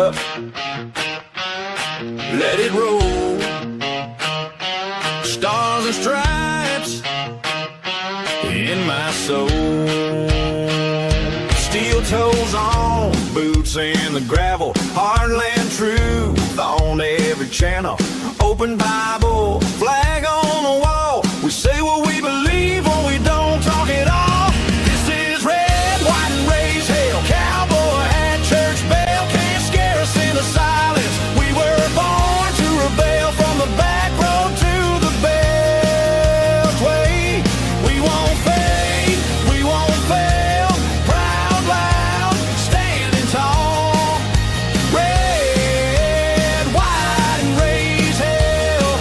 up, let it roll. Stars and stripes in my soul. Steel toes on, boots in the gravel. Heartland truth on every channel. Open Bible, flag on the wall. We say what we believe or we don't talk at all. This is red, white, and raise hell. Cowboy hat, church bell. Can't scare us into silence. We were born to rebel from the back road to the beltway. We won't fade, we won't fail. Proud, loud, standing tall. Red, white, and raise hell.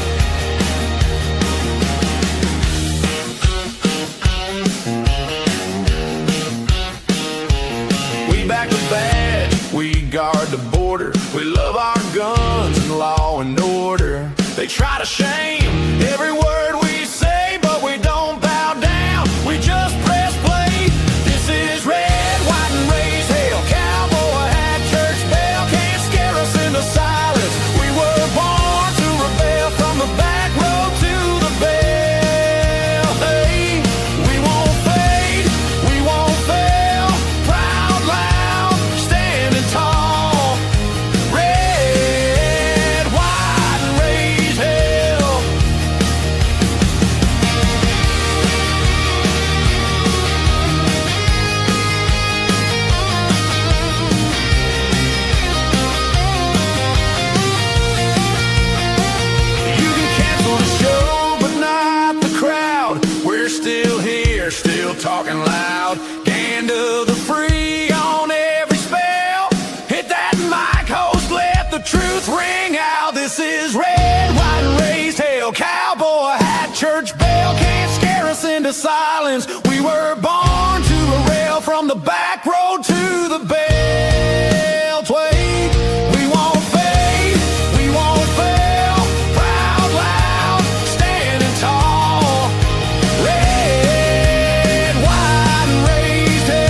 We back the bad, we guard the border. We love our guns and law and order. They try to shame every word we say, but we don't bow down. We just press play. This is red, white, and raise hell. Cowboy hat, church bell. Can't scare us into silence. We were born to rebel from the back road to the bell. Hey, we won't fade, we won't fail. Proud, loud, standing tall. Red, white, and raise hell. You can cancel the show, but not the crowd. We're still here, still talking loud. Hand of the free on every spell. Hit that mic, host, let the truth ring out. This is red, white, and raised hell. Cowboy hat, church bell. Can't scare us into silence. We were born to rail from the back road to the beltway. We won't fade, we won't fail. Proud, loud, standing tall. Red, white, and raised hell.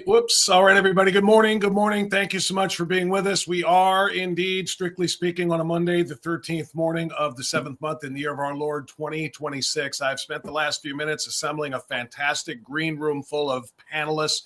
Whoops. All right, everybody. Good morning. Good morning. Thank you so much for being with us. We are indeed, strictly speaking, on a Monday, the 13th morning of the 7th month in the year of our Lord 2026. I've spent the last few minutes assembling a fantastic green room full of panelists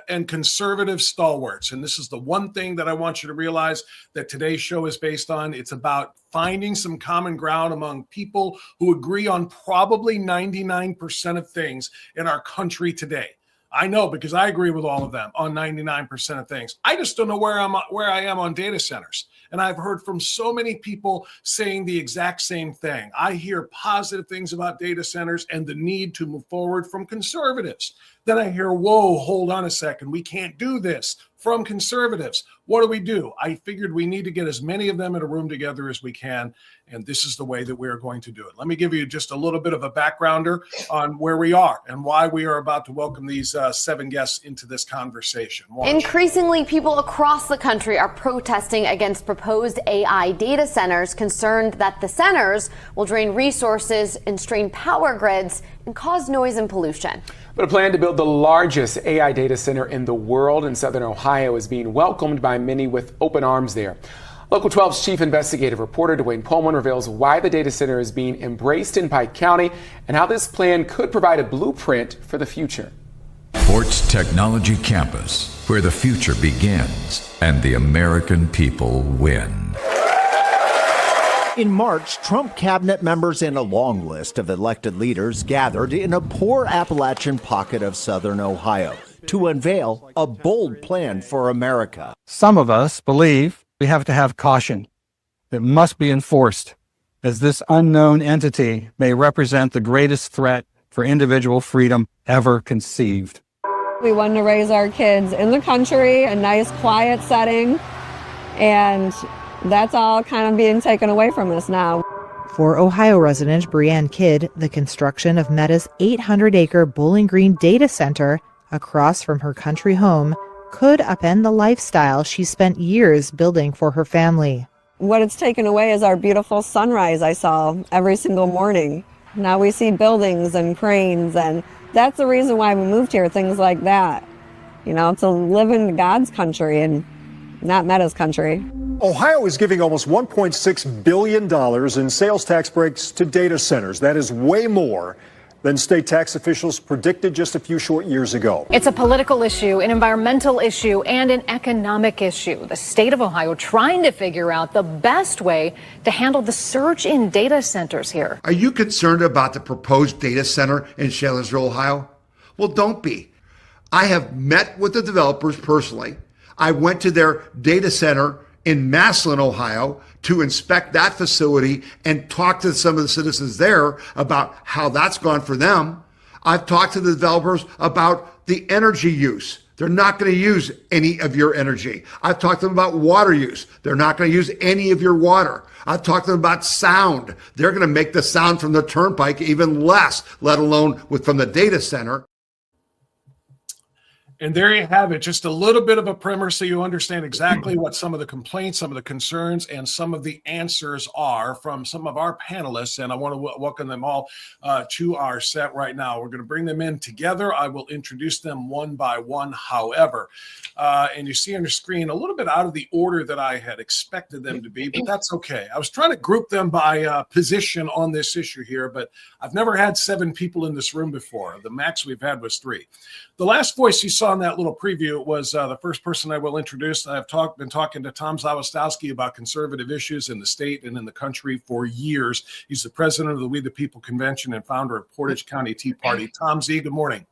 and conservative stalwarts. And this is the one thing that I want you to realize that today's show is based on. It's about finding some common ground among people who agree on probably 99% of things in our country today. I know, because I agree with all of them on 99% of things. I just don't know where I am on data centers. And I've heard from so many people saying the exact same thing. I hear positive things about data centers and the need to move forward from conservatives. Then I hear, whoa, hold on a second. We can't do this from conservatives. What do? I figured we need to get as many of them in a room together as we can. And this is the way that we are going to do it. Let me give you just a little bit of a backgrounder on where we are and why we are about to welcome these 7 guests into this conversation. Increasingly, people across the country are protesting against proposed AI data centers, concerned that the centers will drain resources and strain power grids and cause noise and pollution. But a plan to build the largest AI data center in the world in southern Ohio is being welcomed by many with open arms there. Local 12's chief investigative reporter Dwayne Pullman reveals why the data center is being embraced in Pike County and how this plan could provide a blueprint for the future. Port's Technology Campus, where the future begins and the American people win. In March, Trump cabinet members and a long list of elected leaders gathered in a poor Appalachian pocket of southern Ohio to unveil a bold plan for America. Some of us believe we have to have caution. It must be enforced, as this unknown entity may represent the greatest threat for individual freedom ever conceived. We want to raise our kids in the country, a nice, quiet setting, and that's all kind of being taken away from us now. For Ohio resident Brianne Kidd, the construction of Meta's 800-acre Bowling Green data center across from her country home could upend the lifestyle she spent years building for her family. What it's taken away is our beautiful sunrise I saw every single morning. Now we see buildings and cranes, and that's the reason why we moved here, things like that. You know, to live in God's country and not Meta's country. Ohio is giving almost $1.6 billion in sales tax breaks to data centers. That is way more than state tax officials predicted just a few short years ago. It's a political issue, an environmental issue, and an economic issue. The state of Ohio trying to figure out the best way to handle the surge in data centers here. Are you concerned about the proposed data center in Charlottesville, Ohio? Well, don't be. I have met with the developers personally. I went to their data center in Massillon, Ohio, to inspect that facility and talk to some of the citizens there about how that's gone for them. I've talked to the developers about the energy use. They're not going to use any of your energy. I've talked to them about water use. They're not going to use any of your water. I've talked to them about sound. They're going to make the sound from the turnpike even less, let alone from the data center. And there you have it, just a little bit of a primer so you understand exactly what some of the complaints, some of the concerns, and some of the answers are from some of our panelists. And I want to welcome them all to our set right now. We're going to bring them in together. I will introduce them one by one, however. And you see on your screen a little bit out of the order that I had expected them to be, but that's okay. I was trying to group them by position on this issue here, but I've never had 7 people in this room before. The max we've had was 3. The last voice you saw in that little preview was the first person I will introduce. I've been talking to Tom Zawistowski about conservative issues in the state and in the country for years. He's the president of the We the People Convention and founder of Portage County Tea Party. Tom Z, good morning.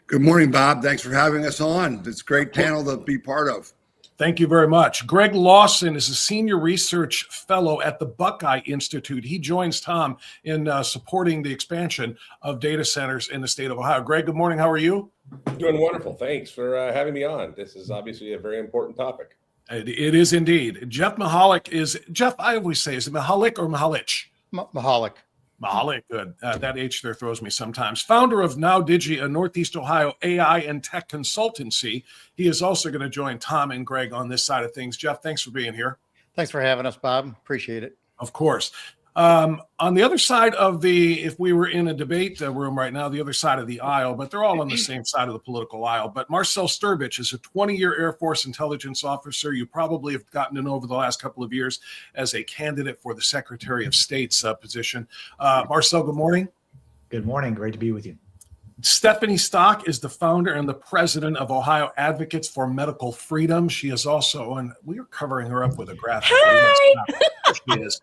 Good morning, Bob. Thanks for having us on. It's a great panel to be part of. Thank you very much. Greg Lawson is a senior research fellow at the Buckeye Institute. He joins Tom in supporting the expansion of data centers in the state of Ohio. Greg, good morning. How are you? Doing wonderful. Thanks for having me on. This is obviously a very important topic. It is indeed. Jeff Mihalik is, Jeff, I always say, is it Mihalik or Mihalich? Mihalik. Mihalik, good. That H there throws me sometimes. Founder of NowDigi, a Northeast Ohio AI and tech consultancy. He is also going to join Tom and Greg on this side of things. Jeff, thanks for being here. Thanks for having us, Bob. Appreciate it. Of course. On the other side of if we were in a debate room right now, the other side of the aisle, but they're all on the same side of the political aisle. But Marcell Strbich is a 20-year Air Force intelligence officer. You probably have gotten to know over the last couple of years as a candidate for the Secretary of State's position. Marcell, good morning. Good morning. Great to be with you. Stephanie Stock is the founder and the president of Ohio Advocates for Medical Freedom. She is also, and we are covering her up with a graphic. Hi. She is.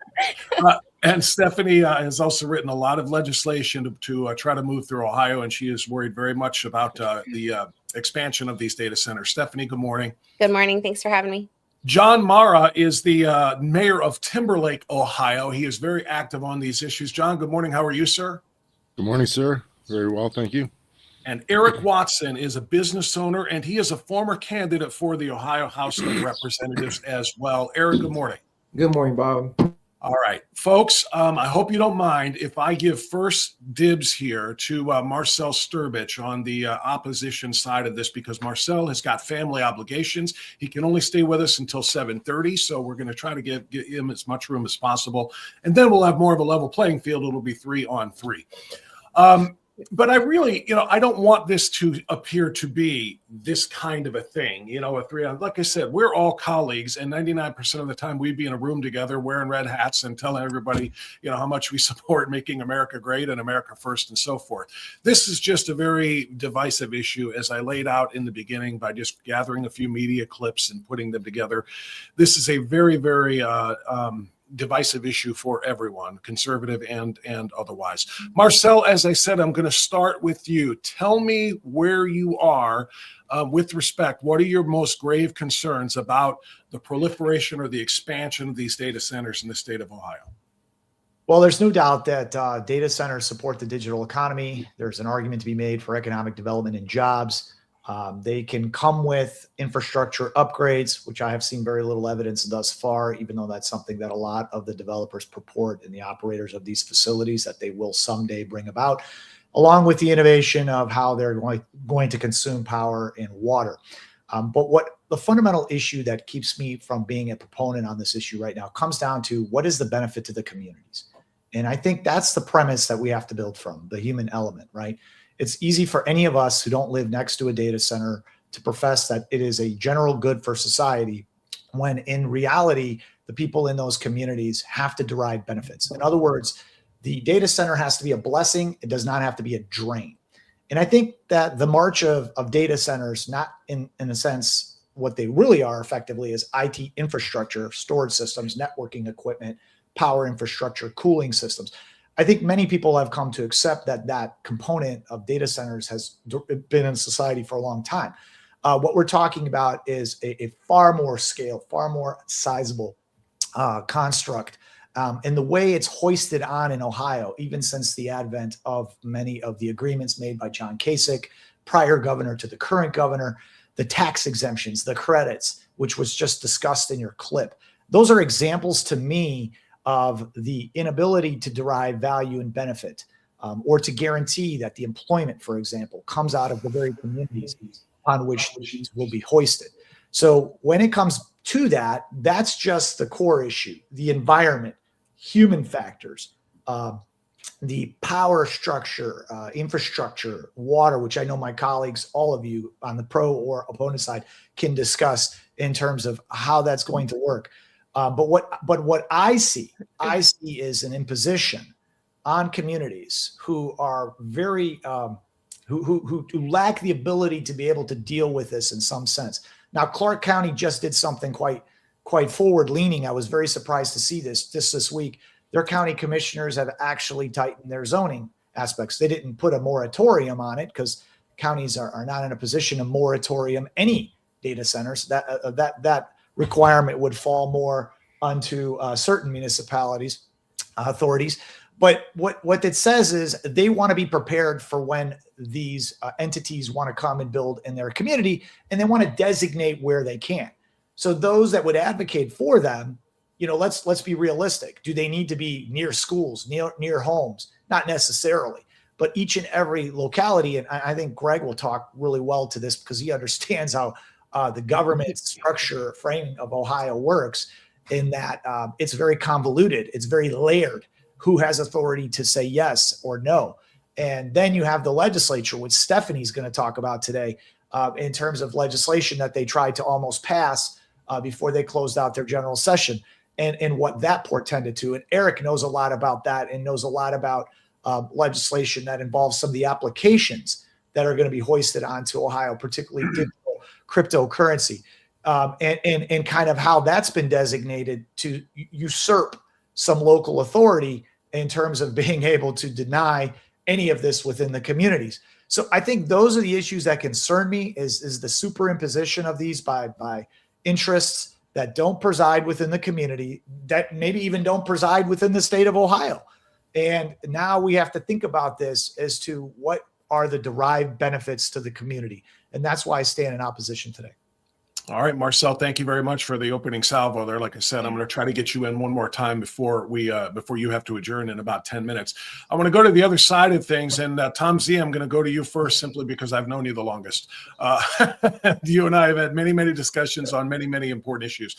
And Stephanie has also written a lot of legislation to try to move through Ohio, and she is worried very much about the expansion of these data centers. Stephanie, good morning. Good morning. Thanks for having me. John Marra is the mayor of Timberlake, Ohio. He is very active on these issues. John, good morning. How are you, sir? Good morning, sir. Very well, thank you. And Eric Watson is a business owner, and he is a former candidate for the Ohio House of Representatives as well. Eric, good morning. Good morning, Bob. All right, folks, I hope you don't mind if I give first dibs here to Marcell Strbich on the opposition side of this, because Marcell has got family obligations. He can only stay with us until 7:30, so we're going to try to give him as much room as possible. And then we'll have more of a level playing field. It'll be 3-on-3. But I really, I don't want this to appear to be this kind of a thing, a 3-on. Like I said, we're all colleagues, and 99% of the time we'd be in a room together wearing red hats and telling everybody, how much we support making America great and America first and so forth. This is just a very divisive issue, as I laid out in the beginning by just gathering a few media clips and putting them together. This is a very, very divisive issue for everyone, conservative and otherwise. Marcell, as I said, I'm going to start with you. Tell me where you are with respect. What are your most grave concerns about the proliferation or the expansion of these data centers in the state of Ohio? Well, there's no doubt that data centers support the digital economy. There's an argument to be made for economic development and jobs. They can come with infrastructure upgrades, which I have seen very little evidence thus far, even though that's something that a lot of the developers purport and the operators of these facilities that they will someday bring about. along with the innovation of how they're going to consume power and water. But what the fundamental issue that keeps me from being a proponent on this issue right now comes down to what is the benefit to the communities? And I think that's the premise that we have to build from, the human element, right? It's easy for any of us who don't live next to a data center to profess that it is a general good for society, when in reality, the people in those communities have to derive benefits. In other words, the data center has to be a blessing. It does not have to be a drain. And I think that the march of data centers, not in a sense, what they really are effectively is IT infrastructure, storage systems, networking equipment, power infrastructure, cooling systems. I think many people have come to accept that that component of data centers has been in society for a long time. What we're talking about is a far more scale, far more sizable construct. And the way it's hoisted on in Ohio, even since the advent of many of the agreements made by John Kasich, prior governor to the current governor, the tax exemptions, the credits, which was just discussed in your clip. Those are examples to me of the inability to derive value and benefit, or to guarantee that the employment, for example, comes out of the very communities on which these will be hoisted. So when it comes to that, that's just the core issue: the environment, human factors, the power structure, infrastructure, water, which I know my colleagues, all of you on the pro or opponent side, can discuss in terms of how that's going to work. But what I see is an imposition on communities who are very who lack the ability to be able to deal with this in some sense. Now, Clark County just did something quite forward-leaning. I was very surprised to see this week. Their county commissioners have actually tightened their zoning aspects. They didn't put a moratorium on it because counties are not in a position to moratorium any data centers. That requirement would fall more onto certain municipalities, authorities. But what it says is they want to be prepared for when these entities want to come and build in their community, and they want to designate where they can. So those that would advocate for them, let's be realistic. Do they need to be near schools, near homes? Not necessarily, but each and every locality. And I think Greg will talk really well to this because he understands how the government structure framing of Ohio works, in that it's very convoluted. It's very layered. Who has authority to say yes or no? And then you have the legislature, which Stephanie's going to talk about today, in terms of legislation that they tried to almost pass before they closed out their general session, and what that portended to. And Eric knows a lot about that and knows a lot about legislation that involves some of the applications that are going to be hoisted onto Ohio, particularly digital cryptocurrency, and kind of how that's been designated to usurp some local authority in terms of being able to deny any of this within the communities. So I think those are the issues that concern me, is the superimposition of these by interests that don't preside within the community, that maybe even don't preside within the state of Ohio. And now we have to think about this as to what are the derived benefits to the community. And that's why I stand in opposition today. All right, Marcell, thank you very much for the opening salvo there. Like I said, I'm going to try to get you in one more time before you have to adjourn in about 10 minutes. I want to go to the other side of things. And Tom Z, I'm going to go to you first simply because I've known you the longest. You and I have had many, many discussions on many, many important issues.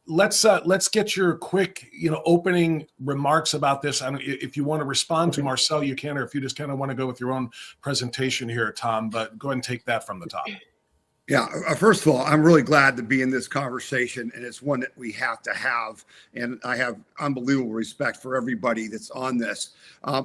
Let's get your quick, opening remarks about this. I mean, if you want to respond to Marcell, you can, or if you just kind of want to go with your own presentation here, Tom, but go ahead and take that from the top. Yeah, first of all, I'm really glad to be in this conversation, and it's one that we have to have. And I have unbelievable respect for everybody that's on this.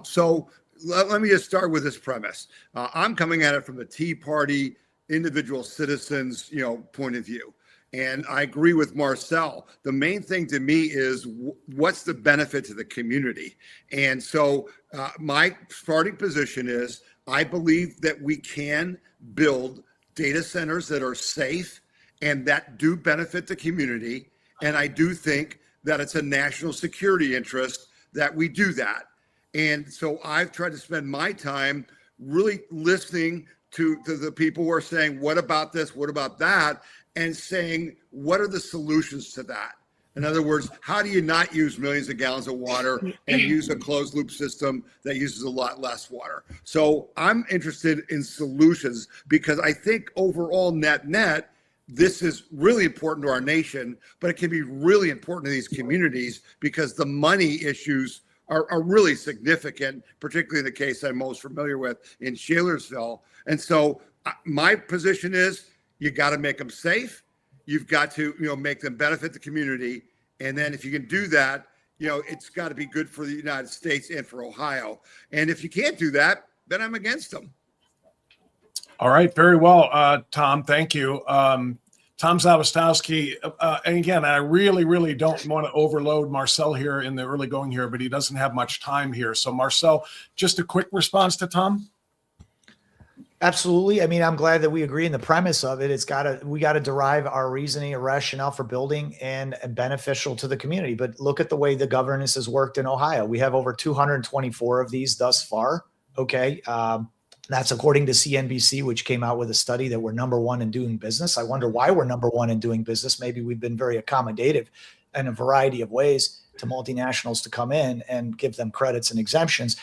So let me just start with this premise. I'm coming at it from the Tea Party, individual citizens, point of view. And I agree with Marcell. The main thing to me is what's the benefit to the community? And so my starting position is I believe that we can build data centers that are safe and that do benefit the community. And I do think that it's a national security interest that we do that. And so I've tried to spend my time really listening to the people who are saying, what about this? What about that? And saying, what are the solutions to that? In other words, how do you not use millions of gallons of water and use a closed loop system that uses a lot less water? So I'm interested in solutions because I think overall net, this is really important to our nation, but it can be really important to these communities because the money issues are really significant, particularly in the case I'm most familiar with in Shalersville. And so my position is you got to make them safe. You've got to, make them benefit the community. And then if you can do that, it's got to be good for the United States and for Ohio. And if you can't do that, then I'm against them. All right. Very well, Tom. Thank you. Tom Zawistowski. And again, I really don't want to overload Marcell here in the early going here, but he doesn't have much time here. So Marcell, just a quick response to Tom. Absolutely. I mean, I'm glad that we agree in the premise of it. We got to derive our reasoning and rationale for building and beneficial to the community. But look at the way the governance has worked in Ohio. We have over 224 of these thus far. Okay. That's according to CNBC, which came out with a study that we're number one in doing business. I wonder why we're number one in doing business. Maybe we've been very accommodative in a variety of ways to multinationals to come in and give them credits and exemptions.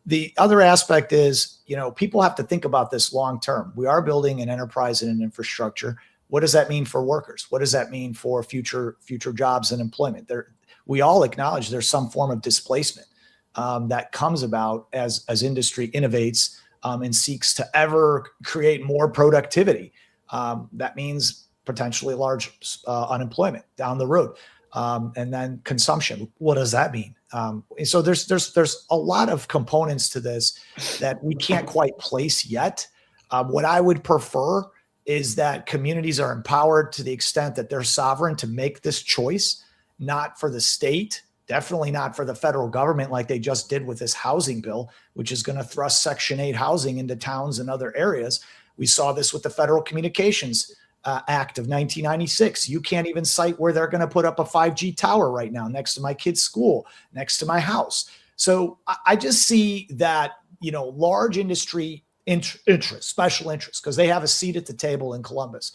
The other aspect is, people have to think about this long term. We are building an enterprise and an infrastructure. What does that mean for workers? What does that mean for future jobs and employment? We all acknowledge there's some form of displacement that comes about as industry innovates and seeks to ever create more productivity. That means potentially large unemployment down the road. And then consumption. What does that mean? So there's a lot of components to this that we can't quite place yet. What I would prefer is that communities are empowered to the extent that they're sovereign to make this choice, not for the state, definitely not for the federal government like they just did with this housing bill, which is going to thrust Section 8 housing into towns and other areas. We saw this with the Federal Communications Act of 1996. You can't even cite where they're going to put up a 5G tower right now next to my kid's school, next to my house. So I just see that, large industry interests, special interests, because they have a seat at the table in Columbus,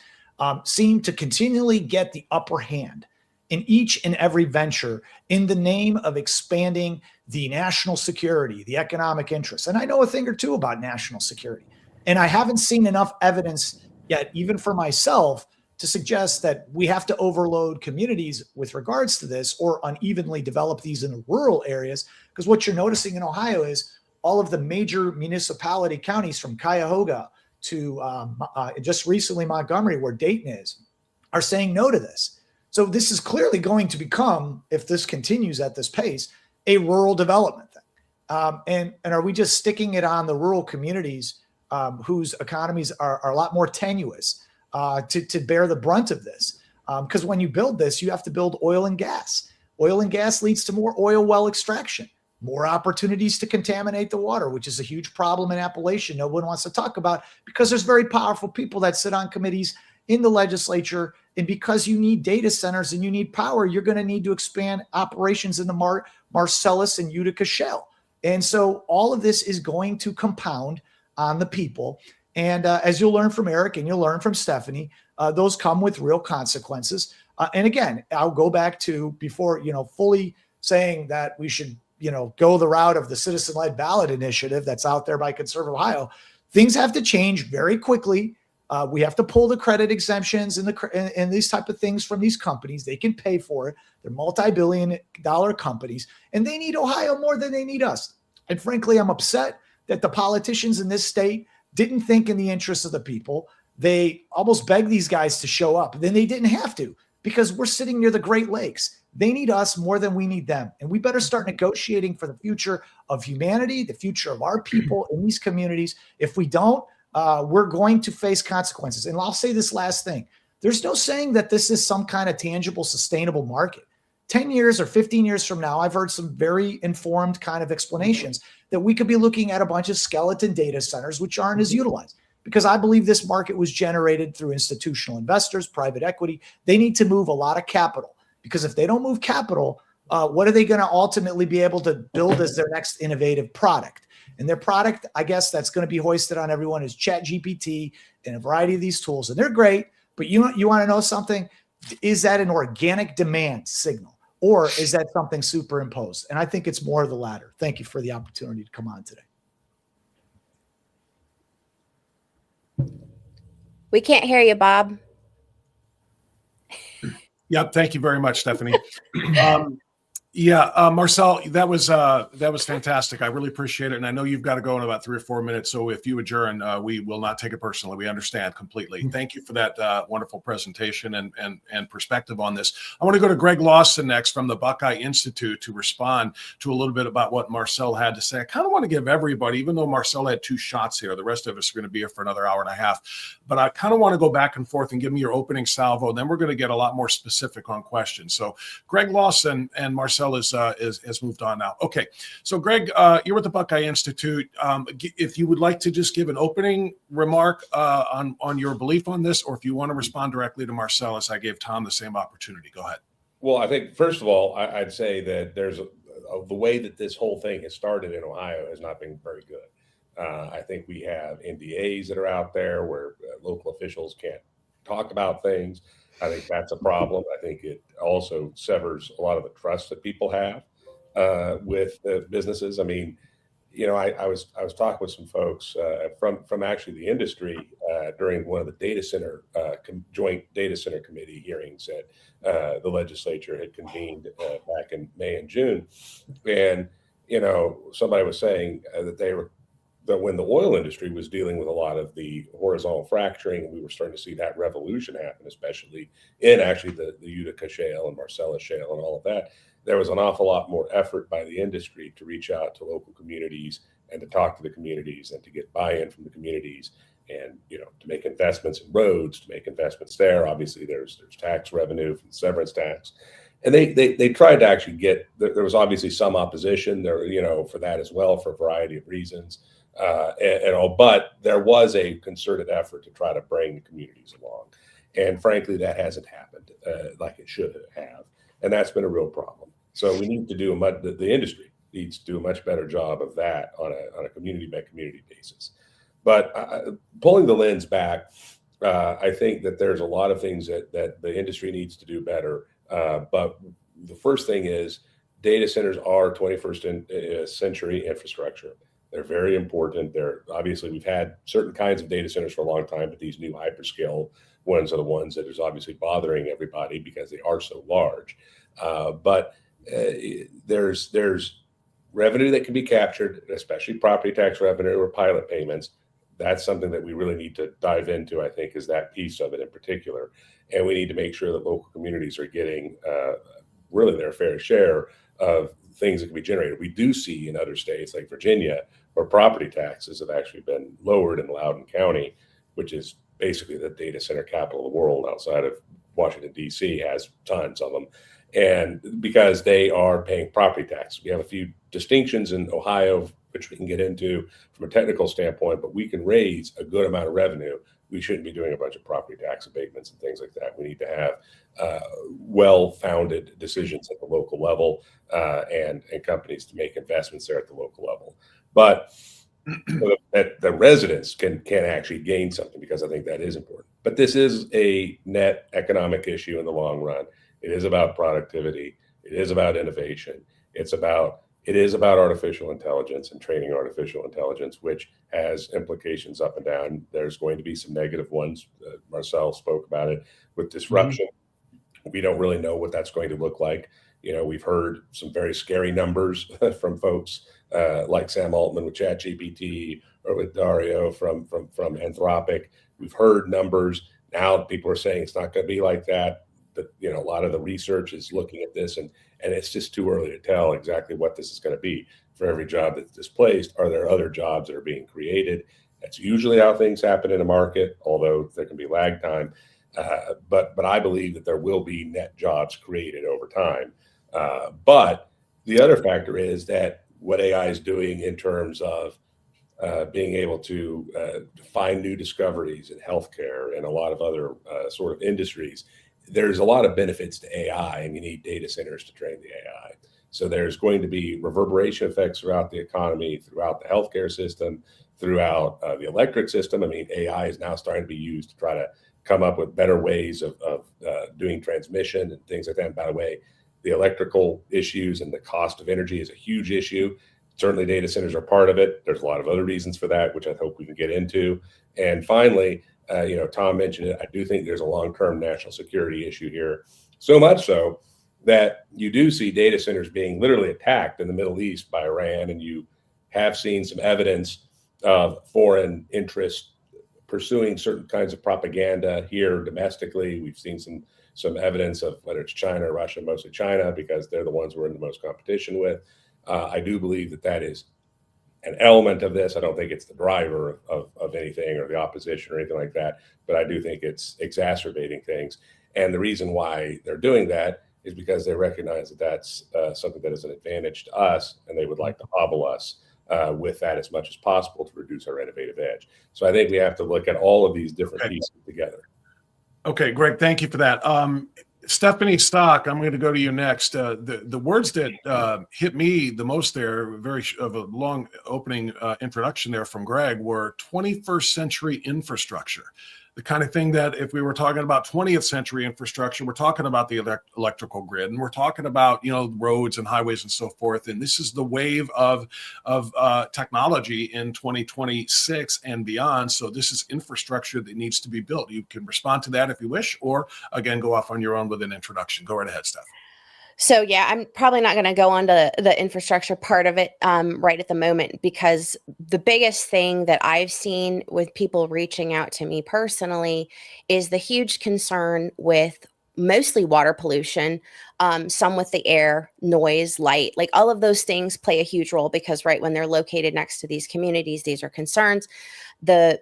seem to continually get the upper hand in each and every venture in the name of expanding the national security, the economic interests. And I know a thing or two about national security, and I haven't seen enough evidence yet, even for myself, to suggest that we have to overload communities with regards to this or unevenly develop these in the rural areas. Because what you're noticing in Ohio is all of the major municipality counties from Cuyahoga to just recently Montgomery, where Dayton is, are saying no to this. So this is clearly going to become, if this continues at this pace, a rural development thing. And are we just sticking it on the rural communities whose economies are a lot more tenuous to bear the brunt of this? Because when you build this, you have to build oil and gas. Oil and gas leads to more oil well extraction, more opportunities to contaminate the water, which is a huge problem in Appalachia no one wants to talk about because there's very powerful people that sit on committees in the legislature. And because you need data centers and you need power, you're going to need to expand operations in the Marcellus and Utica Shale. And so all of this is going to compound on the people. And as you'll learn from Eric and you'll learn from Stephanie, those come with real consequences. And again, I'll go back to before, fully saying that we should, go the route of the citizen-led ballot initiative that's out there by Conservative Ohio. Things have to change very quickly. We have to pull the credit exemptions and these type of things from these companies. They can pay for it. They're multi-billion-dollar companies, and they need Ohio more than they need us. And frankly, I'm upset that the politicians in this state didn't think in the interests of the people. They almost begged these guys to show up. Then they didn't have to because we're sitting near the Great Lakes. They need us more than we need them. And we better start negotiating for the future of humanity, the future of our people in these communities. If we don't, we're going to face consequences. And I'll say this last thing. There's no saying that this is some kind of tangible, sustainable market. 10 years or 15 years from now, I've heard some very informed kind of explanations that we could be looking at a bunch of skeleton data centers which aren't as utilized, because I believe this market was generated through institutional investors, private equity. They need to move a lot of capital, because if they don't move capital, what are they going to ultimately be able to build as their next innovative product? And their product, I guess, that's going to be hoisted on everyone is ChatGPT and a variety of these tools. And they're great, but you want to know something? Is that an organic demand signal? Or is that something superimposed? And I think it's more of the latter. Thank you for the opportunity to come on today. We can't hear you, Bob. Yep. Thank you very much, Stephanie. Marcell, that was fantastic. I really appreciate it. And I know you've got to go in about 3 or 4 minutes. So if you adjourn, we will not take it personally. We understand completely. Thank you for that wonderful presentation and perspective on this. I want to go to Greg Lawson next from the Buckeye Institute to respond to a little bit about what Marcell had to say. I kind of want to give everybody, even though Marcell had 2 shots here, the rest of us are going to be here for another hour and a half, but I kind of want to go back and forth and give me your opening salvo. Then we're going to get a lot more specific on questions. So Greg Lawson and Marcell has moved on now. Okay, so Greg, you're with the Buckeye Institute. If you would like to just give an opening remark on your belief on this, or if you want to respond directly to Marcell, as I gave Tom the same opportunity, go ahead. Well, I think first of all, I'd say that there's the way that this whole thing has started in Ohio has not been very good. I think we have NDAs that are out there where local officials can't talk about things. I think that's a problem. I think it also severs a lot of the trust that people have with the businesses. I mean, you know, I was talking with some folks from actually the industry during one of the data center joint data center committee hearings that the legislature had convened back in May and June, and you know, somebody was saying that when the oil industry was dealing with a lot of the horizontal fracturing, we were starting to see that revolution happen, especially in actually the Utica Shale and Marcellus Shale and all of that. There was an awful lot more effort by the industry to reach out to local communities and to talk to the communities and to get buy-in from the communities and, you know, to make investments in roads, to make investments there. Obviously, there's tax revenue from the severance tax. And they tried to actually there was obviously some opposition there, you know, for that as well, for a variety of reasons. And all, but there was a concerted effort to try to bring the communities along, and frankly, that hasn't happened like it should have, and that's been a real problem. So we need to do the industry needs to do a much better job of that on a community by community basis. But pulling the lens back, I think that there's a lot of things that the industry needs to do better. But the first thing is data centers are 21st century infrastructure. They're very important. Obviously, we've had certain kinds of data centers for a long time, but these new hyperscale ones are the ones that is obviously bothering everybody because they are so large. But there's revenue that can be captured, especially property tax revenue or pilot payments. That's something that we really need to dive into, I think, is that piece of it in particular. And we need to make sure that local communities are getting really their fair share of things that can be generated. We do see in other states like Virginia where property taxes have actually been lowered in Loudoun County, which is basically the data center capital of the world outside of Washington, D.C., has tons of them. And because they are paying property tax, we have a few distinctions in Ohio, which we can get into from a technical standpoint, but we can raise a good amount of revenue. We shouldn't be doing a bunch of property tax abatements and things like that. We need to have well-founded decisions at the local level and companies to make investments there at the local level. But that the residents can actually gain something, because I think that is important. But this is a net economic issue in the long run. It is about productivity. It is about innovation. It is about artificial intelligence and training artificial intelligence, which has implications up and down. There's going to be some negative ones. Marcell spoke about it with disruption. Mm-hmm. We don't really know what that's going to look like. You know, we've heard some very scary numbers from folks like Sam Altman with ChatGPT or with Dario from Anthropic. We've heard numbers. Now people are saying it's not going to be like that. But, you know, a lot of the research is looking at this, and it's just too early to tell exactly what this is going to be. For every job that's displaced, are there other jobs that are being created? That's usually how things happen in a market, although there can be lag time. But I believe that there will be net jobs created over time. But the other factor is that what AI is doing in terms of being able to find new discoveries in healthcare and a lot of other sort of industries, there's a lot of benefits to AI, and you need data centers to train the AI. So there's going to be reverberation effects throughout the economy, throughout the healthcare system, throughout the electric system. I mean, AI is now starting to be used to try to come up with better ways of doing transmission and things like that. And by the way, the electrical issues and the cost of energy is a huge issue. Certainly data centers are part of it. There's a lot of other reasons for that, which I hope we can get into. And finally, Tom mentioned it, I do think there's a long-term national security issue here. So much so that you do see data centers being literally attacked in the Middle East by Iran, and you have seen some evidence of foreign interest pursuing certain kinds of propaganda here domestically. We've seen some evidence of whether it's China or Russia, mostly China, because they're the ones we're in the most competition with. I do believe that is an element of this. I don't think it's the driver of anything or the opposition or anything like that, but I do think it's exacerbating things. And the reason why they're doing that is because they recognize that that's something that is an advantage to us, and they would like to hobble us with that as much as possible to reduce our innovative edge. So I think we have to look at all of these different pieces together. Okay, Greg, thank you for that. Stephanie Stock, I'm going to go to you next. The words that hit me the most there, very of a long opening introduction there from Greg, were 21st century infrastructure. The kind of thing that if we were talking about 20th century infrastructure, we're talking about the electrical grid, and we're talking about, roads and highways and so forth. And this is the wave of technology in 2026 and beyond. So this is infrastructure that needs to be built. You can respond to that if you wish, or again, go off on your own with an introduction. Go right ahead, Steph. So, yeah, I'm probably not going to go on to the infrastructure part of it right at the moment, because the biggest thing that I've seen with people reaching out to me personally is the huge concern with mostly water pollution, some with the air, noise, light, like all of those things play a huge role, because right when they're located next to these communities, these are concerns. There's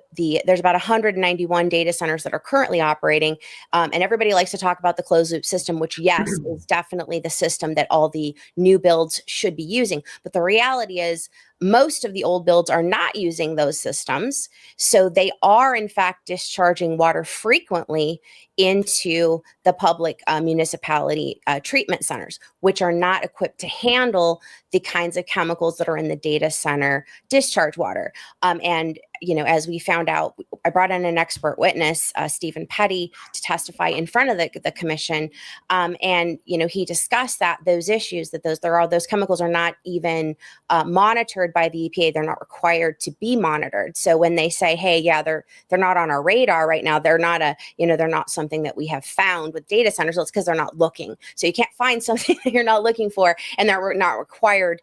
about 191 data centers that are currently operating, and everybody likes to talk about the closed loop system, which yes, is definitely the system that all the new builds should be using. But the reality is most of the old builds are not using those systems. So they are in fact discharging water frequently into the public municipality treatment centers, which are not equipped to handle the kinds of chemicals that are in the data center discharge water. And as we found out, I brought in an expert witness, Stephen Petty, to testify in front of the commission. And he discussed those issues, that those chemicals are not even monitored by the EPA. They're not required to be monitored. So when they say, hey, yeah, they're not on our radar right now, they're not they're not something that we have found with data centers. It's because they're not looking. So you can't find something that you're not looking for, and they're not required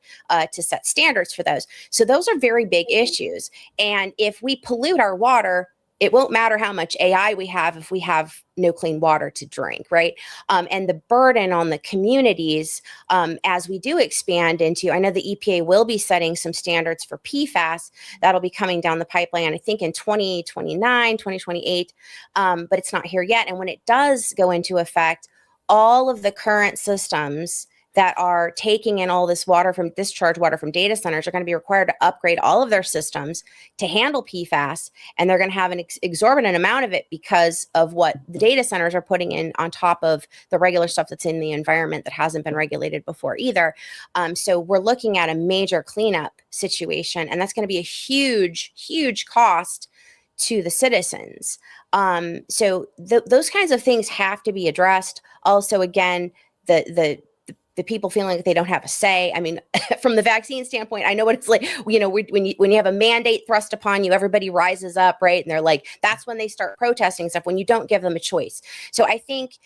to set standards for those. So those are very big issues. And if we pollute our water, it won't matter how much AI we have if we have no clean water to drink, right? And the burden on the communities, as we do expand into, I know the EPA will be setting some standards for PFAS that'll be coming down the pipeline, I think in 2029, 2028, but it's not here yet. And when it does go into effect, all of the current systems that are taking in all this discharge water from data centers are going to be required to upgrade all of their systems to handle PFAS, and they're going to have an exorbitant amount of it because of what the data centers are putting in on top of the regular stuff that's in the environment that hasn't been regulated before either. So we're looking at a major cleanup situation, and that's going to be a huge, huge cost to the citizens. So those kinds of things have to be addressed. Also, again, the people feeling like they don't have a say. I mean, from the vaccine standpoint, I know what it's like. When you have a mandate thrust upon you, everybody rises up, right? And they're like, that's when they start protesting stuff, when you don't give them a choice. So I think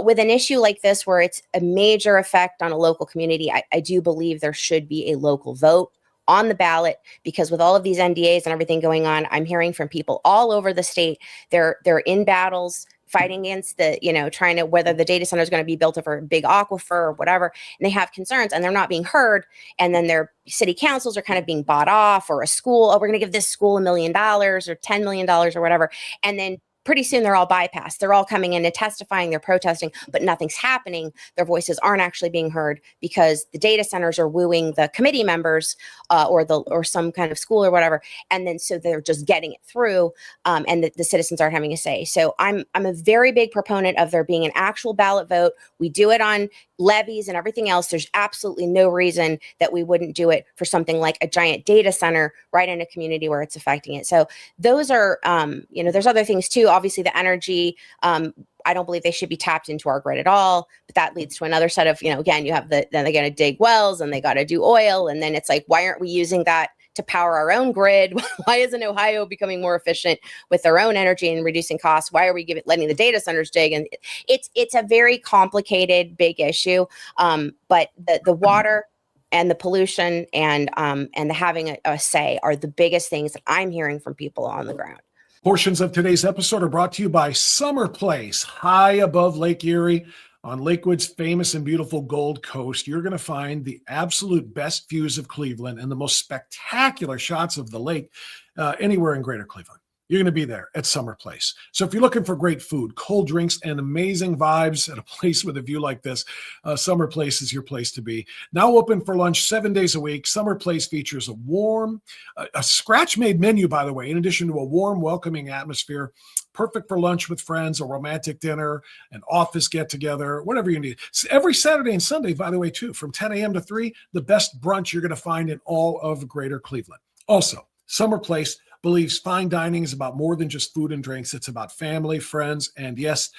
with an issue like this, where it's a major effect on a local community, I do believe there should be a local vote on the ballot, because with all of these NDAs and everything going on, I'm hearing from people all over the state. They're in battles, fighting against trying to, whether the data center is going to be built over a big aquifer or whatever, and they have concerns and they're not being heard. And then their city councils are kind of being bought off, or a school, we're going to give this school $1 million or $10 million or whatever. And then pretty soon they're all bypassed. They're all coming in and testifying, they're protesting, but nothing's happening. Their voices aren't actually being heard because the data centers are wooing the committee members or some kind of school or whatever. And then so they're just getting it through, and the citizens aren't having a say. So I'm a very big proponent of there being an actual ballot vote. We do it on levies and everything else. There's absolutely no reason that we wouldn't do it for something like a giant data center right in a community where it's affecting it. So those are, there's other things too. Obviously the energy, I don't believe they should be tapped into our grid at all. But that leads to another set of, again, you have then they got to dig wells and they got to do oil. And then it's like, why aren't we using that to power our own grid? Why isn't Ohio becoming more efficient with their own energy and reducing costs? Why are we letting the data centers dig? And it's a very complicated, big issue. But the water and the pollution and the having a say are the biggest things that I'm hearing from people on the ground. Portions of today's episode are brought to you by Summer Place, high above Lake Erie on Lakewood's famous and beautiful Gold Coast. You're going to find the absolute best views of Cleveland and the most spectacular shots of the lake anywhere in Greater Cleveland. You're going to be there at Summer Place. So if you're looking for great food, cold drinks, and amazing vibes at a place with a view like this, Summer Place is your place to be. Now open for lunch 7 days a week, Summer Place features a scratch-made menu, by the way, in addition to a warm, welcoming atmosphere, perfect for lunch with friends, a romantic dinner, an office get-together, whatever you need. Every Saturday and Sunday, by the way, too, from 10 a.m. to 3, the best brunch you're going to find in all of Greater Cleveland. Also, Summer Place believes fine dining is about more than just food and drinks. It's about family, friends, and yes,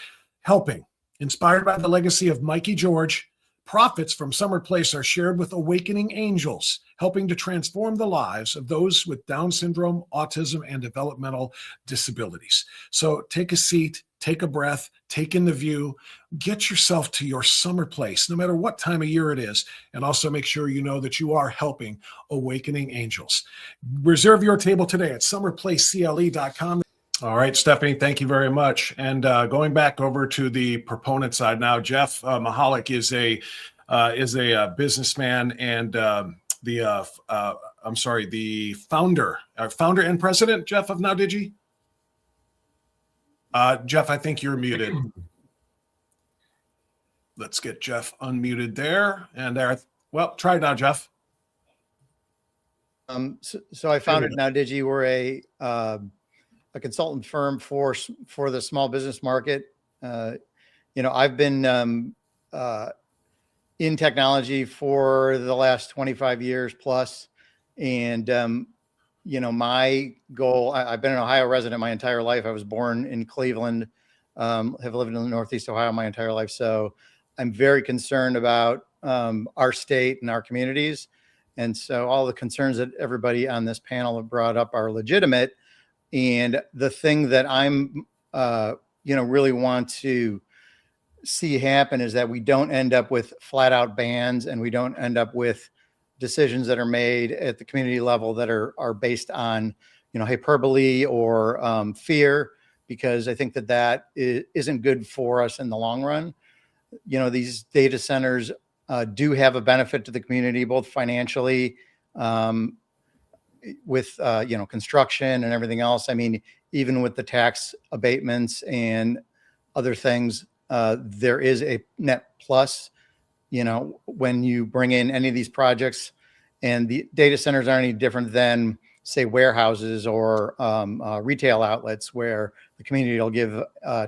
helping. Inspired by the legacy of Mikey George, profits from Summer Place are shared with Awakening Angels, helping to transform the lives of those with Down syndrome, autism, and developmental disabilities. So take a seat, take a breath, take in the view, get yourself to your Summer Place, no matter what time of year it is, and also make sure you know that you are helping Awakening Angels. Reserve your table today at summerplacecle.com. All right, Stephanie, thank you very much. And going back over to the proponent side now, Jeff Mihalik is a businessman and the founder and president, Jeff, of NowDigi. Jeff, I think you're muted. Let's get Jeff unmuted there and there. Well, try it now, Jeff. So I founded NowDigi. We're a consultant firm for the small business market. I've been in technology for the last 25 years plus, and my goal, I've been an Ohio resident my entire life. I was born in Cleveland, have lived in Northeast Ohio my entire life. So I'm very concerned about our state and our communities. And so all the concerns that everybody on this panel have brought up are legitimate. And the thing that I'm, really want to see happen is that we don't end up with flat out bans, and we don't end up with decisions that are made at the community level that are based on, hyperbole or fear, because I think that isn't good for us in the long run. These data centers do have a benefit to the community, both financially, with construction and everything else. I mean, even with the tax abatements and other things, there is a net plus. When you bring in any of these projects, and the data centers aren't any different than, say, warehouses or retail outlets, where the community will give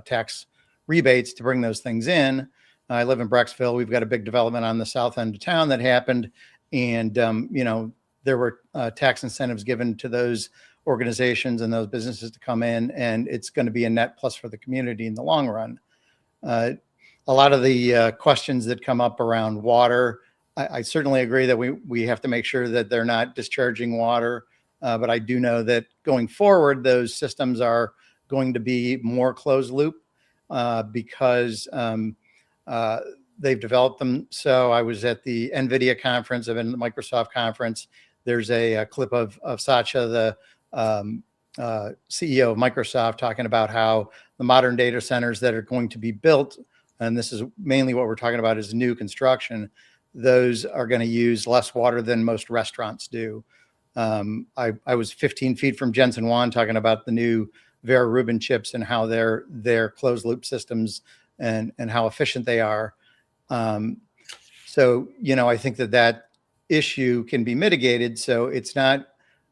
tax rebates to bring those things in. I live in Brecksville. We've got a big development on the south end of town that happened, and there were tax incentives given to those organizations and those businesses to come in, and it's going to be a net plus for the community in the long run. A lot of the questions that come up around water, I certainly agree that we have to make sure that they're not discharging water, but I do know that going forward, those systems are going to be more closed loop because they've developed them. So I was at the NVIDIA conference, I've been at the Microsoft conference. There's a clip of Satya, the CEO of Microsoft, talking about how the modern data centers that are going to be built, and this is mainly what we're talking about, is new construction, those are going to use less water than most restaurants do. I was 15 feet from Jensen Huang talking about the new Vera Rubin chips and how they're closed loop systems and how efficient they are. So, I think that issue can be mitigated. So it's not,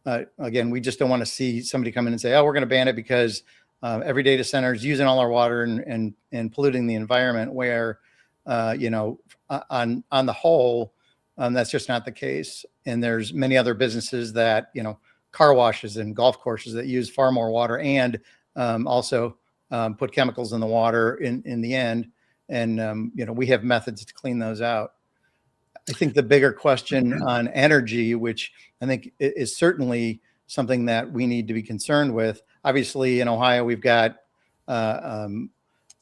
again, we just don't want to see somebody come in and say, oh, we're going to ban it because every data center is using all our water and polluting the environment, where, on the whole, that's just not the case. And there's many other businesses that, car washes and golf courses that use far more water and also put chemicals in the water in the end. And, we have methods to clean those out. I think the bigger question on energy, which I think is certainly something that we need to be concerned with. Obviously, in Ohio, we've got a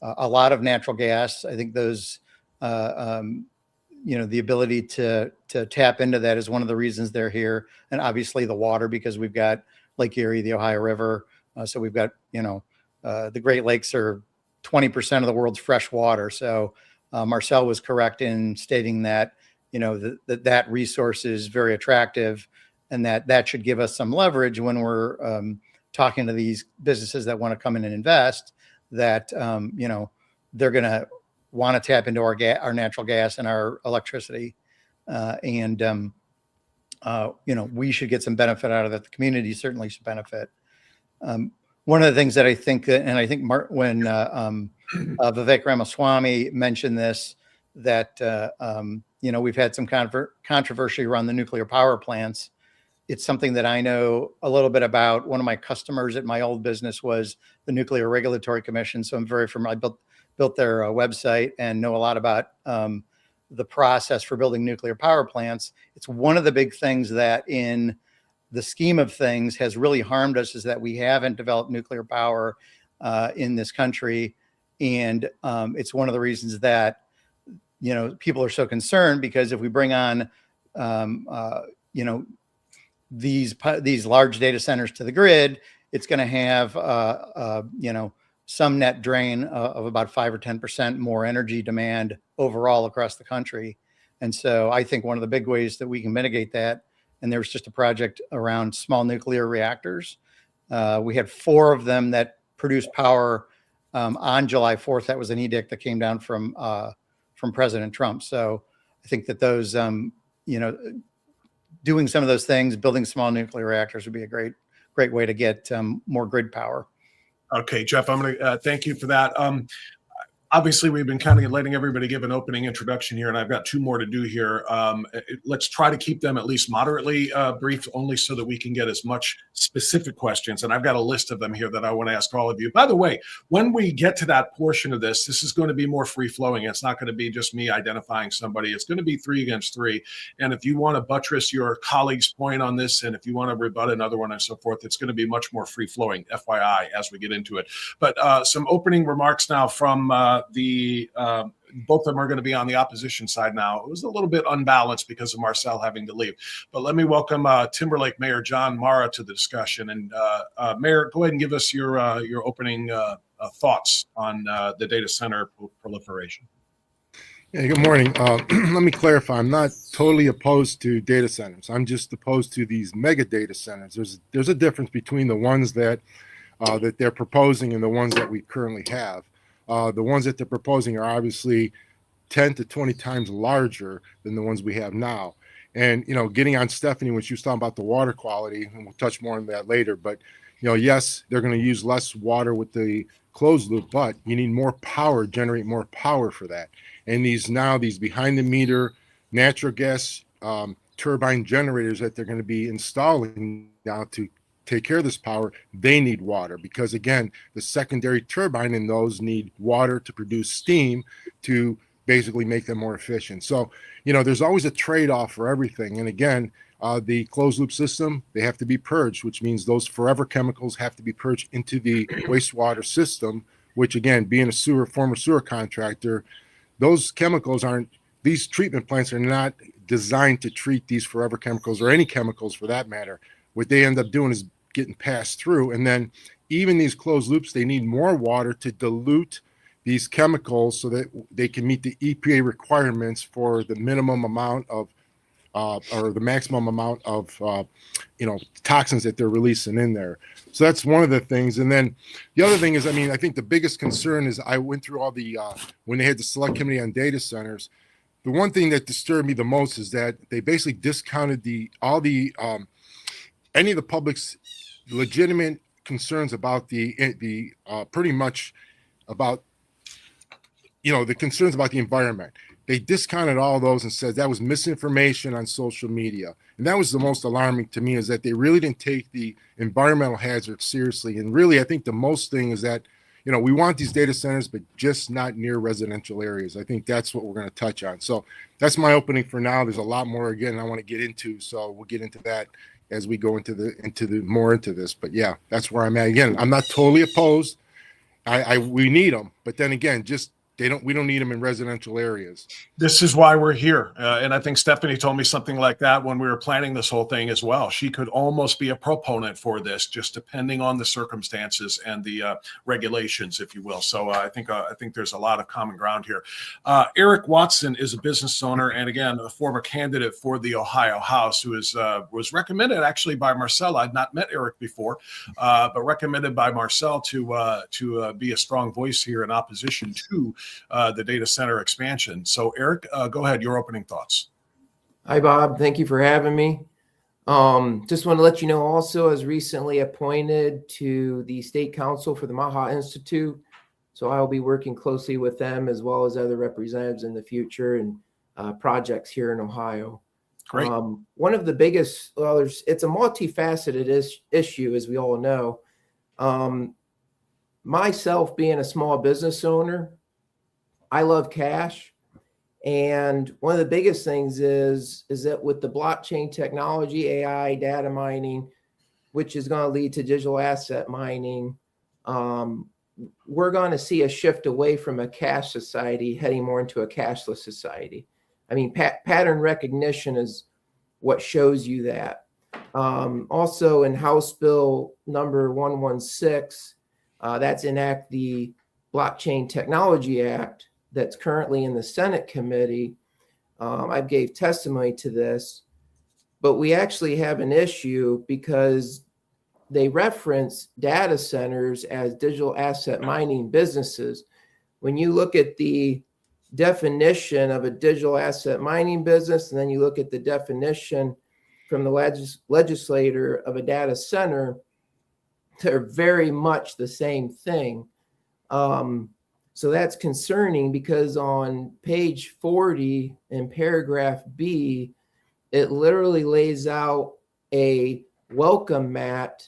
lot of natural gas. I think those, the ability to tap into that is one of the reasons they're here. And obviously the water, because we've got Lake Erie, the Ohio River. So we've got, the Great Lakes are 20% of the world's fresh water. So Marcell was correct in stating that, that resource is very attractive, and that should give us some leverage when we're talking to these businesses that want to come in and invest, that, they're going to want to tap into our natural gas and our electricity. We should get some benefit out of that. The community certainly should benefit. One of the things that I think, when Vivek Ramaswamy mentioned this, that, we've had some controversy around the nuclear power plants. It's something that I know a little bit about. One of my customers at my old business was the Nuclear Regulatory Commission. So I'm very familiar. I built their website and know a lot about the process for building nuclear power plants. It's one of the big things that in the scheme of things has really harmed us, is that we haven't developed nuclear power in this country. And it's one of the reasons that, people are so concerned, because if we bring on, these large data centers to the grid, it's going to have, some net drain of about 5 or 10% more energy demand overall across the country. And so I think one of the big ways that we can mitigate that, and there was just a project around small nuclear reactors. We had 4 of them that produced power on July 4th. That was an edict that came down from President Trump. So I think that those, doing some of those things, building small nuclear reactors would be a great way to get more grid power. Okay, Jeff, I'm going to thank you for that. Obviously, we've been kind of letting everybody give an opening introduction here, and I've got 2 more to do here. Let's try to keep them at least moderately brief, only so that we can get as much specific questions. And I've got a list of them here that I want to ask all of you. By the way, when we get to that portion of this is going to be more free-flowing. It's not going to be just me identifying somebody. It's going to be 3 against 3. And if you want to buttress your colleague's point on this, and if you want to rebut another one and so forth, it's going to be much more free-flowing, FYI, as we get into it. But some opening remarks now from both of them are going to be on the opposition side now. It was a little bit unbalanced because of Marcell having to leave. But let me welcome Timberlake Mayor John Marra to the discussion. And Mayor, go ahead and give us your opening thoughts on the data center proliferation. Yeah, good morning. Let me clarify. I'm not totally opposed to data centers. I'm just opposed to these mega data centers. There's a difference between the ones that they're proposing and the ones that we currently have. The ones that they're proposing are obviously 10 to 20 times larger than the ones we have now. And, getting on Stephanie when she was talking about the water quality, and we'll touch more on that later, but, yes, they're going to use less water with the closed loop, but you need more power, generate more power for that. And these behind the meter natural gas turbine generators that they're going to be installing now to take care of this power, they need water, because again, the secondary turbine in those need water to produce steam to basically make them more efficient. So, there's always a trade-off for everything. And again, the closed loop system, they have to be purged, which means those forever chemicals have to be purged into the wastewater system, which again, being a former sewer contractor, those chemicals these treatment plants are not designed to treat these forever chemicals or any chemicals for that matter. What they end up doing is getting passed through. And then even these closed loops, they need more water to dilute these chemicals so that they can meet the EPA requirements for the minimum amount of or the maximum amount of toxins that they're releasing in there. So that's one of the things. And then the other thing is, I think the biggest concern is I went through all the when they had the select committee on data centers, the one thing that disturbed me the most is that they basically discounted any of the public's legitimate concerns about the pretty much about the concerns about the environment. They discounted all those and said that was misinformation on social media. And that was the most alarming to me, is that they really didn't take the environmental hazards seriously. And really, I think the most thing is that, we want these data centers, but just not near residential areas. I think that's what we're going to touch on. So that's my opening for now. There's a lot more again I want to get into, so we'll get into that as we go into this. But yeah, that's where I'm at. Again, I'm not totally opposed. We need them, but then again, just we don't need them in residential areas. This is why we're here. And I think Stephanie told me something like that when we were planning this whole thing as well. She could almost be a proponent for this, just depending on the circumstances and the regulations, if you will. So I think there's a lot of common ground here. Eric Watson is a business owner and, again, a former candidate for the Ohio House who was recommended actually by Marcell. I'd not met Eric before, but recommended by Marcell to be a strong voice here in opposition to the data center expansion. So Eric, go ahead, your opening thoughts. Hi, Bob. Thank you for having me. Just want to let you know also, I was recently appointed to the State Council for the Maha Institute. So I will be working closely with them as well as other representatives in the future and projects here in Ohio. Great. One of the biggest, it's a multifaceted issue, as we all know. Myself being a small business owner, I love cash. And one of the biggest things is that with the blockchain technology, AI, data mining, which is going to lead to digital asset mining, we're going to see a shift away from a cash society heading more into a cashless society. I mean, pattern recognition is what shows you that. Also in House Bill number 116, that's enact the Blockchain Technology Act that's currently in the Senate committee. I gave testimony to this, but we actually have an issue because they reference data centers as digital asset mining businesses. When you look at the definition of a digital asset mining business, and then you look at the definition from the legislator of a data center, they're very much the same thing. So that's concerning because on page 40 in paragraph B, it literally lays out a welcome mat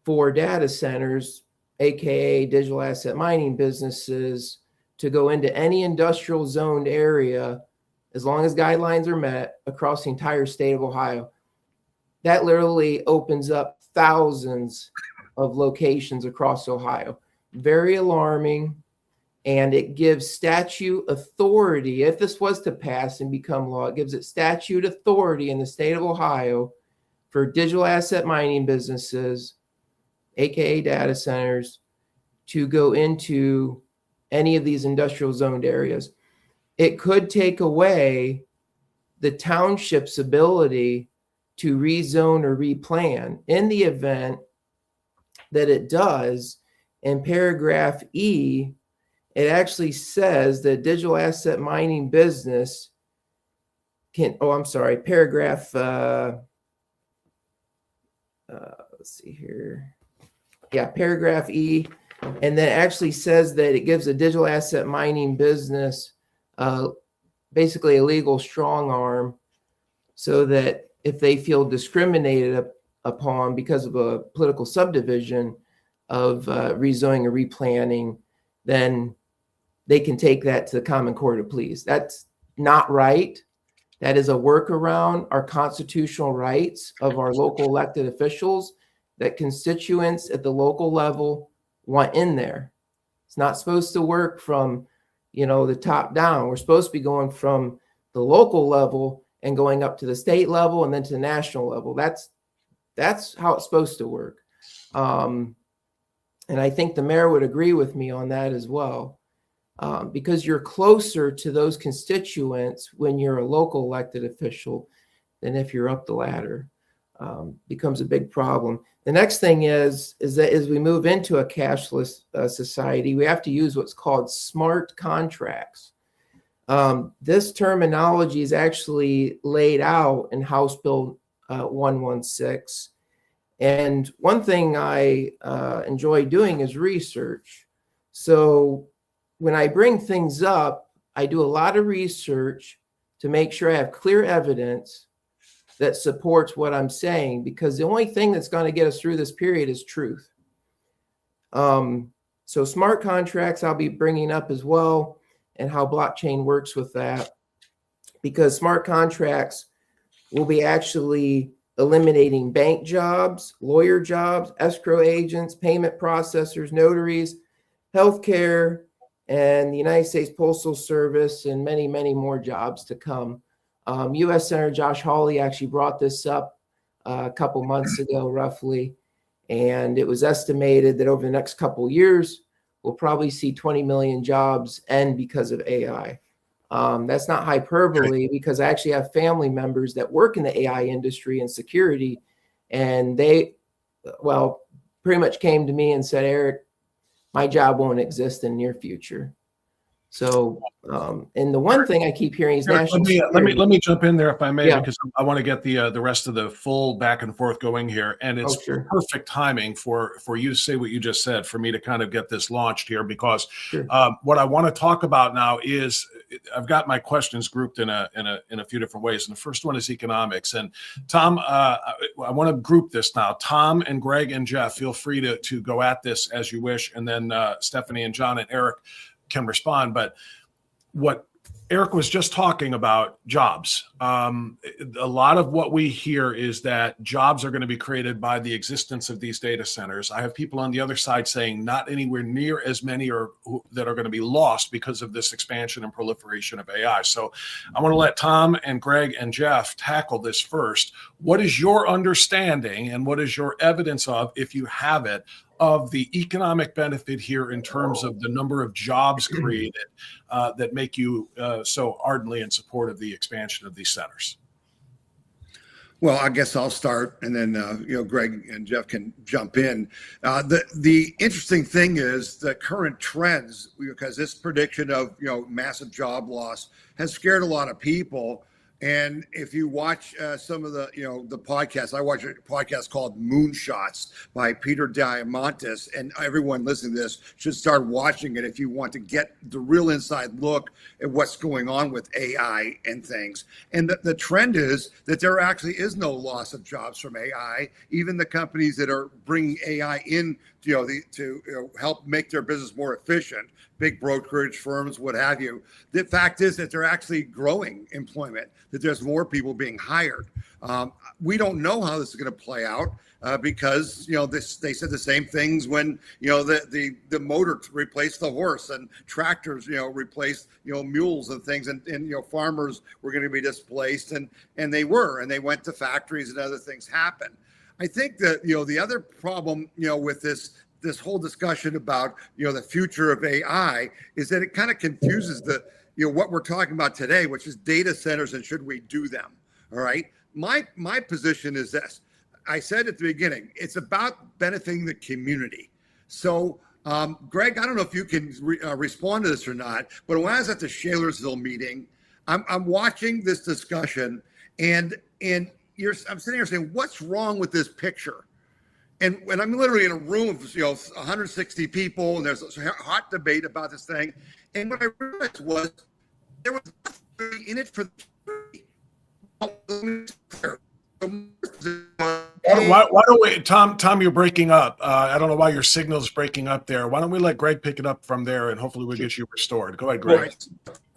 for data centers, AKA digital asset mining businesses, to go into any industrial zoned area as long as guidelines are met across the entire state of Ohio. That literally opens up thousands of locations across Ohio. Very alarming, and it gives statute authority. If this was to pass and become law, it gives it statute authority in the state of Ohio for digital asset mining businesses, aka data centers, to go into any of these industrial zoned areas. It could take away the township's ability to rezone or replan. In the event that it does, in paragraph E, it actually says that digital asset mining business can, paragraph, let's see here. Yeah, paragraph E. And then it actually says that it gives a digital asset mining business basically a legal strong arm so that if they feel discriminated upon because of a political subdivision of rezoning or replanning, then they can take that to the common court of pleas. That's not right. That is a workaround our constitutional rights of our local elected officials that constituents at the local level want in there. It's not supposed to work from, the top down. We're supposed to be going from the local level and going up to the state level and then to the national level. That's how it's supposed to work. And I think the mayor would agree with me on that as well, because you're closer to those constituents when you're a local elected official than if you're up the ladder. Becomes a big problem. The next thing is that as we move into a cashless society, we have to use what's called smart contracts. This terminology is actually laid out in House Bill 116. And one thing I enjoy doing is research. So when I bring things up, I do a lot of research to make sure I have clear evidence that supports what I'm saying, because the only thing that's going to get us through this period is truth. So So smart contracts I'll be bringing up as well, and how blockchain works with that, because smart contracts will be actually eliminating bank jobs, lawyer jobs, escrow agents, payment processors, notaries, healthcare, and the United States Postal Service, and many, many more jobs to come. U.S. Senator Josh Hawley actually brought this up a couple months ago, roughly, and it was estimated that over the next couple years, we'll probably see 20 million jobs end because of AI. That's not hyperbole, because I actually have family members that work in the AI industry and security, and they, well, pretty much came to me and said, Eric, my job won't exist in the near future. So, and the one thing I keep hearing is national security. Let me jump in there if I may, Yeah. because I want to get the rest of the full back and forth going here, and it's Sure. perfect timing for you to say what you just said, for me to kind of get this launched here, because Sure. what I want to talk about now is, I've got my questions grouped in a few different ways, and the first one is economics. And Tom, I want to group this now. Tom and Greg and Jeff, feel free to go at this as you wish, and then Stephanie and John and Eric can respond. But what Eric was just talking about, jobs. A lot of what we hear is that jobs are going to be created by the existence of these data centers. I have people on the other side saying not anywhere near as many that are going to be lost because of this expansion and proliferation of AI. So I want to let Tom and Greg and Jeff tackle this first. What is your understanding, and what is your evidence of, if you have it, of the economic benefit here in terms of the number of jobs created that make you so ardently in support of the expansion of these centers? Well, I guess I'll start, and then Greg and Jeff can jump in. The interesting thing is the current trends, because this prediction of massive job loss has scared a lot of people. And if you watch some of the the podcasts, I watch a podcast called Moonshots by Peter Diamandis, and everyone listening to this should start watching it if you want to get the real inside look at what's going on with AI and things. And the trend is that there actually is no loss of jobs from AI. Even the companies that are bringing AI in, to help make their business more efficient, big brokerage firms, what have you. The fact is that they're actually growing employment, that there's more people being hired. We don't know how this is going to play out because, they said the same things when, the motor replaced the horse, and tractors, replaced, mules and things, and farmers were going to be displaced, and they went to factories, and other things happened. I think that, the other problem, with this whole discussion about, the future of AI is that it kind of confuses what we're talking about today, which is data centers and should we do them. All right. My position is this. I said at the beginning, it's about benefiting the community. So, Greg, I don't know if you can respond to this or not, but when I was at the Shalersville meeting, I'm watching this discussion, and I'm sitting here saying, what's wrong with this picture? And when I'm literally in a room of 160 people, and there's a hot debate about this thing, and what I realized was there was nothing in it for Why don't we, Tom, you're breaking up. I don't know why your signal's breaking up there. Why don't we let Greg pick it up from there, and hopefully we'll get you restored. Go ahead, Greg. Right.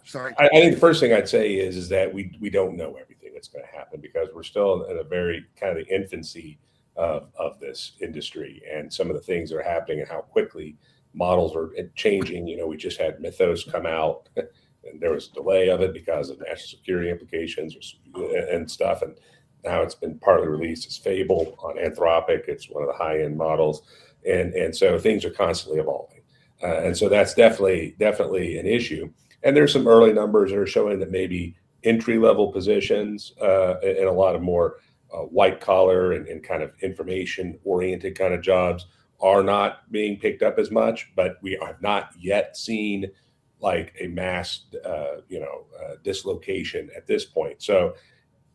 Sorry. I think the first thing I'd say is that we don't know everything that's going to happen, because we're still in a very kind of the infancy of this industry, and some of the things that are happening and how quickly models are changing. We just had Mythos come out, and there was a delay of it because of national security implications and stuff. And now it's been partly released as Fable on Anthropic. It's one of the high-end models. And so things are constantly evolving. And so that's definitely an issue. And there's some early numbers that are showing that maybe entry-level positions and a lot of more white collar and kind of information oriented kind of jobs are not being picked up as much, but we have not yet seen like a mass, dislocation at this point. So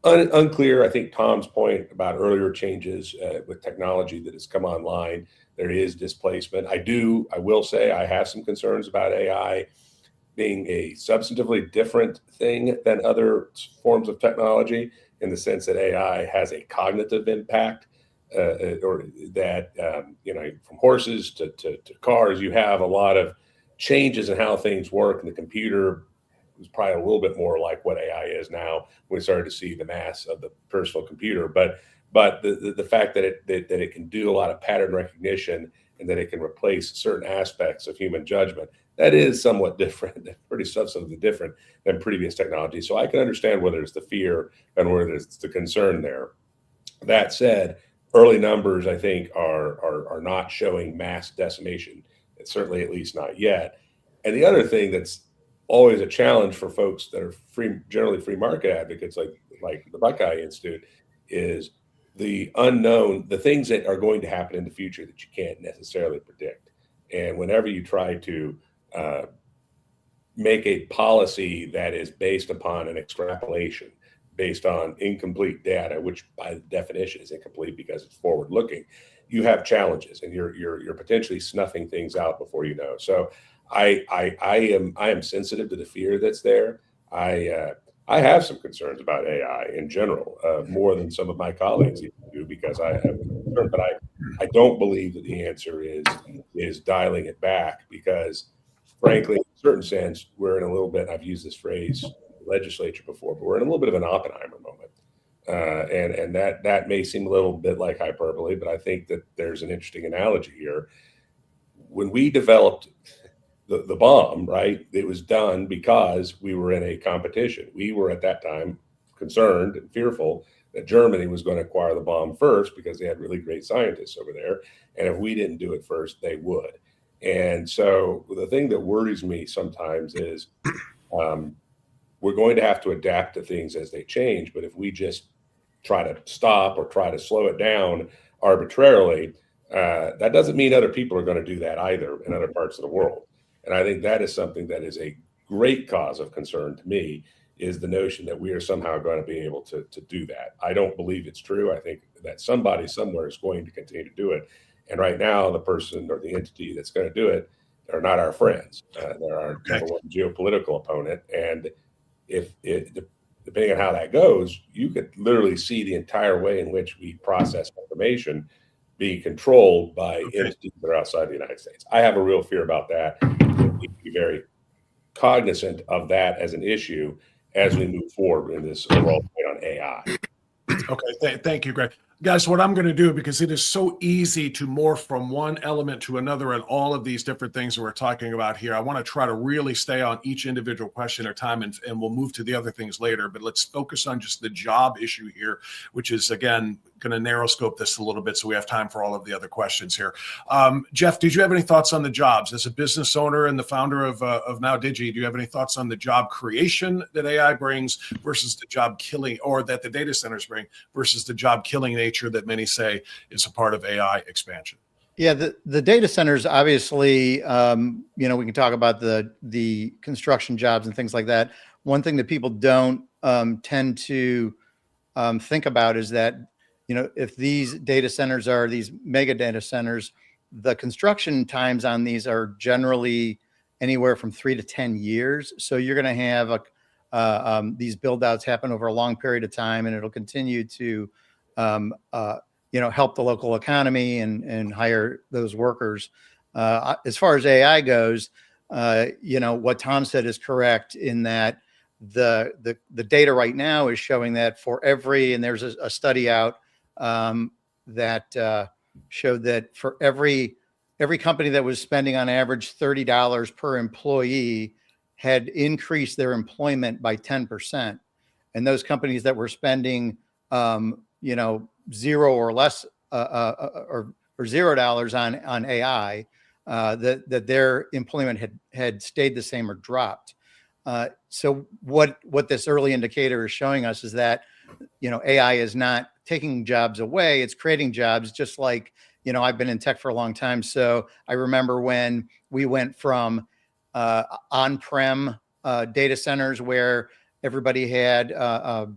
unclear. I think Tom's point about earlier changes with technology that has come online, there is displacement. I will say I have some concerns about AI being a substantively different thing than other forms of technology, in the sense that AI has a cognitive impact or that, from horses to cars, you have a lot of changes in how things work. And the computer was probably a little bit more like what AI is now. We started to see the mass of the personal computer, but the fact that it can do a lot of pattern recognition and that it can replace certain aspects of human judgment, that is somewhat different, pretty substantively different than previous technology. So I can understand whether it's the fear and whether it's the concern there. That said, early numbers, I think, are not showing mass decimation. It's certainly, at least not yet. And the other thing that's always a challenge for folks that are generally free market advocates, like the Buckeye Institute, is the unknown, the things that are going to happen in the future that you can't necessarily predict. And whenever you try to make a policy that is based upon an extrapolation, based on incomplete data, which by definition is incomplete because it's forward-looking, you have challenges, and you're potentially snuffing things out before you know. So I am sensitive to the fear that's there. I have some concerns about AI in general, more than some of my colleagues do, because I have concern, but I don't believe that the answer is dialing it back, because frankly, in a certain sense, we're in a little bit, I've used this phrase legislature before, but we're in a little bit of an Oppenheimer moment. And that may seem a little bit like hyperbole, but I think that there's an interesting analogy here. When we developed the bomb, right, it was done because we were in a competition. We were at that time concerned and fearful that Germany was going to acquire the bomb first because they had really great scientists over there. And if we didn't do it first, they would. And so the thing that worries me sometimes is we're going to have to adapt to things as they change. But if we just try to stop or try to slow it down arbitrarily, that doesn't mean other people are going to do that either in other parts of the world. And I think that is something that is a great cause of concern to me, is the notion that we are somehow going to be able to do that. I don't believe it's true. I think that somebody somewhere is going to continue to do it. And right now, the person or the entity that's going to do it are not our friends. They're our number one geopolitical opponent. And depending on how that goes, you could literally see the entire way in which we process information being controlled by entities that are outside the United States. I have a real fear about that. We need to be very cognizant of that as an issue as we move forward in this overall fight on AI. Okay, thank you, Greg. Guys, what I'm going to do, because it is so easy to morph from one element to another and all of these different things that we're talking about here, I want to try to really stay on each individual question at a time, and we'll move to the other things later. But let's focus on just the job issue here, which is, again, going to narrow scope this a little bit so we have time for all of the other questions here. Jeff, did you have any thoughts on the jobs? As a business owner and the founder of NowDigi, do you have any thoughts on the job creation that AI brings versus the job killing, or that the data centers bring, versus the job killing nature that many say is a part of AI expansion? Yeah, the data centers, obviously, we can talk about the construction jobs and things like that. One thing that people don't tend to think about is that, if these data centers are these mega data centers, the construction times on these are generally anywhere from 3 to 10 years. So you're going to have these build outs happen over a long period of time, and it'll continue to help the local economy and hire those workers. As far as AI goes, what Tom said is correct in that the data right now is showing that for every, and there's a study out that showed that for every company that was spending on average $30 per employee had increased their employment by 10%. And those companies that were spending, zero or less or $0 on AI, that their employment had stayed the same or dropped. So what this early indicator is showing us is that, AI is not taking jobs away. It's creating jobs, just like, I've been in tech for a long time. So I remember when we went from on-prem data centers where everybody had, a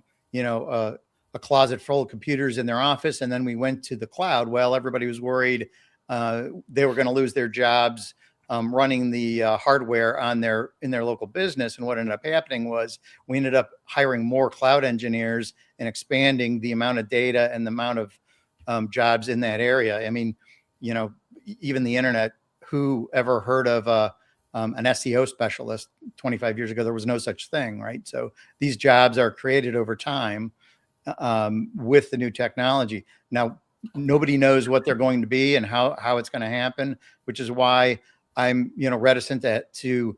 closet full of computers in their office, and then we went to the cloud. Well, everybody was worried they were going to lose their jobs running the hardware in their local business. And what ended up happening was we ended up hiring more cloud engineers and expanding the amount of data and the amount of jobs in that area. I mean, even the internet, who ever heard of an SEO specialist 25 years ago? There was no such thing, right? So these jobs are created over time with the new technology. Now, nobody knows what they're going to be and how it's going to happen, which is why I'm, reticent to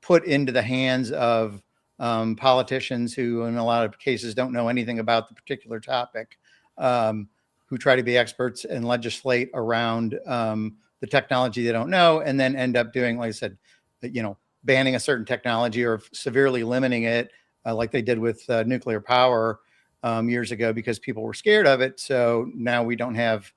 put into the hands of politicians who, in a lot of cases, don't know anything about the particular topic, who try to be experts and legislate around the technology they don't know, and then end up doing, like I said, banning a certain technology or severely limiting it, like they did with nuclear power years ago, because people were scared of it. So now we don't have,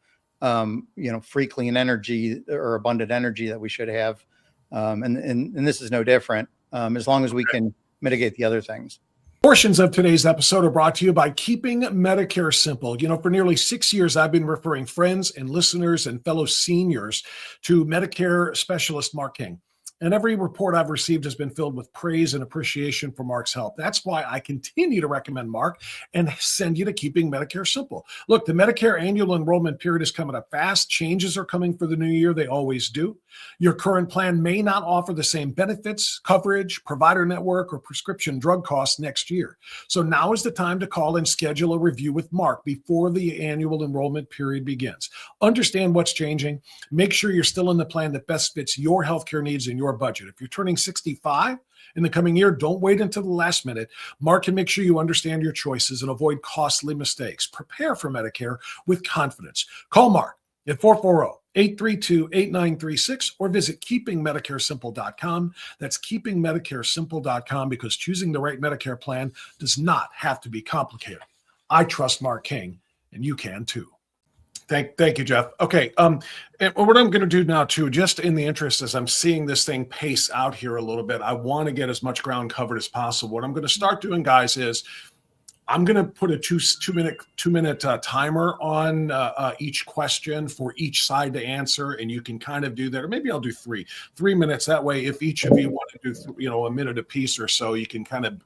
free, clean energy or abundant energy that we should have. And this is no different, as long as we can mitigate the other things. Portions of today's episode are brought to you by Keeping Medicare Simple. For nearly 6 years, I've been referring friends and listeners and fellow seniors to Medicare specialist Mark King. And every report I've received has been filled with praise and appreciation for Mark's help. That's why I continue to recommend Mark and send you to Keeping Medicare Simple. Look, the Medicare annual enrollment period is coming up fast. Changes are coming for the new year. They always do. Your current plan may not offer the same benefits, coverage, provider network, or prescription drug costs next year. So now is the time to call and schedule a review with Mark before the annual enrollment period begins. Understand what's changing. Make sure you're still in the plan that best fits your healthcare needs and your budget. If you're turning 65 in the coming year, don't wait until the last minute. Mark can make sure you understand your choices and avoid costly mistakes. Prepare for Medicare with confidence. Call Mark at 440-832-8936 or visit keepingmedicaresimple.com. That's keepingmedicaresimple.com, because choosing the right Medicare plan does not have to be complicated. I trust Mark King, and you can too. Thank you, Jeff. Okay, and what I'm going to do now too, just in the interest as I'm seeing this thing pace out here a little bit, I want to get as much ground covered as possible. What I'm going to start doing, guys, is I'm going to put a two minute timer on each question for each side to answer, and you can kind of do that, or maybe I'll do 3 minutes. That way, if each of you want to do a minute a piece or so, you can kind of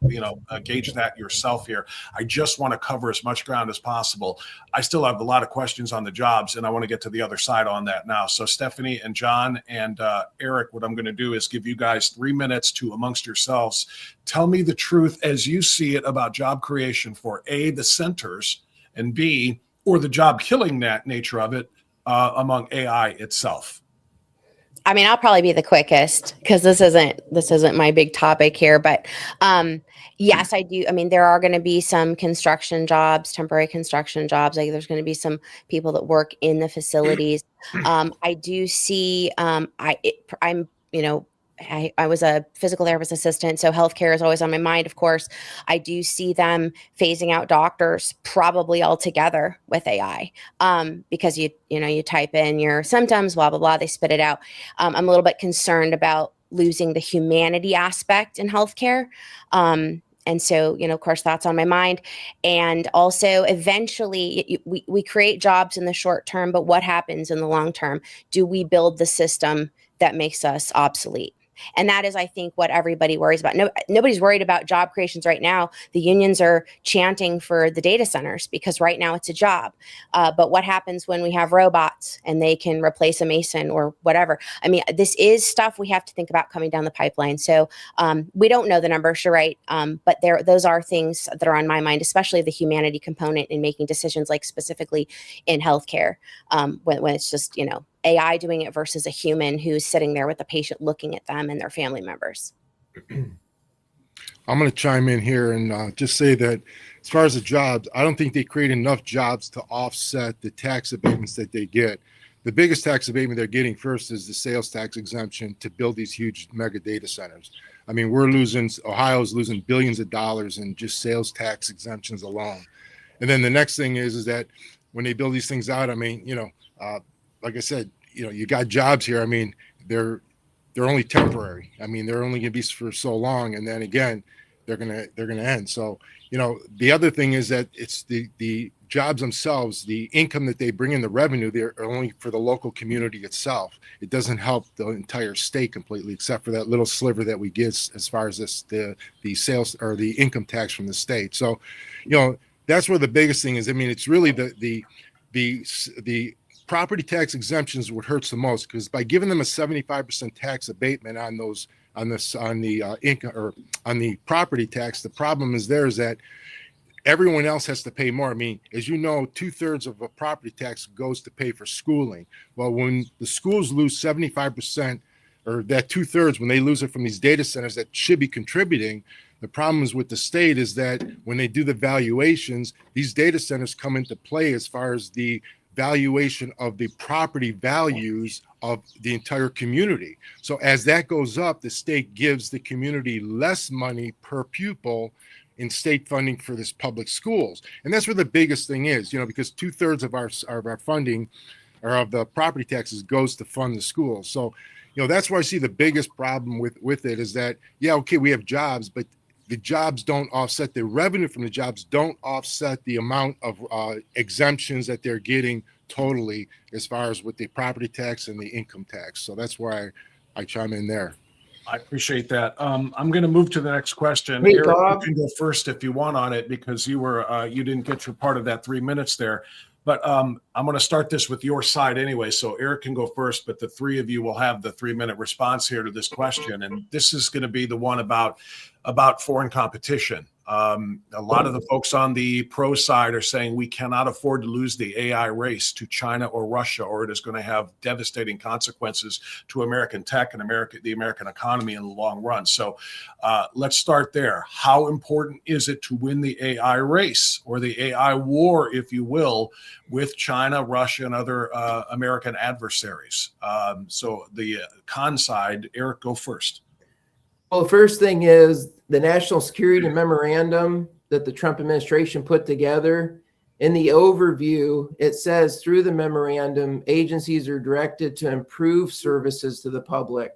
gauge that yourself here. I just want to cover as much ground as possible. I still have a lot of questions on the jobs, and I want to get to the other side on that now. So Stephanie and John and Eric, what I'm going to do is give you guys 3 minutes to, amongst yourselves, tell me the truth as you see it about job creation for A, the centers, and B, or the job killing nature of it among AI itself. I mean, I'll probably be the quickest because this isn't my big topic here, but yes, I do. I mean, there are going to be some construction jobs, temporary construction jobs. Like there's going to be some people that work in the facilities. I do see. I was a physical therapist assistant, so healthcare is always on my mind, of course. I do see them phasing out doctors probably altogether with AI because you type in your symptoms, blah, blah, blah, they spit it out. I'm a little bit concerned about losing the humanity aspect in healthcare. And so, of course, that's on my mind. And also, eventually, we create jobs in the short term, but what happens in the long term? Do we build the system that makes us obsolete? And that is, I think, what everybody worries about. Nobody's worried about job creations right now. The unions are chanting for the data centers because right now it's a job. But what happens when we have robots and they can replace a mason or whatever? I mean, this is stuff we have to think about coming down the pipeline. So we don't know the numbers, you're right. But those are things that are on my mind, especially the humanity component in making decisions, like specifically in healthcare, when it's just, AI doing it versus a human who's sitting there with the patient looking at them and their family members. I'm going to chime in here and just say that as far as the jobs, I don't think they create enough jobs to offset the tax abatements that they get. The biggest tax abatement they're getting first is the sales tax exemption to build these huge mega data centers. I mean, Ohio's losing billions of dollars in just sales tax exemptions alone. And then the next thing is that when they build these things out, I mean, like I said, you got jobs here. I mean, they're only temporary. I mean, they're only going to be for so long, and then again, they're gonna end. So, the other thing is that it's the jobs themselves, the income that they bring in, the revenue, they're only for the local community itself. It doesn't help the entire state completely, except for that little sliver that we get as far as the sales or the income tax from the state. So, that's where the biggest thing is. I mean, it's really the the property tax exemptions would hurt the most, because by giving them a 75% tax abatement on the income or on the property tax, the problem is that everyone else has to pay more. I mean, as you know, 2/3 of a property tax goes to pay for schooling. Well, when the schools lose 75%, or that 2/3, when they lose it from these data centers that should be contributing, the problems with the state is that when they do the valuations, these data centers come into play as far as the valuation of the property values of the entire community. So as that goes up, the state gives the community less money per pupil in state funding for this public schools. And that's where the biggest thing is, because 2/3 of our funding or of the property taxes goes to fund the schools. So, that's where I see the biggest problem with it is that, okay, we have jobs, but the jobs don't offset, the revenue from the jobs don't offset the amount of exemptions that they're getting totally as far as with the property tax and the income tax. So that's why I chime in there. I appreciate that. I'm going to move to the next question. Hey, Eric, Bob. you can go first if you want on it, because you didn't get your part of that 3 minutes there. But I'm going to start this with your side anyway. So Eric can go first, but the three of you will have the 3-minute response here to this question. And this is going to be the one about foreign competition. A lot of the folks on the pro side are saying we cannot afford to lose the AI race to China or Russia, or it is going to have devastating consequences to American tech and the American economy in the long run. So let's start there. How important is it to win the AI race, or the AI war, if you will, with China, Russia, and other American adversaries? So the con side, Eric, go first. Well, the first thing is the national security memorandum that the Trump administration put together. In the overview, it says through the memorandum, agencies are directed to improve services to the public.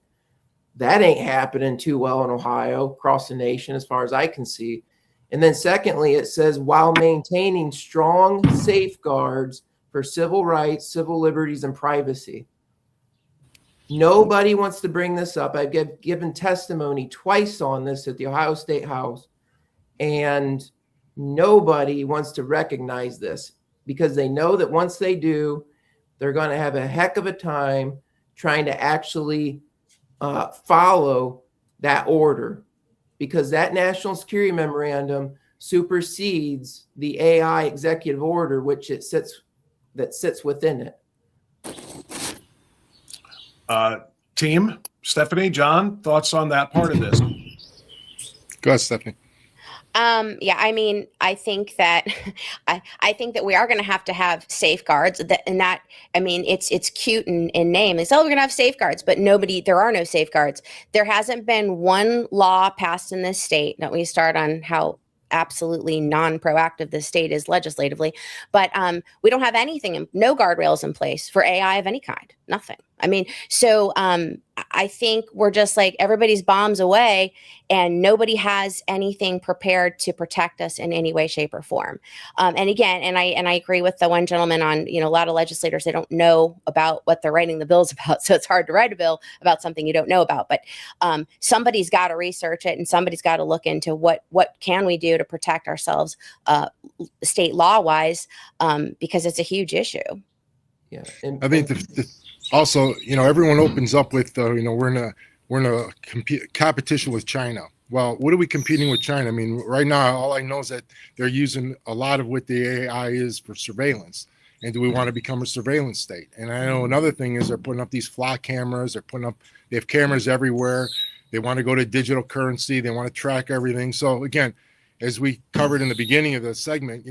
That ain't happening too well in Ohio, across the nation, as far as I can see. And then secondly, it says while maintaining strong safeguards for civil rights, civil liberties, and privacy. Nobody wants to bring this up. I've given testimony twice on this at the Ohio State House, and nobody wants to recognize this, because they know that once they do, they're going to have a heck of a time trying to actually follow that order, because that national security memorandum supersedes the AI executive order, which sits within it. Team, Stephanie, John, thoughts on that part of this? Go ahead, Stephanie. Yeah, I mean, I think that I think that we are going to have safeguards. It's cute in name. They say, oh, we're going to have safeguards, but there are no safeguards. There hasn't been one law passed in this state. That we start on how absolutely non-proactive the state is legislatively, but we don't have anything, no guardrails in place for AI of any kind, nothing. I mean, so I think we're just like everybody's bombs away, and nobody has anything prepared to protect us in any way, shape, or form. And again, and I agree with the one gentleman on, a lot of legislators, they don't know about what they're writing the bills about, so it's hard to write a bill about something you don't know about. But somebody's got to research it, and somebody's got to look into what can we do to protect ourselves, state law wise, because it's a huge issue. Yeah, I think also, everyone opens up with, we're in a competition with China. Well, what are we competing with China? I mean, right now, all I know is that they're using a lot of what the AI is for surveillance. And do we want to become a surveillance state? And I know another thing is they're putting up these flock cameras. They have cameras everywhere. They want to go to digital currency. They want to track everything. So again, as we covered in the beginning of the segment,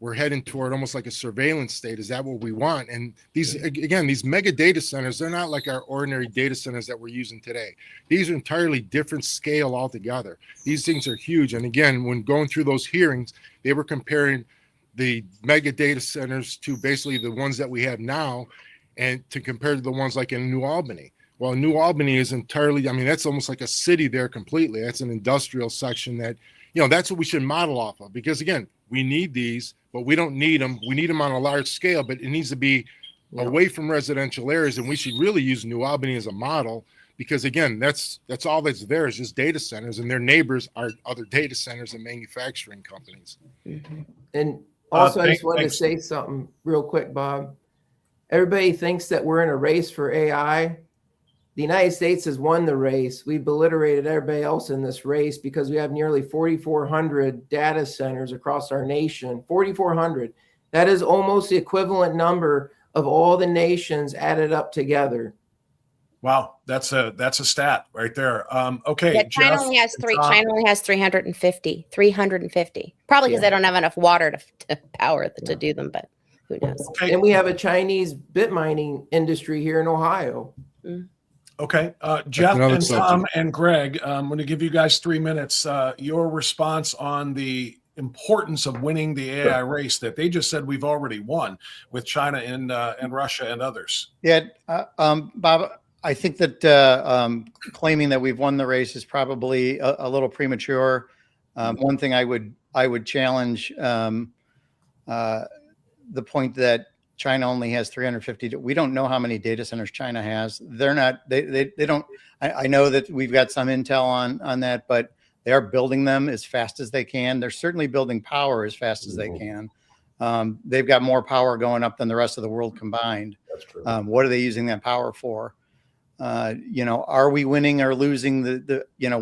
we're heading toward almost like a surveillance state. Is that what we want? And these mega data centers, they're not like our ordinary data centers that we're using today. These are entirely different scale altogether. These things are huge. And again, when going through those hearings, they were comparing the mega data centers to basically the ones that we have now, and to compare to the ones like in New Albany. Well, New Albany is entirely, that's almost like a city there completely. That's an industrial section that, that's what we should model off of, because again, we need these, but we don't need them. We need them on a large scale, but it needs to be away from residential areas. And we should really use New Albany as a model, because again, that's all that's there is just data centers, and their neighbors are other data centers and manufacturing companies. Mm-hmm. And Also, I just wanted to say something real quick, Bob. Everybody thinks that we're in a race for AI. The United States has won the race. We've obliterated everybody else in this race because we have nearly 4,400 data centers across our nation. 4,400. That is almost the equivalent number of all the nations added up together. Wow, that's a stat right there. Okay, Yeah, China Jeff, only has China only has 350. 350. Probably because they don't have enough water to power to do them, but who knows? Okay. And we have a Chinese bit mining industry here in Ohio. Okay, Jeff another and Tom subject. and Greg, I'm going to give you guys 3 minutes. Your response on the importance of winning the AI race that they just said we've already won with China and Russia and others. Yeah, Bob, I think that claiming that we've won the race is probably a little premature. One thing I would challenge the point that China only has 350. We don't know how many data centers China has. They're not. They don't. I know that we've got some intel on that, but they are building them as fast as they can. They're certainly building power as fast as they can. They've got more power going up than the rest of the world combined. That's true. What are they using that power for? Are we winning or losing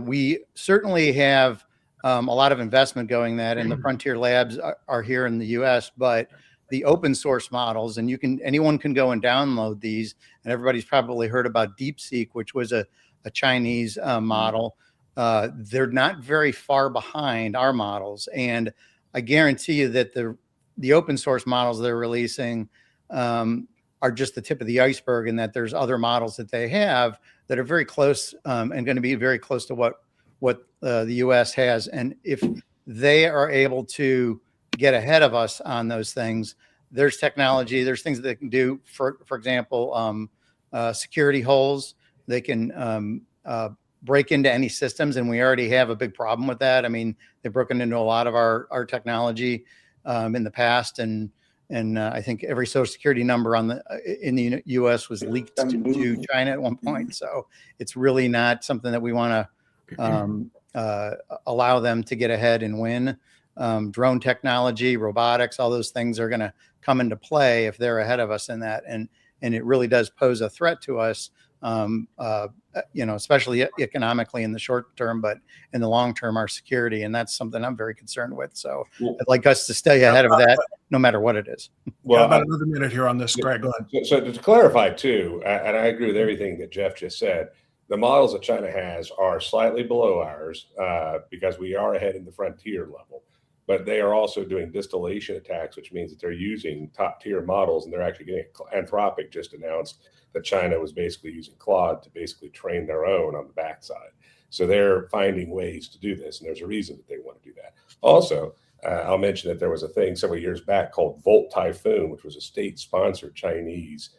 we certainly have a lot of investment going that, and the frontier labs are here in the US, but the open source models, and anyone can go and download these, and everybody's probably heard about DeepSeek, which was a Chinese model. They're not very far behind our models. And I guarantee you that the open source models they're releasing are just the tip of the iceberg, and that there's other models that they have that are very close and going to be very close to what the US has. And if they are able to get ahead of us on those things, there's technology, there's things that they can do. For example, security holes. They can break into any systems, and we already have a big problem with that. I mean, they've broken into a lot of our technology in the past, and I think every social security number in the U.S. was leaked to China at one point. So it's really not something that we want to allow them to get ahead and win. Drone technology, robotics, all those things are going to come into play if they're ahead of us in that, and it really does pose a threat to us. Especially economically in the short term, but in the long term, our security. And that's something I'm very concerned with. So I'd like us to stay ahead of that, no matter what it is. Well, about another minute here on this. Greg, go ahead. So to clarify too, and I agree with everything that Jeff just said, the models that China has are slightly below ours because we are ahead in the frontier level. But they are also doing distillation attacks, which means that they're using top tier models, and they're actually getting Anthropic just announced that China was basically using Claude to basically train their own on the backside. So they're finding ways to do this, and there's a reason that they want to do that. Also, I'll mention that there was a thing several years back called Volt Typhoon, which was a state-sponsored Chinese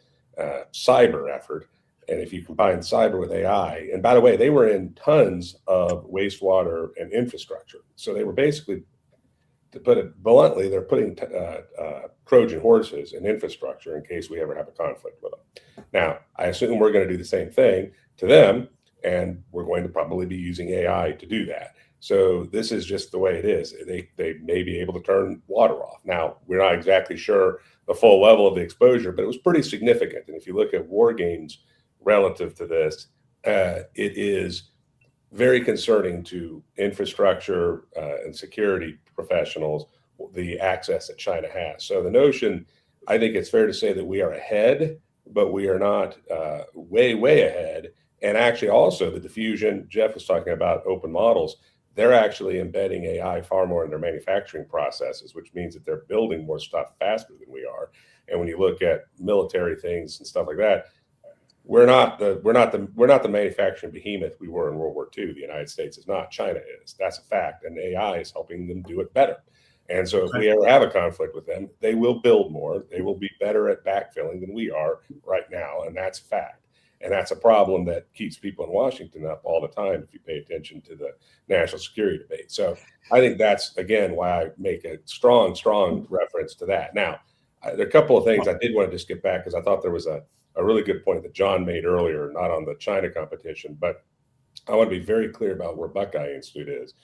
cyber effort. And if you combine cyber with AI, and by the way, they were in tons of wastewater and infrastructure. So they were basically, to put it bluntly, they're putting Trojan horses in infrastructure in case we ever have a conflict with them. Now, I assume we're going to do the same thing to them, and we're going to probably be using AI to do that. So this is just the way it is. They may be able to turn water off. Now, we're not exactly sure the full level of the exposure, but it was pretty significant. And if you look at war games relative to this, it is very concerning to infrastructure and security professionals, the access that China has. So the notion, I think it's fair to say that we are ahead, but we are not way, way ahead. And actually also the diffusion, Jeff was talking about open models, they're actually embedding AI far more in their manufacturing processes, which means that they're building more stuff faster than we are. And when you look at military things and stuff like that, we're not the manufacturing behemoth we were in World War II. The United States is not. China is. That's a fact. And AI is helping them do it better. And so if we ever have a conflict with them, they will build more. They will be better at backfilling than we are right now. And that's a fact. And that's a problem that keeps people in Washington up all the time if you pay attention to the national security debate. So I think that's, again, why I make a strong, strong reference to that. Now, there are a couple of things I did want to just get back because I thought there was a really good point that John made earlier, not on the China competition, but I want to be very clear about where Buckeye Institute is.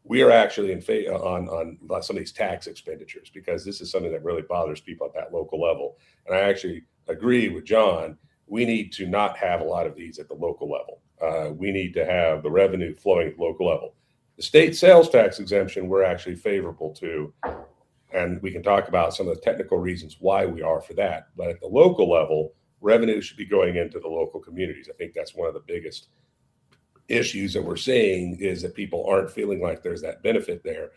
we are actually in favor on some of these tax expenditures, because this is something that really bothers people at that local level. And I actually agree with John. We need to not have a lot of these at the local level. We need to have the revenue flowing at the local level. The state sales tax exemption, we're actually favorable to, and we can talk about some of the technical reasons why we are for that. But at the local level, revenue should be going into the local communities. I think that's one of the biggest issues that we're seeing, is that people aren't feeling like there's that benefit there.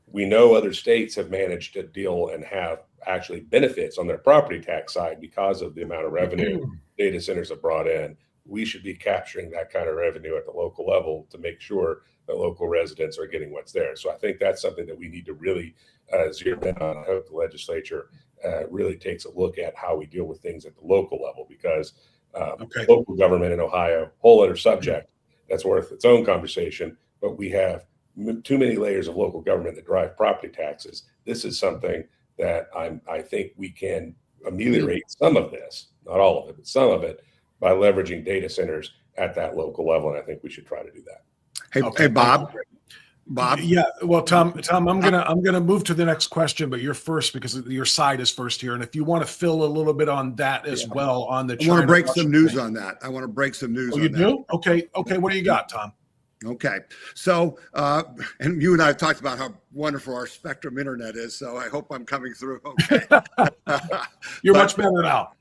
We know other states have managed to deal and have actually benefits on their property tax side because of the amount of revenue data centers have brought in. We should be capturing that kind of revenue at the local level to make sure that local residents are getting what's there. So I think that's something that we need to really zero in on. I hope the legislature really takes a look at how we deal with things at the local level, because local government in Ohio, whole other subject that's worth its own conversation, but we have too many layers of local government that drive property taxes. This is something that I think we can ameliorate some of this, not all of it, but some of it, by leveraging data centers at that local level. And I think we should try to do that. Hey, Bob. Yeah. Well, Tom, I'm gonna move to the next question, but you're first because your side is first here. And if you want to fill a little bit on that as well on the I want to break some news on that. I want to break some news. Oh, you do? Okay. What do you got, Tom? Okay. So, and you and I have talked about how wonderful our Spectrum internet is. So I hope I'm coming through. Okay. You're much better now.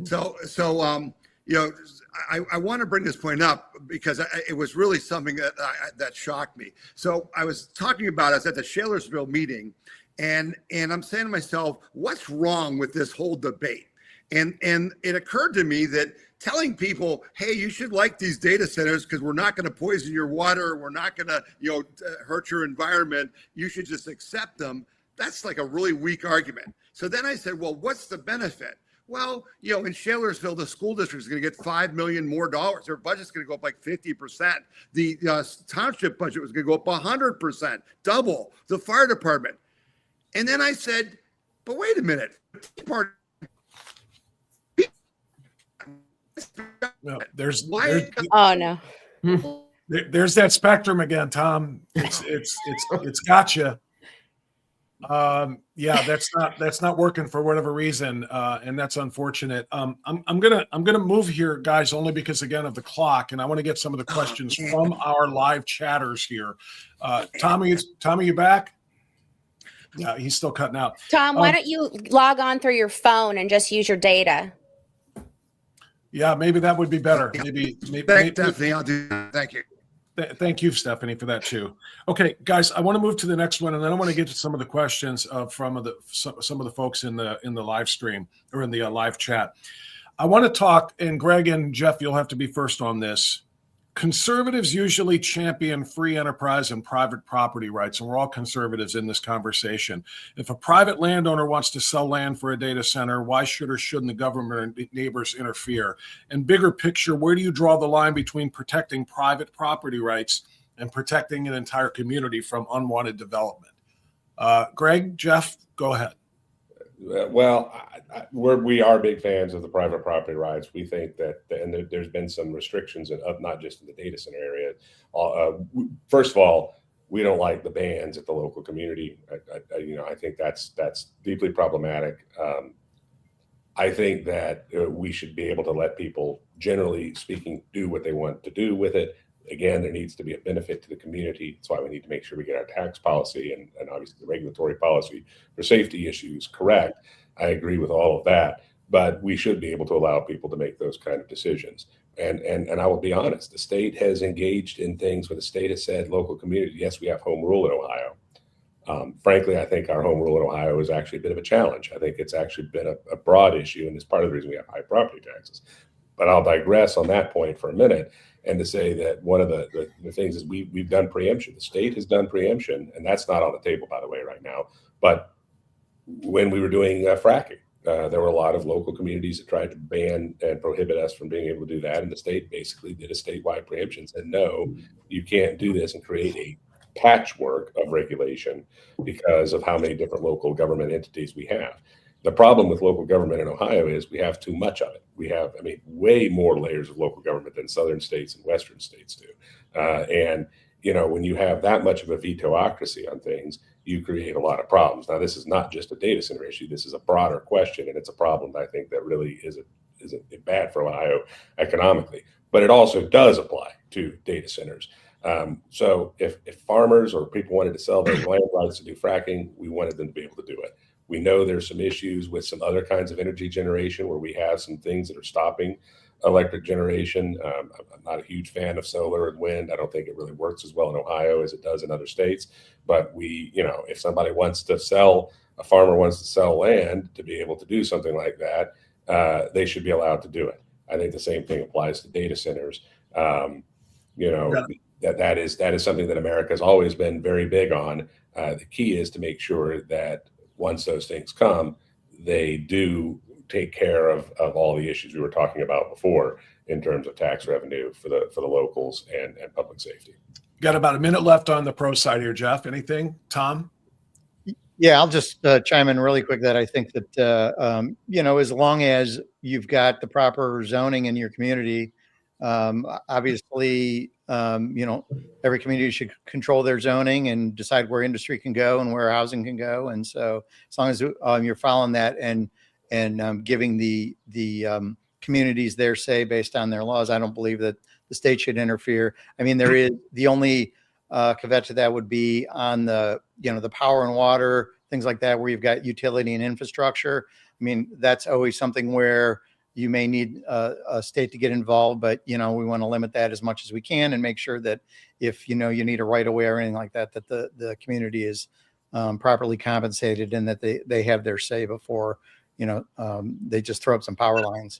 So, you know, I want to bring this point up because it was really something that shocked me. So I was talking about us at the Shalersville meeting, and I'm saying to myself, what's wrong with this whole debate? And it occurred to me that telling people, hey, you should like these data centers because we're not going to poison your water, we're not going to, hurt your environment, you should just accept them. That's like a really weak argument. So then I said, well, what's the benefit? Well, in Shalersville, the school district is going to get $5 million more. Their budget's going to go up like 50%. The township budget was going to go up 100%, double. The fire department. And then I said, but wait a minute. No, there's that Spectrum again, Tom. It's got you. Yeah, that's not working for whatever reason, and that's unfortunate. I'm gonna move here, guys, only because again of the clock, and I want to get some of the questions from our live chatters here. Tommy, you back? Yeah, he's still cutting out. Tom, why don't you log on through your phone and just use your data? Yeah, maybe that would be better. Maybe Stephanie, I'll do that. Thank you. Thank you, Stephanie, for that too. Okay, guys, I want to move to the next one, and then I want to get to some of the questions from some of the folks in the live stream or in the live chat. I want to talk, and Greg and Jeff, you'll have to be first on this. Conservatives usually champion free enterprise and private property rights, and we're all conservatives in this conversation. If a private landowner wants to sell land for a data center, why should or shouldn't the government and neighbors interfere? And bigger picture, where do you draw the line between protecting private property rights and protecting an entire community from unwanted development? Greg, Jeff, go ahead. Well, we are big fans of the private property rights. We think that, and there's been some restrictions not just in the data center area. First of all, we don't like the bans at the local community. I think that's deeply problematic. I think that we should be able to let people, generally speaking, do what they want to do with it. Again, there needs to be a benefit to the community. That's why we need to make sure we get our tax policy and obviously the regulatory policy for safety issues correct. I agree with all of that, but we should be able to allow people to make those kind of decisions. And I will be honest, the state has engaged in things where the state has said, local community, yes, we have home rule in Ohio. Frankly, I think our home rule in Ohio is actually a bit of a challenge. I think it's actually been a broad issue, and it's part of the reason we have high property taxes. But I'll digress on that point for a minute. And to say that one of the things is we've done preemption. The state has done preemption, and that's not on the table, by the way, right now. But when we were doing fracking, there were a lot of local communities that tried to ban and prohibit us from being able to do that. And the state basically did a statewide preemption, said, no, you can't do this, and create a patchwork of regulation because of how many different local government entities we have. The problem with local government in Ohio is we have too much of it. We have, way more layers of local government than southern states and western states do. And when you have that much of a vetoocracy on things, you create a lot of problems. Now, this is not just a data center issue. This is a broader question, and it's a problem that I think that really isn't bad for Ohio economically. But it also does apply to data centers. So if farmers or people wanted to sell their land rights to do fracking, we wanted them to be able to do it. We know there's some issues with some other kinds of energy generation where we have some things that are stopping electric generation. I'm not a huge fan of solar and wind. I don't think it really works as well in Ohio as it does in other states. But if somebody wants to sell, a farmer wants to sell land to be able to do something like that, they should be allowed to do it. I think the same thing applies to data centers. That is something that America has always been very big on. The key is to make sure that once those things come, they do take care of all the issues we were talking about before in terms of tax revenue for the locals and public safety. Got about a minute left on the pro side here, Jeff. Anything, Tom? Yeah, I'll just chime in really quick that I think that, as long as you've got the proper zoning in your community, obviously, every community should control their zoning and decide where industry can go and where housing can go. And so as long as you're following that and giving the communities their say based on their laws, I don't believe that the state should interfere. I mean, there is the only caveat to that would be on the power and water, things like that, where you've got utility and infrastructure. I mean, that's always something where you may need a state to get involved, but we want to limit that as much as we can and make sure that if you need a right of way or anything like that, that the community is properly compensated and that they have their say before they just throw up some power lines.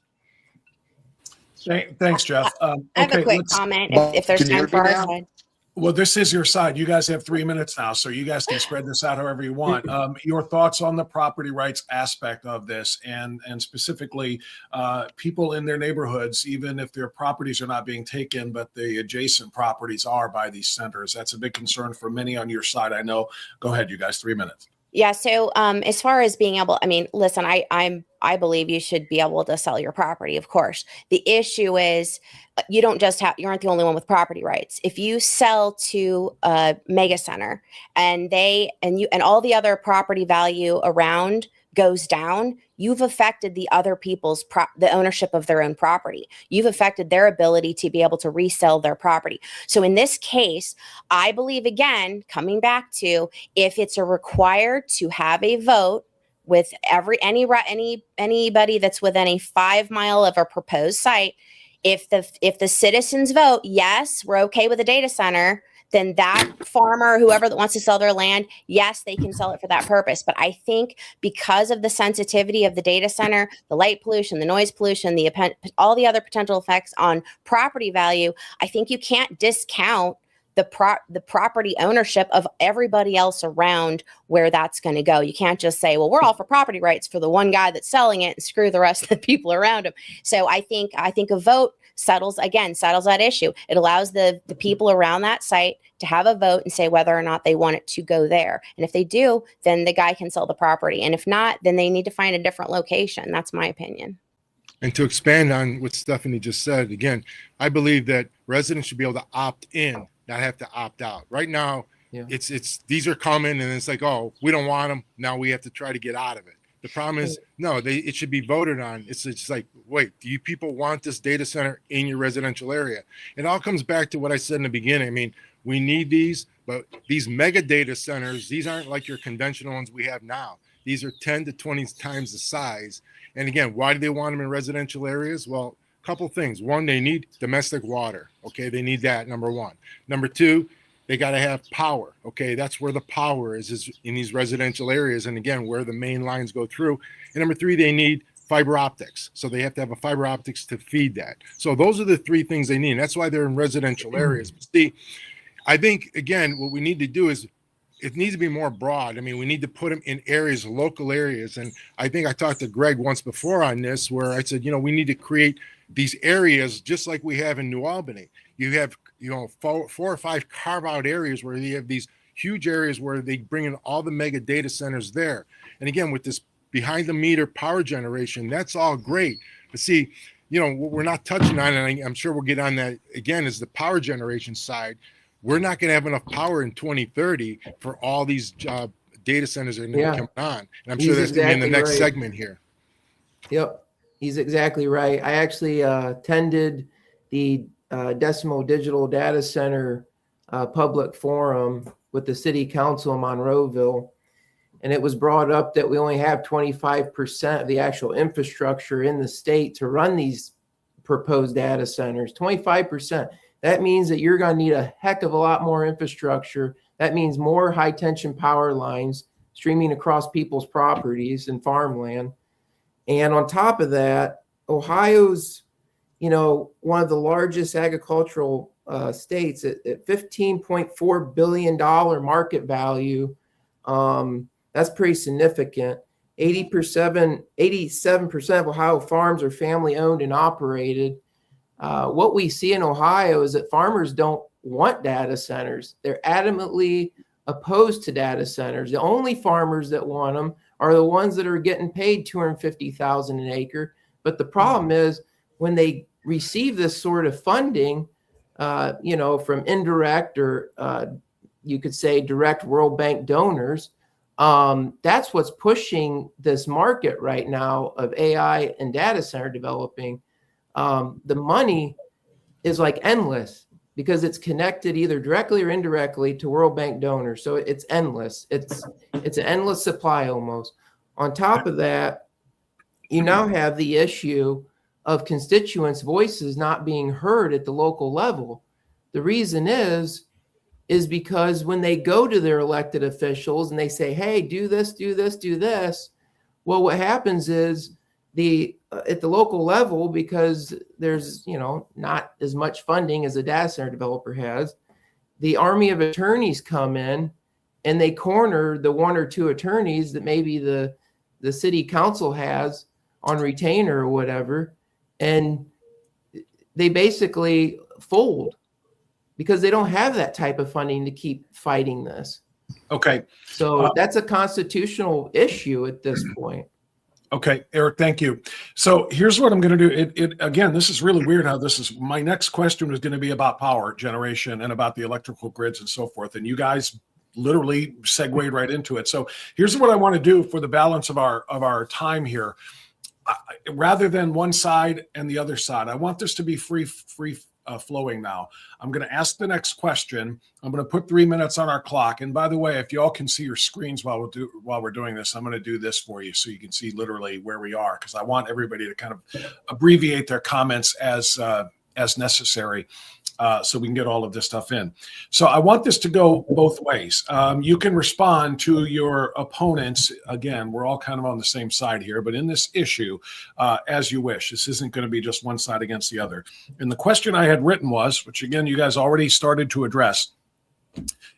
Thanks, Jeff. I have a quick comment if there's time for our side. Well, this is your side. You guys have 3 minutes now, so you guys can spread this out however you want. Your thoughts on the property rights aspect of this, and specifically people in their neighborhoods, even if their properties are not being taken, but the adjacent properties are by these centers. That's a big concern for many on your side, I know. Go ahead, you guys, 3 minutes. Yeah. So as far as being able, listen, I believe you should be able to sell your property, of course. The issue is you aren't the only one with property rights. If you sell to a mega center and all the other property value around goes down, you've affected the other people's the ownership of their own property. You've affected their ability to be able to resell their property. So in this case, I believe, again, coming back to, if it's required to have a vote with anybody that's within a 5 mile of a proposed site, if the citizens vote yes, we're okay with a data center, then that farmer, whoever that wants to sell their land, yes, they can sell it for that purpose. But I think because of the sensitivity of the data center, the light pollution, the noise pollution, all the other potential effects on property value, I think you can't discount the property ownership of everybody else around where that's going to go. You can't just say, well, we're all for property rights for the one guy that's selling it and screw the rest of the people around him. So I think a vote settles that issue. It allows the people around that site to have a vote and say whether or not they want it to go there. And if they do, then the guy can sell the property. And if not, then they need to find a different location. That's my opinion. And to expand on what Stephanie just said, again, I believe that residents should be able to opt in, not have to opt out. Right now, it's these are coming and it's like, oh, we don't want them. Now we have to try to get out of it. The problem is, no, it should be voted on. It's just like, wait, do you people want this data center in your residential area? It all comes back to what I said in the beginning. I mean, we need these, but these mega data centers, these aren't like your conventional ones we have now. These are 10 to 20 times the size. And again, why do they want them in residential areas? Well, a couple things. One, they need domestic water. Okay, they need that, number one. Number two, they got to have power. Okay, that's where the power is in these residential areas. And again, where the main lines go through. And number three, they need fiber optics. So they have to have a fiber optics to feed that. So those are the three things they need. And that's why they're in residential areas. But see, I think, again, what we need to do is it needs to be more broad. I mean, we need to put them in areas, local areas. And I think I talked to Greg once before on this, where I said, we need to create these areas just like we have in New Albany. You have, 4 or 5 carve out areas where you have these huge areas where they bring in all the mega data centers there. And again, with this behind the meter power generation, that's all great. But see, what we're not touching on, and I'm sure we'll get on that again, is the power generation side. we're not going to have enough power in 2030 for all these data centers that are going to be coming on. And I'm sure that's going to be in the next segment here. Yep, he's exactly right. I actually attended the Decimal Digital Data Center public forum with the city council in Monroeville. And it was brought up that we only have 25% of the actual infrastructure in the state to run these proposed data centers. 25%. That means that you're going to need a heck of a lot more infrastructure. That means more high tension power lines streaming across people's properties and farmland. And on top of that, Ohio's, one of the largest agricultural states at $15.4 billion market value. That's pretty significant. 87% of Ohio farms are family owned and operated. What we see in Ohio is that farmers don't want data centers. They're adamantly opposed to data centers. The only farmers that want them are the ones that are getting paid $250,000 an acre. But the problem is when they receive this sort of funding, from indirect or you could say direct World Bank donors, that's what's pushing this market right now of AI and data center developing. The money is like endless because it's connected either directly or indirectly to World Bank donors. So it's endless. It's an endless supply almost. On top of that, you now have the issue of constituents' voices not being heard at the local level. The reason is because when they go to their elected officials and they say, hey, do this, do this, do this. Well, what happens is at the local level, because there's, not as much funding as a data center developer has, the army of attorneys come in and they corner the one or two attorneys that maybe the city council has on retainer or whatever. And they basically fold because they don't have that type of funding to keep fighting this. Okay. So that's a constitutional issue at this point. Okay, Eric, thank you. So here's what I'm going to do. Again, this is really weird how this is. My next question was going to be about power generation and about the electrical grids and so forth. And you guys literally segued right into it. So here's what I want to do for the balance of our time here. Rather than one side and the other side, I want this to be free flowing now. I'm going to ask the next question. I'm going to put 3 minutes on our clock. And by the way, if y'all can see your screens while we're doing this, I'm going to do this for you so you can see literally where we are, because I want everybody to kind of abbreviate their comments as necessary. So we can get all of this stuff in. So I want this to go both ways. You can respond to your opponents. Again, we're all kind of on the same side here, but in this issue, as you wish. This isn't going to be just one side against the other. And the question I had written was, which again, you guys already started to address,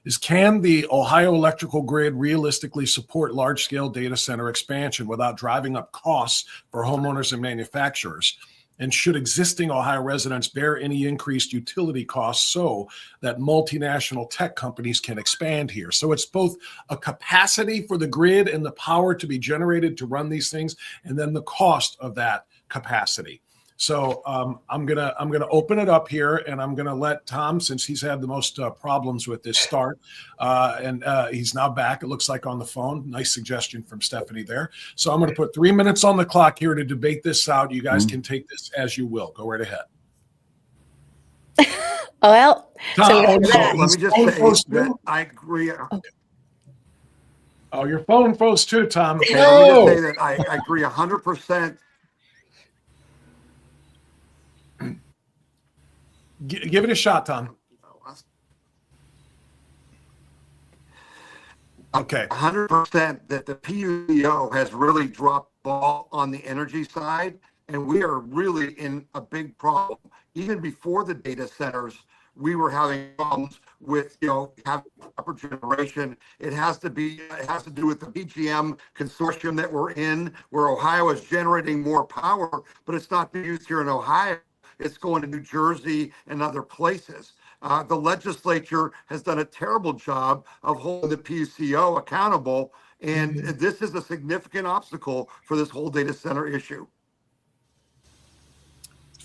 is can the Ohio electrical grid realistically support large-scale data center expansion without driving up costs for homeowners and manufacturers? And should existing Ohio residents bear any increased utility costs so that multinational tech companies can expand here? So it's both a capacity for the grid and the power to be generated to run these things, and then the cost of that capacity. So I'm gonna open it up here, and I'm gonna let Tom, since he's had the most problems with this, start. And he's now back, it looks like, on the phone. Nice suggestion from Stephanie there. So I'm gonna put 3 minutes on the clock here to debate this out. You guys can take this as you will. Go right ahead. Well, Tom, so let me just say that I agree. Oh, your phone froze too, Tom. Okay, let me just say that I agree 100%. Give it a shot, Tom. Okay. 100% that the PUCO has really dropped the ball on the energy side, and we are really in a big problem. Even before the data centers, we were having problems with, having proper generation. It has to do with the PGM consortium that we're in, where Ohio is generating more power, but it's not being used here in Ohio. It's going to New Jersey and other places. The legislature has done a terrible job of holding the PUCO accountable, and this is a significant obstacle for this whole data center issue.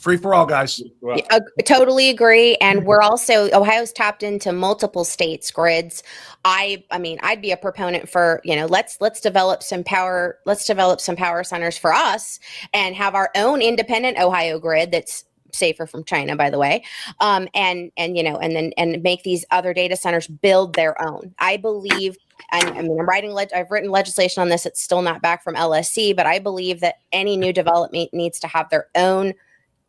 Free for all, guys. Yeah, totally agree. And we're also, Ohio's tapped into multiple states' grids. I mean, I'd be a proponent for, let's develop some power centers for us and have our own independent Ohio grid that's safer from China, by the way. And make these other data centers build their own. I believe, and I mean, I've written legislation on this. It's still not back from LSC, but I believe that any new development needs to have their own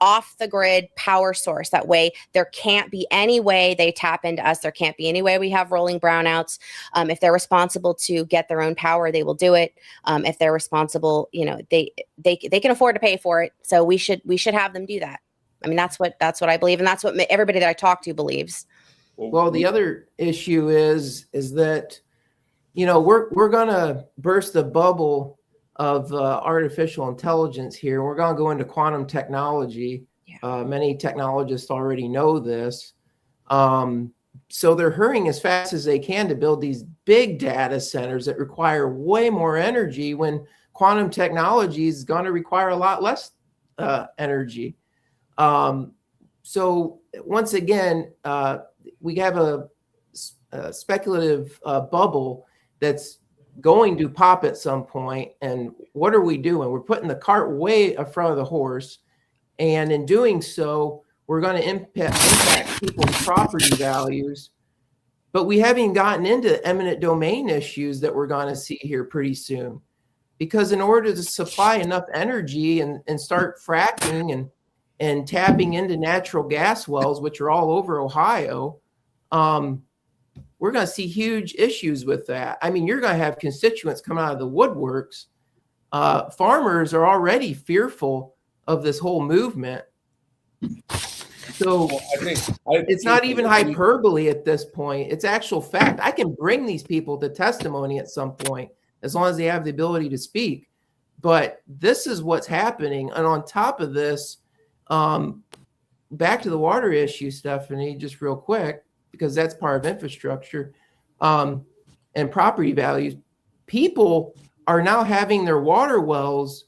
off the grid power source. That way there can't be any way they tap into us. There can't be any way we have rolling brownouts. If they're responsible to get their own power, they will do it. If they're responsible, they can afford to pay for it. So we should have them do that. I mean, that's what I believe. And that's what everybody that I talk to believes. Well, the other issue is that, we're going to burst the bubble of artificial intelligence here. We're going to go into quantum technology. Yeah. Many technologists already know this. So they're hurrying as fast as they can to build these big data centers that require way more energy when quantum technology is going to require a lot less energy. So once again, we have a speculative bubble that's going to pop at some point. And what are we doing? We're putting the cart way in front of the horse. And in doing so, we're going to impact people's property values. But we haven't gotten into eminent domain issues that we're going to see here pretty soon. Because in order to supply enough energy and start fracking and tapping into natural gas wells, which are all over Ohio, we're going to see huge issues with that. I mean, you're going to have constituents come out of the woodworks. Farmers are already fearful of this whole movement. So it's not even hyperbole at this point. It's actual fact. I can bring these people to testimony at some point as long as they have the ability to speak. But this is what's happening. And on top of this, back to the water issue, Stephanie, just real quick, because that's part of infrastructure and property values. People are now having their water wells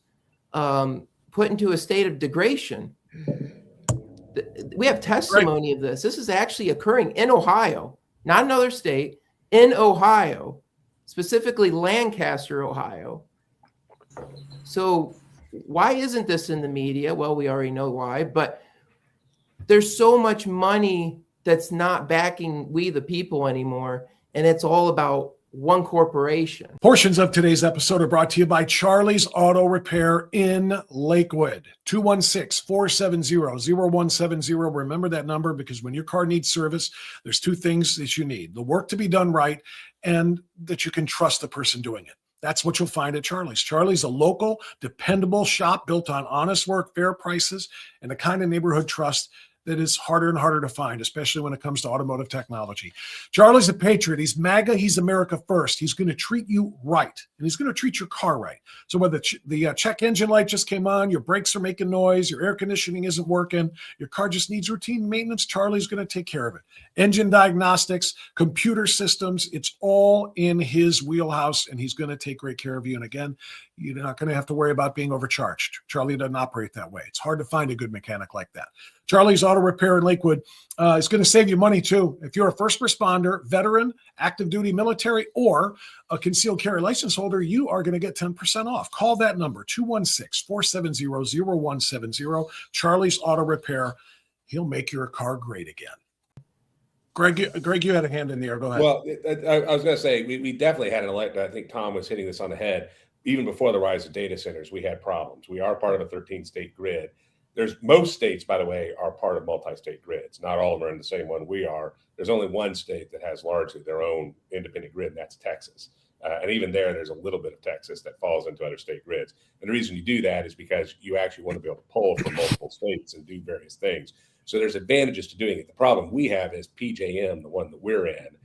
put into a state of degradation. We have testimony of this. This is actually occurring in Ohio, not another state, in Ohio, specifically Lancaster, Ohio. So why isn't this in the media? Well, we already know why, but there's so much money that's not backing we the people anymore, and it's all about one corporation. Portions of today's episode are brought to you by Charlie's Auto Repair in Lakewood. 216-470-0170. Remember that number, because when your car needs service, there's two things that you need: the work to be done right and that you can trust the person doing it. That's what you'll find at Charlie's. Charlie's a local, dependable shop built on honest work, fair prices, and the kind of neighborhood trust that is harder and harder to find, especially when it comes to automotive technology. Charlie's a patriot. He's MAGA. He's America first. He's going to treat you right, and he's going to treat your car right. So whether the check engine light just came on, your brakes are making noise, your air conditioning isn't working, your car just needs routine maintenance, Charlie's going to take care of it. Engine diagnostics, computer systems, it's all in his wheelhouse, and he's going to take great care of you. And again, you're not going to have to worry about being overcharged. Charlie doesn't operate that way. It's hard to find a good mechanic like that. Charlie's Auto Repair in Lakewood is going to save you money too. If you're a first responder, veteran, active duty military, or a concealed carry license holder, you are going to get 10% off. Call that number, 216-470-0170. Charlie's Auto Repair. He'll make your car great again. Greg, you had a hand in the air. Go ahead. Well, I was going to say, we definitely had an elect. I think Tom was hitting this on the head. Even before the rise of data centers, we had problems. We are part of a 13-state grid. Most states, by the way, are part of multi-state grids. Not all of them are in the same one we are. There's only one state that has largely their own independent grid, and that's Texas. And even there's a little bit of Texas that falls into other state grids. And the reason you do that is because you actually want to be able to pull from multiple states and do various things. So there's advantages to doing it. The problem we have is PJM, the one that we're in,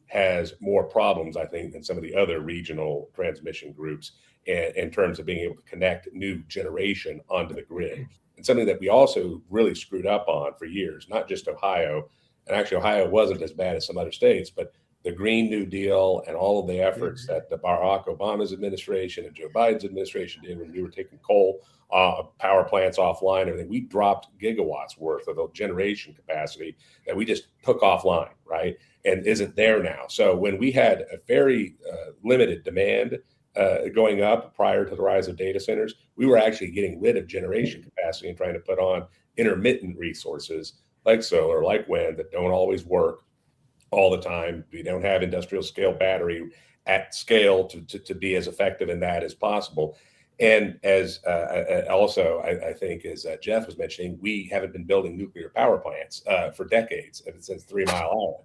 has more problems, I think, than some of the other regional transmission groups in terms of being able to connect new generation onto the grid. And something that we also really screwed up on for years, not just Ohio, and actually Ohio wasn't as bad as some other states, but the Green New Deal and all of the efforts that the Barack Obama's administration and Joe Biden's administration did when we were taking coal power plants offline and everything, we dropped gigawatts worth of the generation capacity that we just took offline, right? And isn't there now. So when we had a very limited demand going up prior to the rise of data centers, we were actually getting rid of generation capacity and trying to put on intermittent resources like solar, like wind, that don't always work all the time. We don't have industrial scale battery at scale to be as effective in that as possible. And as also, I think, as Jeff was mentioning, we haven't been building nuclear power plants for decades, since 3 Mile Island.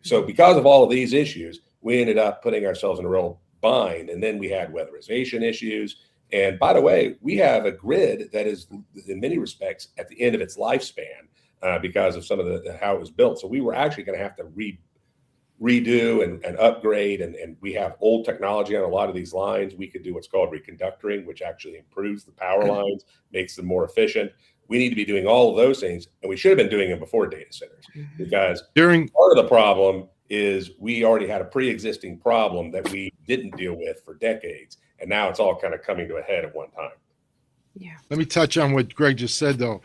So because of all of these issues, we ended up putting ourselves in a real bind. And then we had weatherization issues. And by the way, we have a grid that is, in many respects, at the end of its lifespan because of some of how it was built. So we were actually going to have to redo and upgrade. And we have old technology on a lot of these lines. We could do what's called reconductoring, which actually improves the power lines, makes them more efficient. We need to be doing all of those things, and we should have been doing them before data centers, because part of the problem is we already had a pre-existing problem that we didn't deal with for decades, and now it's all kind of coming to a head at one time. Yeah. Let me touch on what Greg just said, though.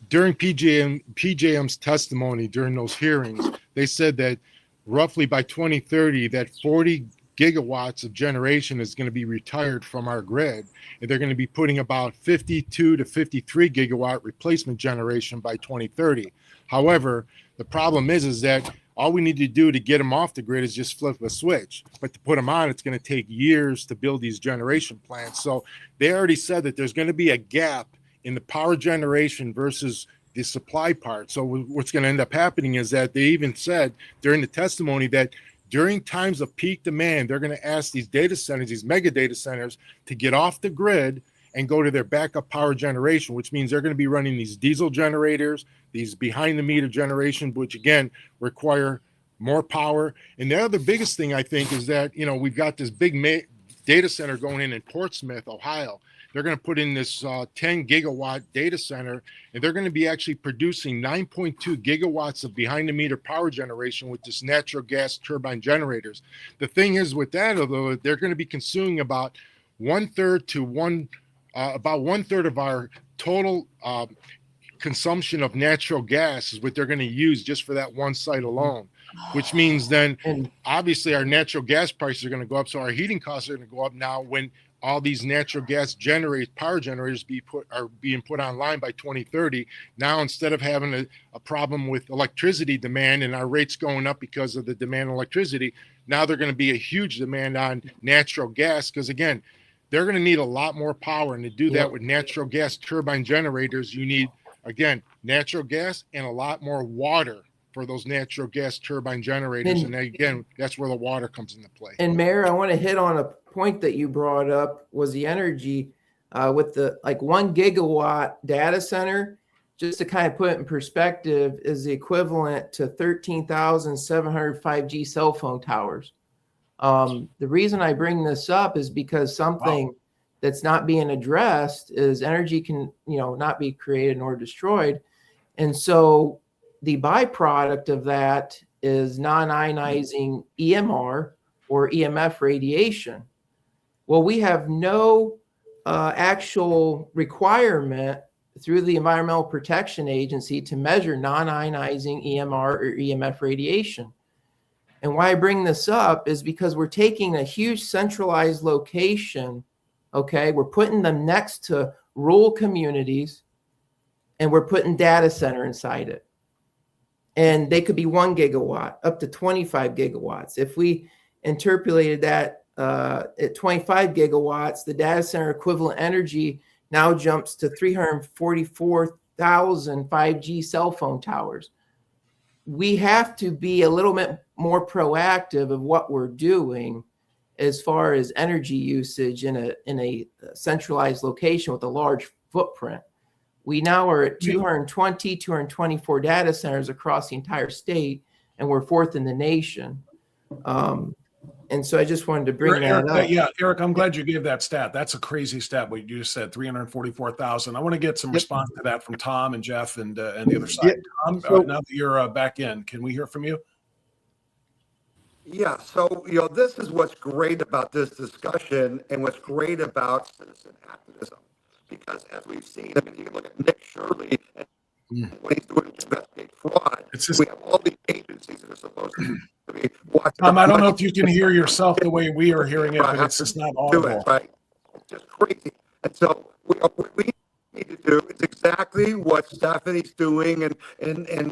During PJM's testimony during those hearings, they said that roughly by 2030, that 40 gigawatts of generation is going to be retired from our grid, and they're going to be putting about 52 to 53 gigawatt replacement generation by 2030. However, the problem is that all we need to do to get them off the grid is just flip a switch. But to put them on, it's going to take years to build these generation plants. So they already said that there's going to be a gap in the power generation versus the supply part. So what's going to end up happening is that they even said during the testimony that during times of peak demand, they're going to ask these data centers, these mega data centers, to get off the grid and go to their backup power generation, which means they're going to be running these diesel generators, these behind the meter generation, which again require more power. And the other biggest thing I think is that, we've got this big data center going in Portsmouth, Ohio. They're going to put in this 10 gigawatt data center, and they're going to be actually producing 9.2 gigawatts of behind the meter power generation with this natural gas turbine generators. The thing is with that, although they're going to be consuming about one third of our total consumption of natural gas is what they're going to use just for that one site alone, which means then obviously our natural gas prices are going to go up. So our heating costs are going to go up now when all these natural gas power generators are being put online by 2030. Now, instead of having a problem with electricity demand and our rates going up because of the demand on electricity, now they're going to be a huge demand on natural gas, because again, they're going to need a lot more power. And to do that with natural gas turbine generators, you need, again, natural gas and a lot more water for those natural gas turbine generators. And again, that's where the water comes into play. And Mayor, I want to hit on a point that you brought up, was the energy with the 1 gigawatt data center. Just to kind of put it in perspective, is the equivalent to 13,700 5G cell phone towers. The reason I bring this up is because something that's not being addressed is energy can, not be created nor destroyed. And so the byproduct of that is non-ionizing EMR or EMF radiation. Well, we have no actual requirement through the Environmental Protection Agency to measure non-ionizing EMR or EMF radiation. And why I bring this up is because we're taking a huge centralized location, okay? We're putting them next to rural communities, and we're putting data center inside it. And they could be 1 gigawatt up to 25 gigawatts. If we interpolated that at 25 gigawatts, the data center equivalent energy now jumps to 344,000 5G cell phone towers. We have to be a little bit more proactive of what we're doing as far as energy usage in a centralized location with a large footprint. We now are at 224 data centers across the entire state, and we're fourth in the nation. And so I just wanted to bring that up. Yeah, Eric, I'm glad you gave that stat. That's a crazy stat, what you just said, 344,000. I want to get some response to that from Tom and Jeff and the other side. Tom, now that you're back in, can we hear from you? Yeah, so this is what's great about this discussion and what's great about citizen activism, because as we've seen, I mean, you can look at Nick Shirley and when he's doing to investigate fraud. We have all these agencies that are supposed to be watching. I don't know if you can hear yourself the way we are hearing it, but it's just not audible. Right? It's just crazy. And so what we need to do is exactly what Stephanie's doing and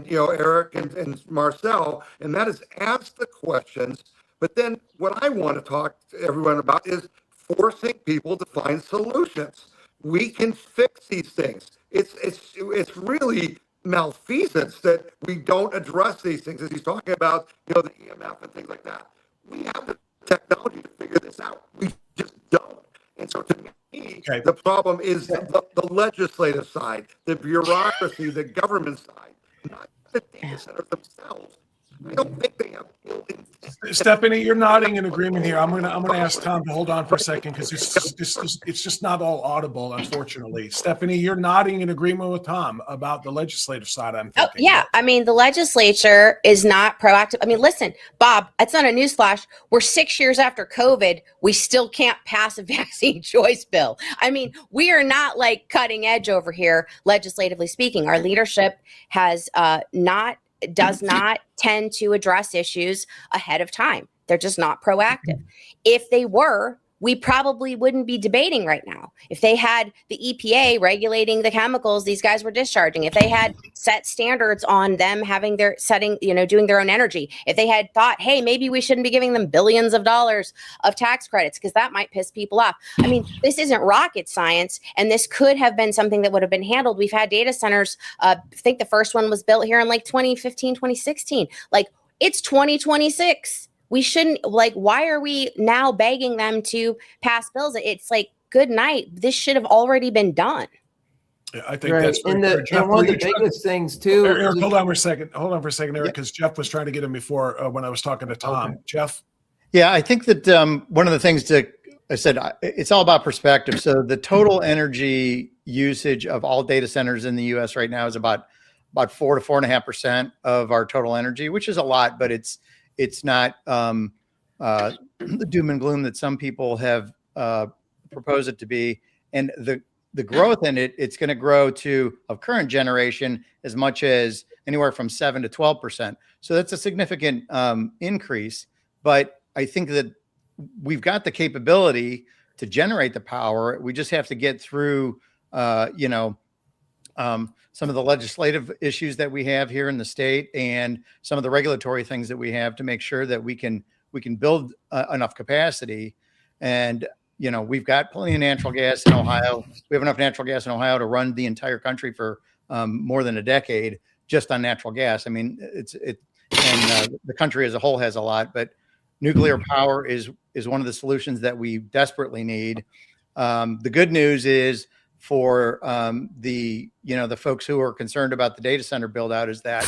Eric and Marcell, and that is ask the questions. But then what I want to talk to everyone about is forcing people to find solutions. We can fix these things. It's really malfeasance that we don't address these things, as he's talking about, the EMF and things like that. We have the technology to figure this out. We just don't. And so to me, the problem is the legislative side, the bureaucracy, the government side, not the data centers themselves. I don't think they have buildings. Stephanie, you're nodding in agreement here. I'm gonna ask Tom to hold on for a second because it's just not all audible, unfortunately. Stephanie, you're nodding in agreement with Tom about the legislative side. I'm thinking. Oh, yeah. I mean, the legislature is not proactive. I mean, listen, Bob, it's not a newsflash. We're 6 years after COVID. We still can't pass a vaccine choice bill. I mean, we are not like cutting edge over here, legislatively speaking. Our leadership has does not tend to address issues ahead of time. They're just not proactive. If they were, we probably wouldn't be debating right now. If they had the EPA regulating the chemicals these guys were discharging, if they had set standards on them having their doing their own energy, if they had thought, hey, maybe we shouldn't be giving them billions of dollars of tax credits because that might piss people off. I mean, this isn't rocket science, and this could have been something that would have been handled. We've had data centers. I think the first one was built here in like 2015, 2016. Like, it's 2026. We shouldn't, why are we now begging them to pass bills? It's like, good night. This should have already been done. Yeah, I think that's and one of the biggest things too. Eric, hold on for a second, Eric, because Jeff was trying to get him before when I was talking to Tom. Okay. Jeff? Yeah, I think that one of the things I said, it's all about perspective. So the total energy usage of all data centers in the U.S. right now is about 4 to 4.5% of our total energy, which is a lot, but it's not the doom and gloom that some people have proposed it to be. And the growth in it's going to grow of current generation as much as anywhere from 7 to 12%. So that's a significant increase. But I think that we've got the capability to generate the power. We just have to get through, some of the legislative issues that we have here in the state and some of the regulatory things that we have to make sure that we can build enough capacity. And, we've got plenty of natural gas in Ohio. We have enough natural gas in Ohio to run the entire country for more than a decade just on natural gas. I mean, the country as a whole has a lot, but nuclear power is one of the solutions that we desperately need. The good news is, for the folks who are concerned about the data center build out, is that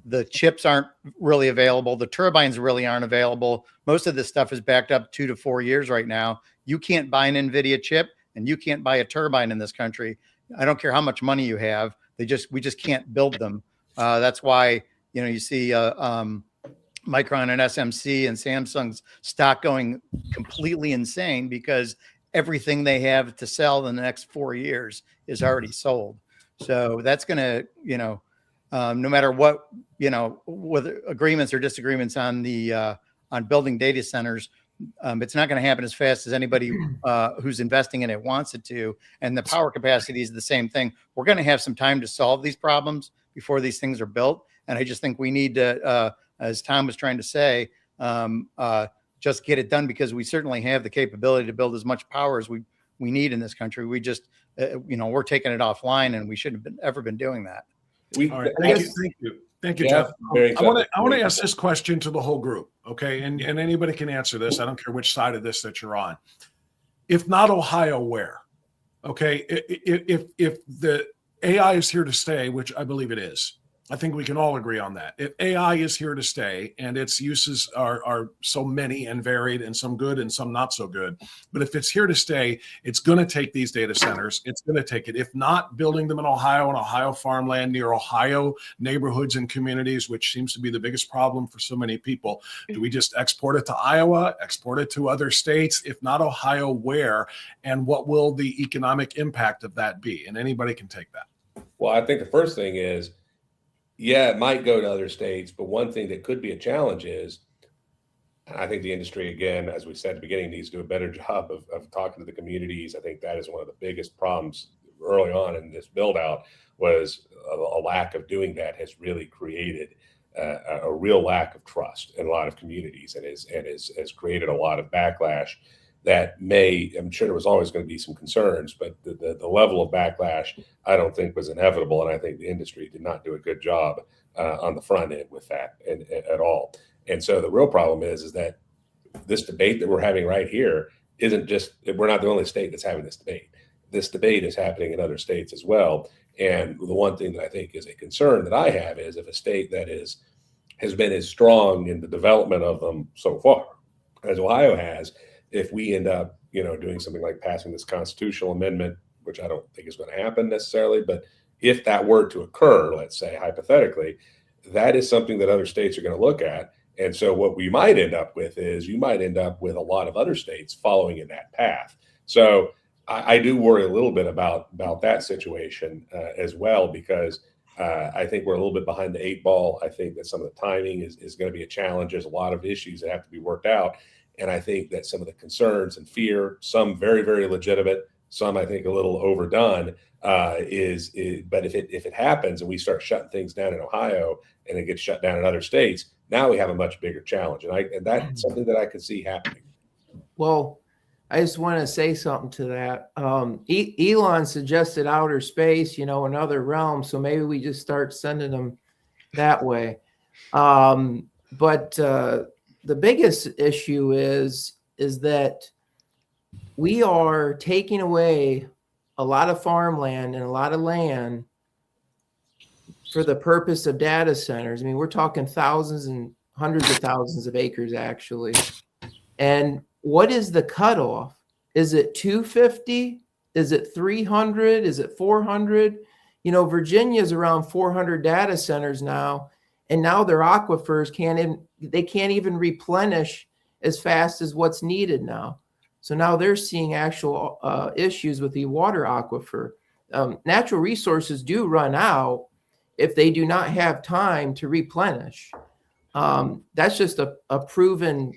the chips aren't really available. The turbines really aren't available. Most of this stuff is backed up 2 to 4 years right now. You can't buy an NVIDIA chip and you can't buy a turbine in this country. I don't care how much money you have. We just can't build them. That's why, you see Micron and SMC and Samsung's stock going completely insane because everything they have to sell in the next 4 years is already sold. So that's going to, no matter what, whether agreements or disagreements on building data centers, it's not going to happen as fast as anybody who's investing in it wants it to. And the power capacity is the same thing. We're going to have some time to solve these problems before these things are built. And I just think we need to, as Tom was trying to say, just get it done, because we certainly have the capability to build as much power as we need in this country. We just, we're taking it offline, and we shouldn't have ever been doing that. All right, thank you, Jeff. I want to ask this question to the whole group, okay? And anybody can answer this. I don't care which side of this that you're on. If not Ohio, where? Okay, if the AI is here to stay, which I believe it is, I think we can all agree on that. AI is here to stay, and its uses are so many and varied, and some good and some not so good. But if it's here to stay, it's going to take these data centers. It's going to take it. If not building them in Ohio and Ohio farmland near Ohio neighborhoods and communities, which seems to be the biggest problem for so many people, do we just export it to Iowa, export it to other states? If not Ohio, where? And what will the economic impact of that be? And anybody can take that. Well, I think the first thing is, yeah, it might go to other states, but one thing that could be a challenge is, and I think the industry, again, as we said at the beginning, needs to do a better job of talking to the communities. I think that is one of the biggest problems early on in this build out, was a lack of doing that has really created a real lack of trust in a lot of communities, and has created a lot of backlash that I'm sure there was always going to be some concerns, but the level of backlash, I don't think, was inevitable. And I think the industry did not do a good job on the front end with that at all. And so the real problem is that this debate that we're having right here isn't just, we're not the only state that's having this debate. This debate is happening in other states as well. And the one thing that I think is a concern that I have is, if a state that has been as strong in the development of them so far as Ohio has, if we end up, doing something like passing this constitutional amendment, which I don't think is going to happen necessarily, but if that were to occur, let's say hypothetically, that is something that other states are going to look at. And so what we might end up with is, you might end up with a lot of other states following in that path. So I do worry a little bit about that situation as well, because I think we're a little bit behind the 8 ball. I think that some of the timing is going to be a challenge. There's a lot of issues that have to be worked out. And I think that some of the concerns and fear, some very, very legitimate, some I think a little overdone, but if it happens and we start shutting things down in Ohio and it gets shut down in other states, now we have a much bigger challenge. And that's something that I could see happening. Well, I just want to say something to that. Elon suggested outer space, in other realms. So maybe we just start sending them that way. But the biggest issue is that we are taking away a lot of farmland and a lot of land for the purpose of data centers. I mean, we're talking thousands and hundreds of thousands of acres, actually. And what is the cutoff? Is it 250? Is it 300? Is it 400? Virginia's around 400 data centers now, and now their aquifers can't even replenish as fast as what's needed now. So now they're seeing actual issues with the water aquifer. Natural resources do run out if they do not have time to replenish. That's just a proven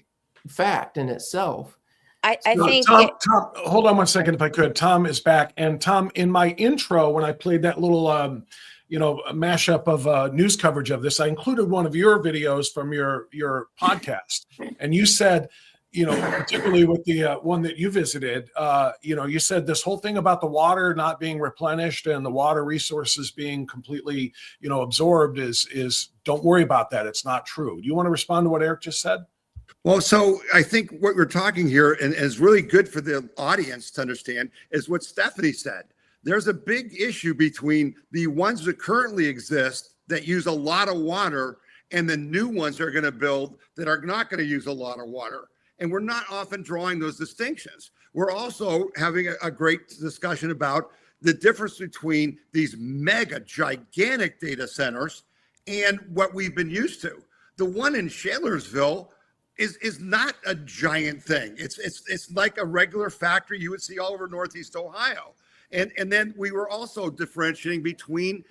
fact in itself. I think Tom, hold on one second, if I could. Tom is back. And Tom, in my intro, when I played that little, a mashup of news coverage of this, I included one of your videos from your podcast. And you said, particularly with the one that you visited, you said this whole thing about the water not being replenished and the water resources being completely, absorbed is don't worry about that. It's not true. Do you want to respond to what Eric just said? Well, so I think what we're talking here, and is really good for the audience to understand, is what Stephanie said. There's a big issue between the ones that currently exist that use a lot of water and the new ones they're going to build that are not going to use a lot of water. And we're not often drawing those distinctions. We're also having a great discussion about the difference between these mega gigantic data centers and what we've been used to. The one in Shalersville is not a giant thing. It's like a regular factory you would see all over Northeast Ohio. And then we were also differentiating between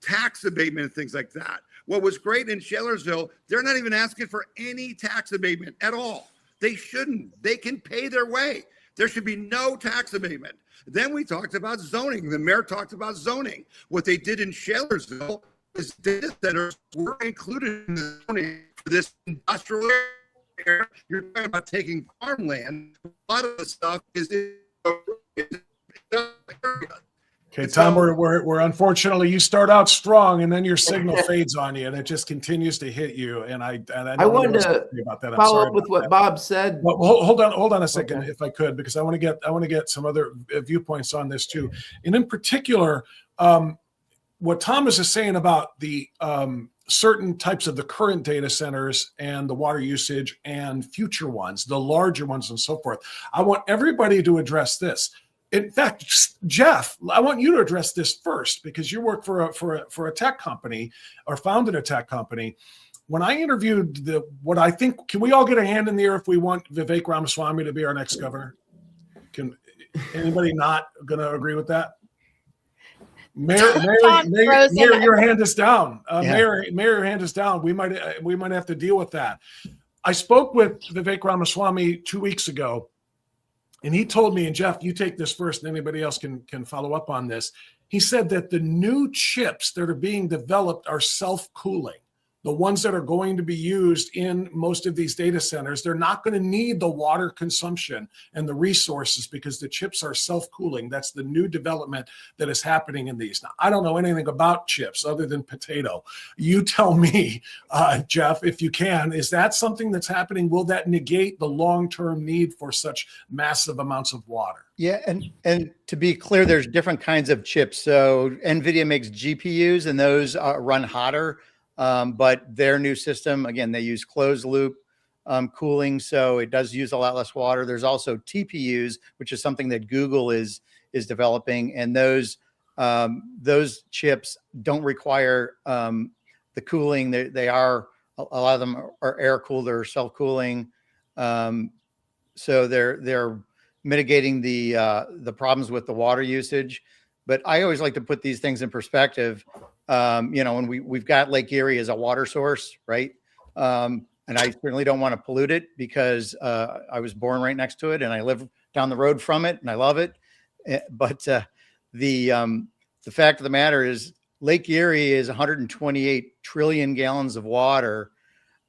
tax abatement and things like that. What was great in Shalersville, they're not even asking for any tax abatement at all. They shouldn't. They can pay their way. There should be no tax abatement. Then we talked about zoning. The mayor talked about zoning. What they did in Shalersville is data centers were included in the zoning for this industrial area. You're talking about taking farmland. A lot of the stuff is in Okay, Tom, we're unfortunately, you start out strong and then your signal fades on you and it just continues to hit you. And I wanted to about that. follow up with what Bob said. Well, hold on a second, if I could, because I want to get some other viewpoints on this too. And in particular, what Thomas is saying about the certain types of the current data centers and the water usage and future ones, the larger ones and so forth, I want everybody to address this. In fact, Jeff, I want you to address this first because you work for a tech company or founded a tech company. When I interviewed what I think, can we all get a hand in the air if we want Vivek Ramaswamy to be our next governor? Can anybody not going to agree with that? Mayor, your hand is down. Mayor, your hand is down. We might have to deal with that. I spoke with Vivek Ramaswamy 2 weeks ago, and he told me, and Jeff, you take this first, and anybody else can follow up on this. He said that the new chips that are being developed are self-cooling. The ones that are going to be used in most of these data centers, they're not going to need the water consumption and the resources because the chips are self-cooling. That's the new development that is happening in these. Now, I don't know anything about chips other than potato. You tell me, Jeff, if you can, is that something that's happening? Will that negate the long-term need for such massive amounts of water? Yeah, and to be clear, there's different kinds of chips. So NVIDIA makes GPUs, and those run hotter. But their new system, again, they use closed loop cooling, so it does use a lot less water. There's also TPUs, which is something that Google is developing, and those chips don't require the cooling. They are, a lot of them are air cooled or self cooling, so they're mitigating the problems with the water usage. But I always like to put these things in perspective. And we've got Lake Erie as a water source, right? And I certainly don't want to pollute it because I was born right next to it and I live down the road from it and I love it. But the fact of the matter is Lake Erie is 128 trillion gallons of water.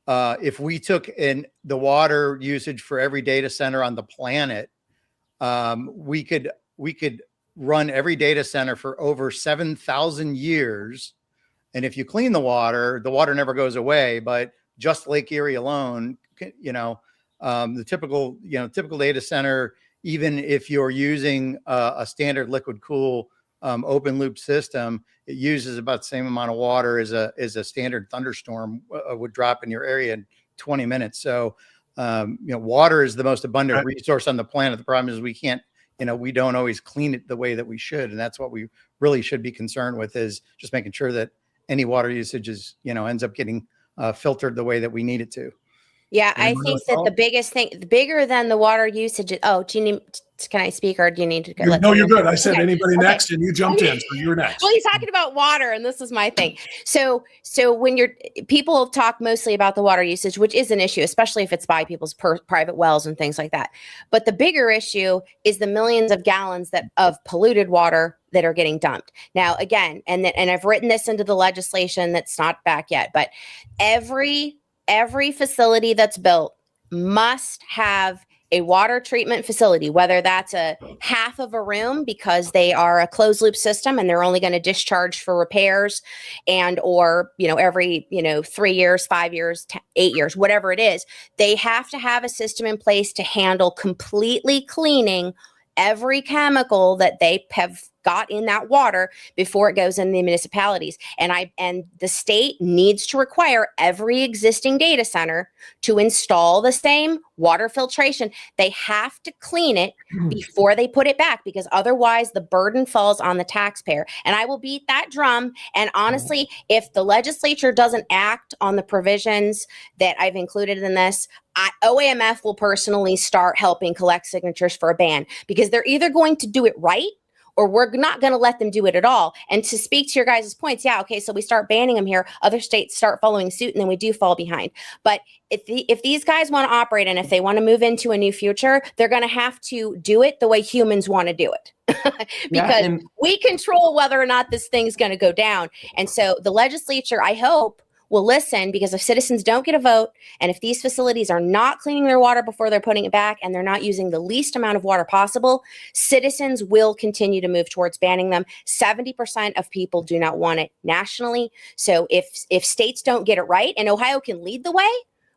If we took the water usage for every data center on the planet, we could run every data center for over 7,000 years. And if you clean the water never goes away, but just Lake Erie alone, the typical data center, even if you're using a standard liquid cool open loop system, it uses about the same amount of water as a standard thunderstorm would drop in your area in 20 minutes. So, water is the most abundant resource on the planet. The problem is we don't always clean it the way that we should. And that's what we really should be concerned with, is just making sure that any water usage is, ends up getting filtered the way that we need it to. Yeah, I think that the biggest thing, bigger than the water usage. Can I speak or do you need to go? No, you're good. I said anybody next and you jumped in, so you're next. Well, he's talking about water and this is my thing. So when people talk mostly about the water usage, which is an issue, especially if it's by people's private wells and things like that. But the bigger issue is the millions of gallons of polluted water that are getting dumped. Now, again, and I've written this into the legislation that's not back yet, but every facility that's built must have a water treatment facility, whether that's a half of a room because they are a closed loop system and they're only going to discharge for repairs or every 3 years, 5 years, 8 years, whatever it is. They have to have a system in place to handle completely cleaning every chemical that they have got in that water before it goes in the municipalities. And the state needs to require every existing data center to install the same water filtration. They have to clean it before they put it back, because otherwise the burden falls on the taxpayer. And I will beat that drum. And honestly, if the legislature doesn't act on the provisions that I've included in this, OAMF will personally start helping collect signatures for a ban, because they're either going to do it right or we're not going to let them do it at all. And to speak to your guys' points, so we start banning them here, other states start following suit, and then we do fall behind. But if these guys want to operate and if they want to move into a new future, they're going to have to do it the way humans want to do it. Because we control whether or not this thing's going to go down. And so the legislature, I hope, will listen, because if citizens don't get a vote, and if these facilities are not cleaning their water before they're putting it back, and they're not using the least amount of water possible, citizens will continue to move towards banning them. 70% of people do not want it nationally. So if states don't get it right, and Ohio can lead the way,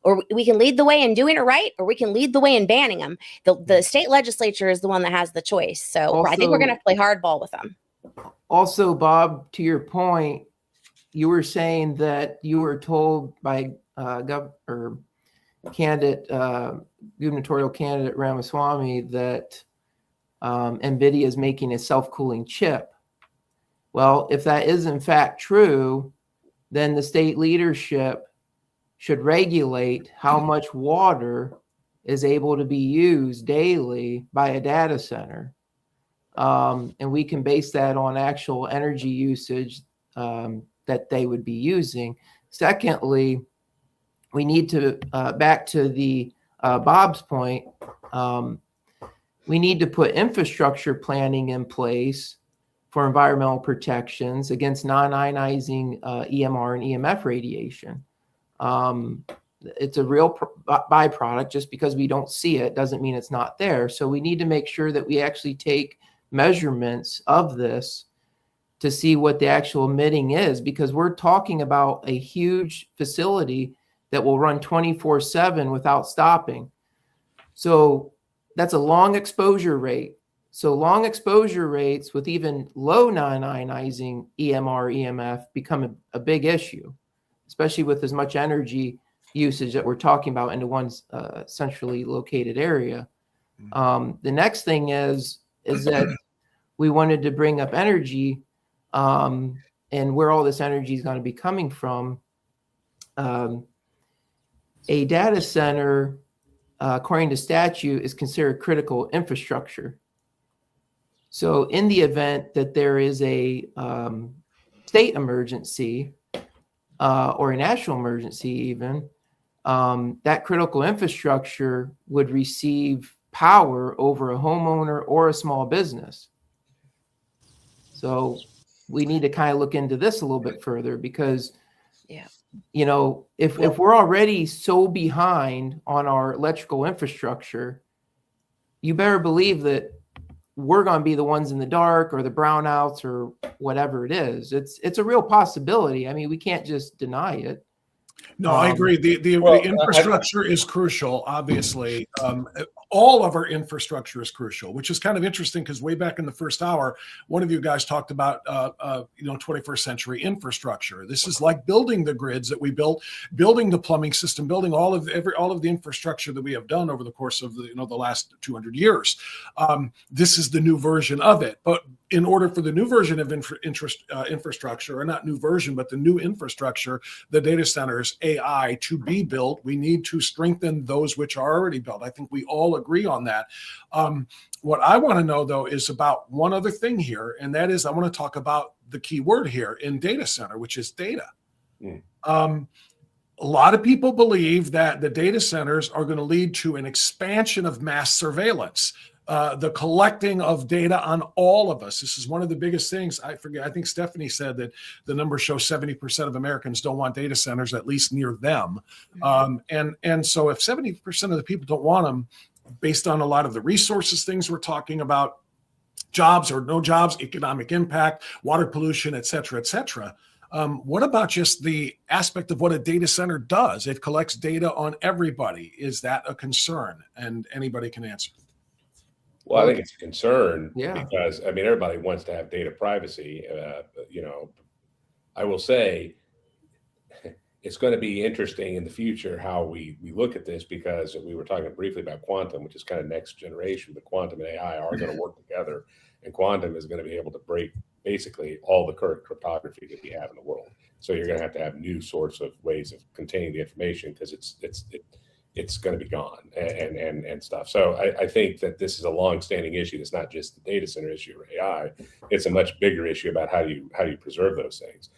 or we can lead the way in doing it right, or we can lead the way in banning them. The state legislature is the one that has the choice. So I think we're going to play hardball with them. Also, Bob, to your point, you were saying that you were told by gubernatorial candidate Ramaswamy that NVIDIA is making a self-cooling chip. Well, if that is in fact true, then the state leadership should regulate how much water is able to be used daily by a data center. And we can base that on actual energy usage that they would be using. Secondly, we need to, back to the Bob's point, we need to put infrastructure planning in place for environmental protections against non-ionizing EMR and EMF radiation. It's a real byproduct. Just because we don't see it doesn't mean it's not there. So we need to make sure that we actually take measurements of this to see what the actual emitting is, because we're talking about a huge facility that will run 24/7 without stopping. So that's a long exposure rate. So long exposure rates with even low non-ionizing EMR, EMF become a big issue, especially with as much energy usage that we're talking about into one centrally located area. The next thing is that we wanted to bring up energy and where all this energy is going to be coming from. A data center, according to statute, is considered critical infrastructure. So in the event that there is a state emergency or a national emergency even, that critical infrastructure would receive power over a homeowner or a small business. So we need to kind of look into this a little bit further, because you know, if we're already so behind on our electrical infrastructure, you better believe that we're going to be the ones in the dark or the brownouts or whatever it is. It's a real possibility. I mean, we can't just deny it. No, I agree. The infrastructure is crucial, obviously. All of our infrastructure is crucial, which is kind of interesting because way back in the first hour, one of you guys talked about 21st century infrastructure. This is like building the grids that we built, building the plumbing system, building all of the infrastructure that we have done over the course of the last 200 years. This is the new version of it. But in order for the new version of infrastructure, or not new version, but the new infrastructure, the data centers, AI, to be built, we need to strengthen those which are already built. I think we all agree on that. What I want to know, though, is about one other thing here, and that is I want to talk about the key word here in data center, which is data. A lot of people believe that the data centers are going to lead to an expansion of mass surveillance. The collecting of data on all of us. This is one of the biggest things. I think Stephanie said that the numbers show 70% of Americans don't want data centers, at least near them. And so if 70% of the people don't want them, based on a lot of the resources things we're talking about, jobs or no jobs, economic impact, water pollution, et cetera, what about just the aspect of what a data center does? It collects data on everybody. Is that a concern? And anybody can answer. Well, I think it's a concern because, I mean, everybody wants to have data privacy. I will say it's going to be interesting in the future how we look at this, because we were talking briefly about quantum, which is kind of next generation, but quantum and AI are going to work together, and quantum is going to be able to break basically all the current cryptography that we have in the world. So you're going to have new sorts of ways of containing the information, because it's going to be gone and stuff. So I think that this is a long-standing issue. It's not just the data center issue or AI. It's a much bigger issue about how do you preserve those things.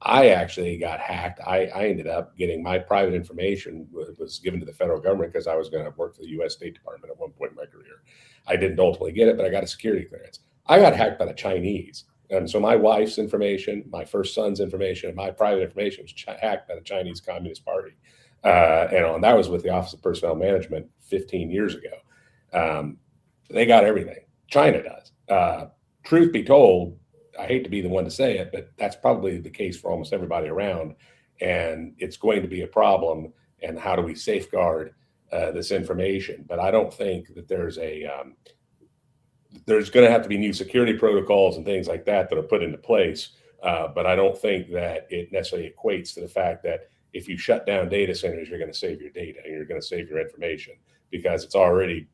I actually got hacked. I ended up getting my private information was given to the federal government because I was going to work for the U.S. State Department at one point in my career. I didn't ultimately get it, but I got a security clearance. I got hacked by the Chinese. And so my wife's information, my first son's information, and my private information was hacked by the Chinese Communist Party. And that was with the Office of Personnel Management 15 years ago. They got everything. China does. Truth be told, I hate to be the one to say it, but that's probably the case for almost everybody around. And it's going to be a problem. And how do we safeguard this information? But I don't think that there's there's going to have to be new security protocols and things like that are put into place. But I don't think that it necessarily equates to the fact that if you shut down data centers, you're going to save your data and you're going to save your information, because it's already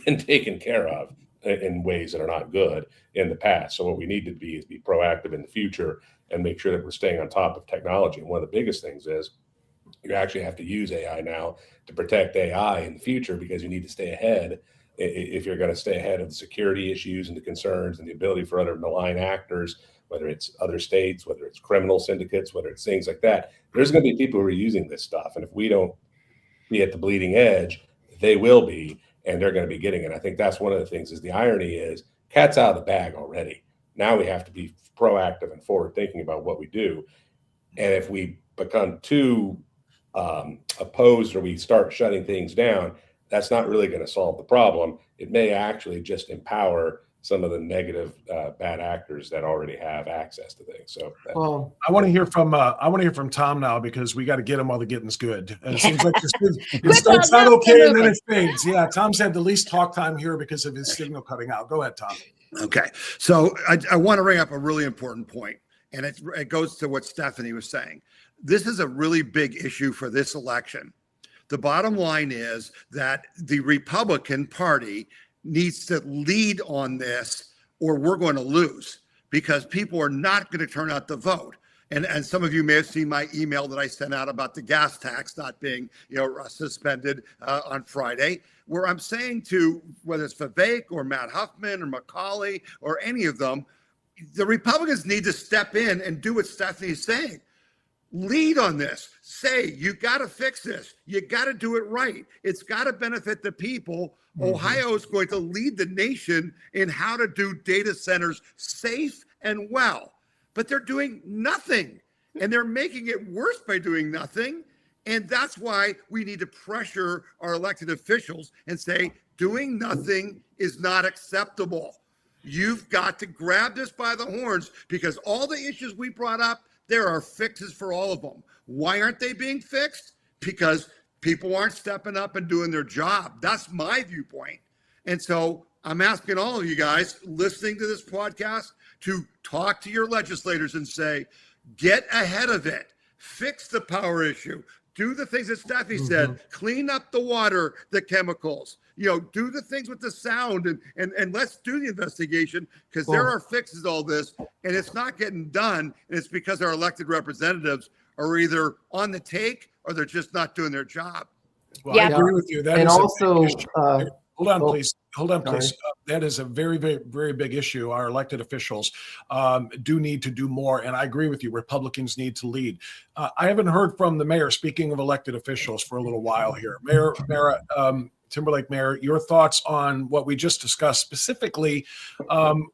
been taken care of in ways that are not good in the past. So what we need to be is be proactive in the future and make sure that we're staying on top of technology. And one of the biggest things is you actually have to use AI now to protect AI in the future, because you need to stay ahead if you're going to stay ahead of the security issues and the concerns and the ability for other malign actors, whether it's other states, whether it's criminal syndicates, whether it's things like that. There's going to be people who are using this stuff. And if we don't be at the bleeding edge, they will be, and they're going to be getting it. I think that's one of the things. Is the irony is cat's out of the bag already. Now we have to be proactive and forward thinking about what we do. And if we become too opposed, or we start shutting things down, that's not really going to solve the problem. It may actually just empower some of the negative bad actors that already have access to things. So I want to hear from Tom now, because we got to get him while the getting's good. And it seems like it starts out okay and then it fades. Yeah, Tom's had the least talk time here because of his signal cutting out. Go ahead, Tom. Okay, so I want to bring up a really important point, and it goes to what Stephanie was saying. This is a really big issue for this election. The bottom line is that the Republican Party needs to lead on this, or we're going to lose, because people are not going to turn out to vote. And some of you may have seen my email that I sent out about the gas tax not being, suspended on Friday, where I'm saying to, whether it's Vivek or Matt Huffman or Macaulay or any of them, the Republicans need to step in and do what Stephanie's saying. Lead on this. Say, you got to fix this. You got to do it right. It's got to benefit the people. Ohio is going to lead the nation in how to do data centers safe and well, but they're doing nothing, and they're making it worse by doing nothing. And that's why we need to pressure our elected officials and say, doing nothing is not acceptable. You've got to grab this by the horns, because all the issues we brought up, there are fixes for all of them. Why aren't they being fixed? Because people aren't stepping up and doing their job. That's my viewpoint. And so I'm asking all of you guys listening to this podcast to talk to your legislators and say, get ahead of it. Fix the power issue. Do the things that Stephanie said. Clean up the water, the chemicals. Do the things with the sound, and let's do the investigation, because there are fixes to all this, and it's not getting done. And it's because our elected representatives are either on the take or they're just not doing their job. Well, I agree with you. That and is also, hold on, please. Hold on, please. That is a very, very, very big issue. Our elected officials do need to do more. And I agree with you. Republicans need to lead. I haven't heard from the mayor, speaking of elected officials, for a little while here. Marra, Timberlake Mayor, your thoughts on what we just discussed, specifically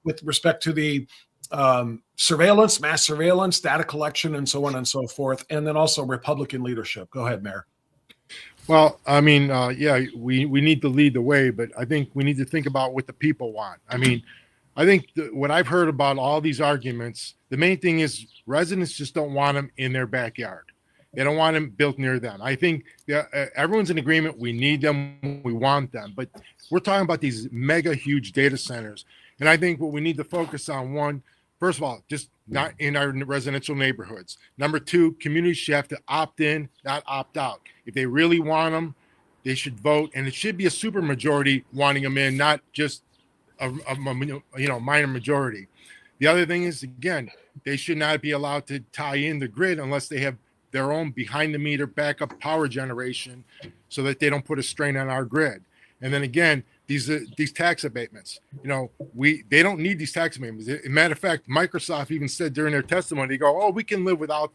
with respect to the surveillance, mass surveillance, data collection, and so on and so forth, and then also Republican leadership. Go ahead, Mayor. Well, I mean, we need to lead the way, but I think we need to think about what the people want. I mean, I think what I've heard about all these arguments, the main thing is residents just don't want them in their backyard. They don't want them built near them. I think everyone's in agreement. We need them. We want them. But we're talking about these mega huge data centers. And I think what we need to focus on, one, first of all, just not in our residential neighborhoods. Number two, communities should have to opt in, not opt out. If they really want them, they should vote. And it should be a super majority wanting them in, not just a minor majority. The other thing is, again, they should not be allowed to tie in the grid unless they have their own behind the meter backup power generation, so that they don't put a strain on our grid. And then again, these tax abatements, they don't need these tax abatements. As a matter of fact, Microsoft even said during their testimony, they go, we can live without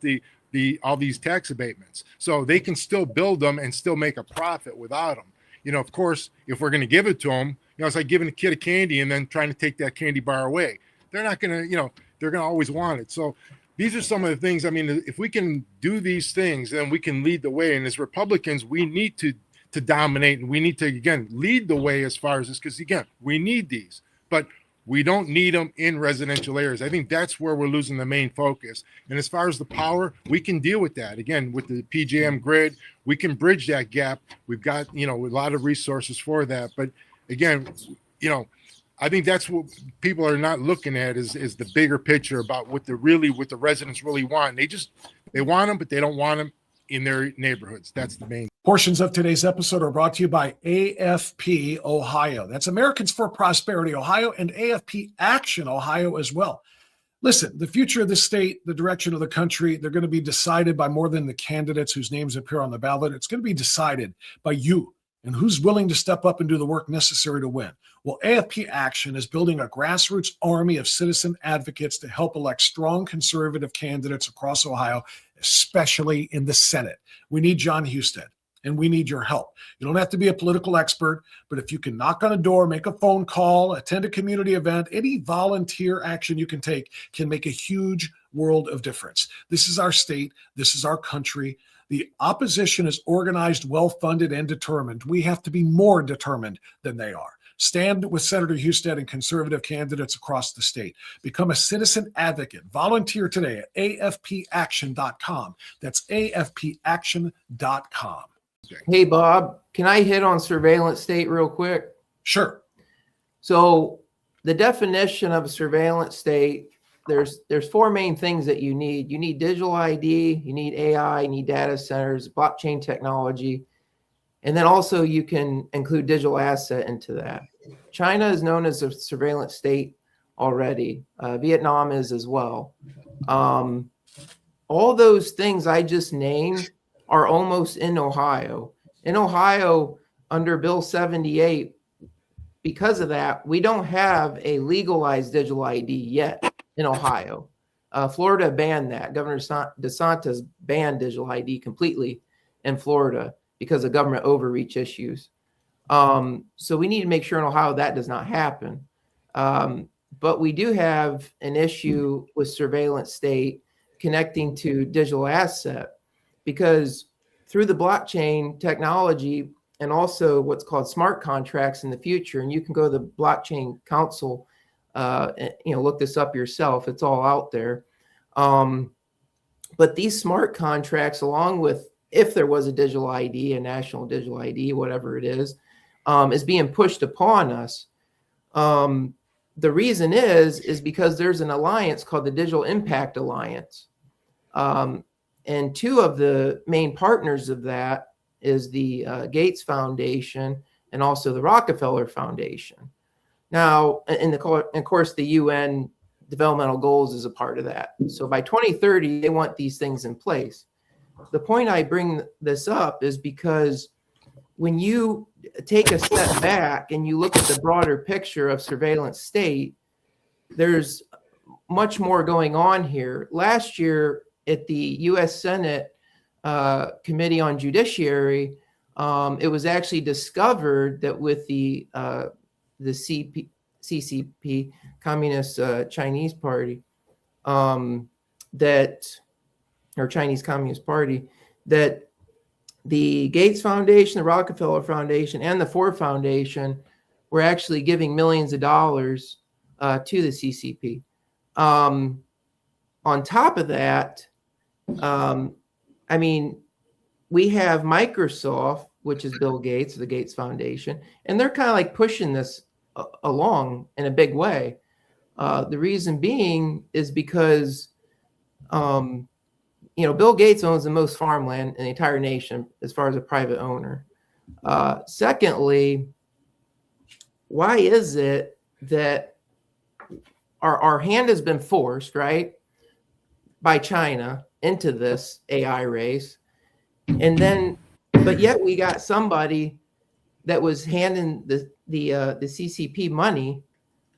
all these tax abatements. So they can still build them and still make a profit without them. Of course, if we're going to give it to them, it's like giving a kid a candy and then trying to take that candy bar away. They're not going to, they're going to always want it. So these are some of the things. I mean, if we can do these things, then we can lead the way. And as Republicans, we need to dominate, and we need to, again, lead the way as far as this, because, again, we need these, but we don't need them in residential areas. I think that's where we're losing the main focus. And as far as the power, we can deal with that. Again, with the PJM grid, we can bridge that gap. We've got, a lot of resources for that. But again, I think that's what people are not looking at is the bigger picture about what the residents really want. They want them, but they don't want them in their neighborhoods. That's the main. Portions of today's episode are brought to you by AFP Ohio. That's Americans for Prosperity Ohio, and AFP Action Ohio as well. Listen, the future of the state, the direction of the country, they're going to be decided by more than the candidates whose names appear on the ballot. It's going to be decided by you and who's willing to step up and do the work necessary to win. Well, AFP Action is building a grassroots army of citizen advocates to help elect strong conservative candidates across Ohio, especially in the Senate. We need John Husted, and we need your help. You don't have to be a political expert, but if you can knock on a door, make a phone call, attend a community event, any volunteer action you can take can make a huge world of difference. This is our state. This is our country. The opposition is organized, well-funded, and determined. We have to be more determined than they are. Stand with Senator Husted and conservative candidates across the state. Become a citizen advocate. Volunteer today at afpaction.com. That's afpaction.com. Hey, Bob, can I hit on surveillance state real quick? Sure. So the definition of a surveillance state, there's four main things that you need. You need digital ID, you need AI, you need data centers, blockchain technology, and then also you can include digital asset into that. China is known as a surveillance state already. Vietnam is as well. All those things I just named are almost in Ohio. In Ohio, under Bill 78, because of that, we don't have a legalized digital ID yet in Ohio. Florida banned that. Governor DeSantis banned digital ID completely in Florida because of government overreach issues. So we need to make sure in Ohio that does not happen. But we do have an issue with surveillance state connecting to digital asset, because through the blockchain technology and also what's called smart contracts in the future, and you can go to the Blockchain Council, look this up yourself. It's all out there. But these smart contracts, along with, if there was a digital ID, a national digital ID, whatever it is being pushed upon us. The reason is because there's an alliance called the Digital Impact Alliance. And two of the main partners of that is the Gates Foundation and also the Rockefeller Foundation. Now, and of course, the UN developmental goals is a part of that. So by 2030, they want these things in place. The point I bring this up is because when you take a step back and you look at the broader picture of surveillance state, there's much more going on here. Last year at the U.S. Senate Committee on Judiciary, it was actually discovered that with the CCP, Communist Chinese Party, or Chinese Communist Party, that the Gates Foundation, the Rockefeller Foundation, and the Ford Foundation were actually giving millions of dollars to the CCP. On top of that, we have Microsoft, which is Bill Gates, the Gates Foundation, and they're kind of like pushing this along in a big way. The reason being is because Bill Gates owns the most farmland in the entire nation as far as a private owner. Secondly, why is it that our hand has been forced, right, by China into this AI race, but yet we got somebody that was handing the CCP money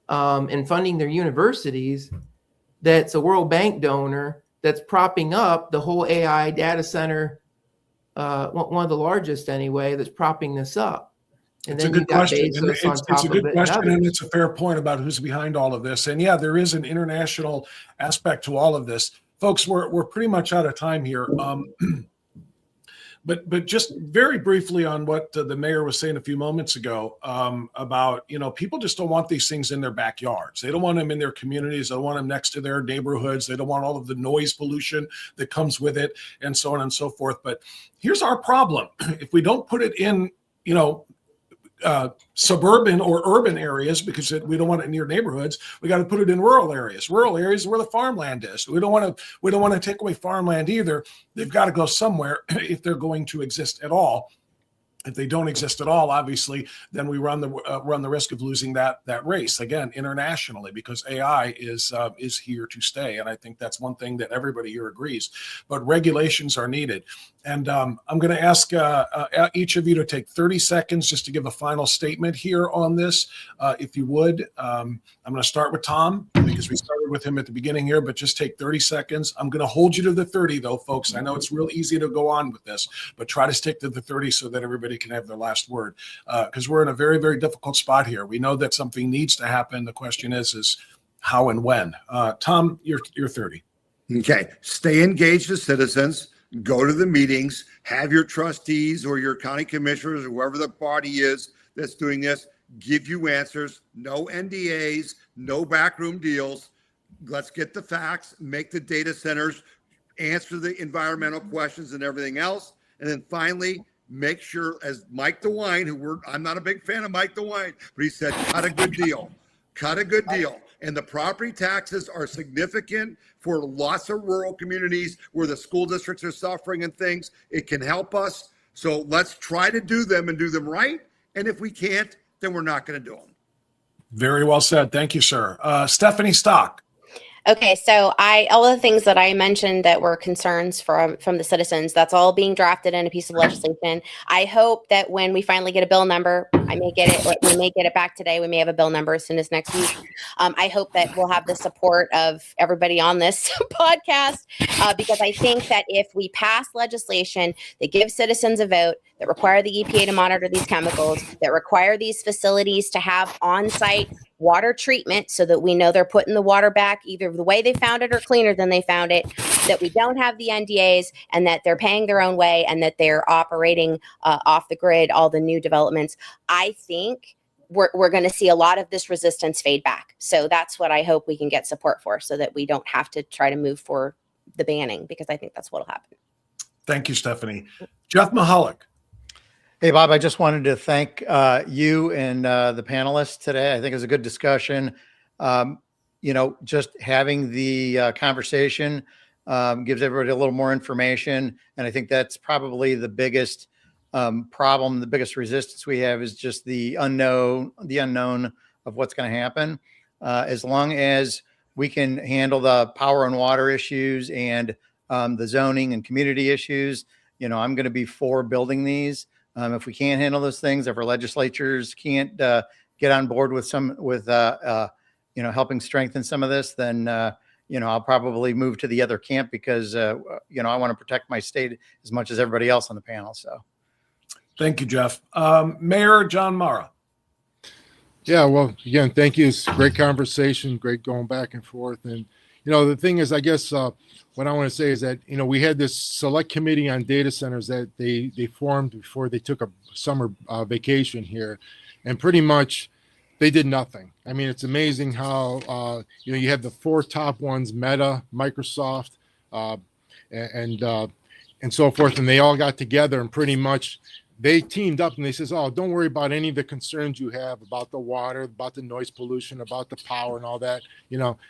and funding their universities, that's a World Bank donor, that's propping up the whole AI data center, one of the largest anyway, that's propping this up. And it's a good question. It's a good question, and it's a fair point about who's behind all of this. And yeah, there is an international aspect to all of this. Folks, we're pretty much out of time here. But just very briefly on what the mayor was saying a few moments ago about, people just don't want these things in their backyards. They don't want them in their communities. They don't want them next to their neighborhoods. They don't want all of the noise pollution that comes with it and so on and so forth. But here's our problem. If we don't put it in, suburban or urban areas because we don't want it near neighborhoods. We got to put it in rural areas. Rural areas where the farmland is. We don't want to take away farmland either. They've got to go somewhere if they're going to exist at all. If they don't exist at all, obviously, then we run the risk of losing that race again internationally, because AI is here to stay, and I think that's one thing that everybody here agrees. But regulations are needed, and I'm going to ask each of you to take 30 seconds just to give a final statement here on this, if you would. I'm going to start with Tom because we started with him at the beginning here, but just take 30 seconds. I'm going to hold you to the 30 though, folks. I know it's real easy to go on with this, but try to stick to the 30 so that everybody can have their last word, because we're in a very, very difficult spot here. We know that something needs to happen. The question is how and when. Tom, you're 30. Okay. Stay engaged as citizens. Go to the meetings. Have your trustees or your county commissioners or whoever the body is that's doing this give you answers. No NDAs, no backroom deals. Let's get the facts, make the data centers answer the environmental questions and everything else. And then finally, make sure, as Mike DeWine, I'm not a big fan of Mike DeWine, but he said, cut a good deal. Cut a good deal. And the property taxes are significant for lots of rural communities where the school districts are suffering and things. It can help us. So let's try to do them and do them right. And if we can't, then we're not going to do them. Very well said. Thank you, sir. Stephanie Stock. Okay, so all of the things that I mentioned that were concerns from the citizens, that's all being drafted in a piece of legislation. I hope that when we finally get a bill number, we may get it back today. We may have a bill number as soon as next week. I hope that we'll have the support of everybody on this podcast, because I think that if we pass legislation that gives citizens a vote, that require the EPA to monitor these chemicals, that require these facilities to have on-site water treatment so that we know they're putting the water back either the way they found it or cleaner than they found it, that we don't have the NDAs, and that they're paying their own way, and that they're operating off the grid, all the new developments, I think we're going to see a lot of this resistance fade back. So that's what I hope we can get support for, so that we don't have to try to move for the banning, because I think that's what will happen. Thank you, Stephanie. Jeff Mihalik. Hey, Bob, I just wanted to thank you and the panelists today. I think it was a good discussion. Just having the conversation gives everybody a little more information. And I think that's probably the biggest problem, the biggest resistance we have is just the unknown of what's going to happen. As long as we can handle the power and water issues and the zoning and community issues, I'm going to be for building these. If we can't handle those things, if our legislatures can't get on board with helping strengthen some of this, then I'll probably move to the other camp, because I want to protect my state as much as everybody else on the panel. So, thank you, Jeff. Mayor John Marra. Yeah, well, again, thank you. It's a great conversation, great going back and forth. And the thing is, I guess what I want to say is that, we had this select committee on data centers that they formed before they took a summer vacation here. And pretty much they did nothing. I mean, it's amazing how, you have the four top ones, Meta, Microsoft, and so forth. And they all got together and pretty much they teamed up and they says, oh, don't worry about any of the concerns you have about the water, about the noise pollution, about the power and all that.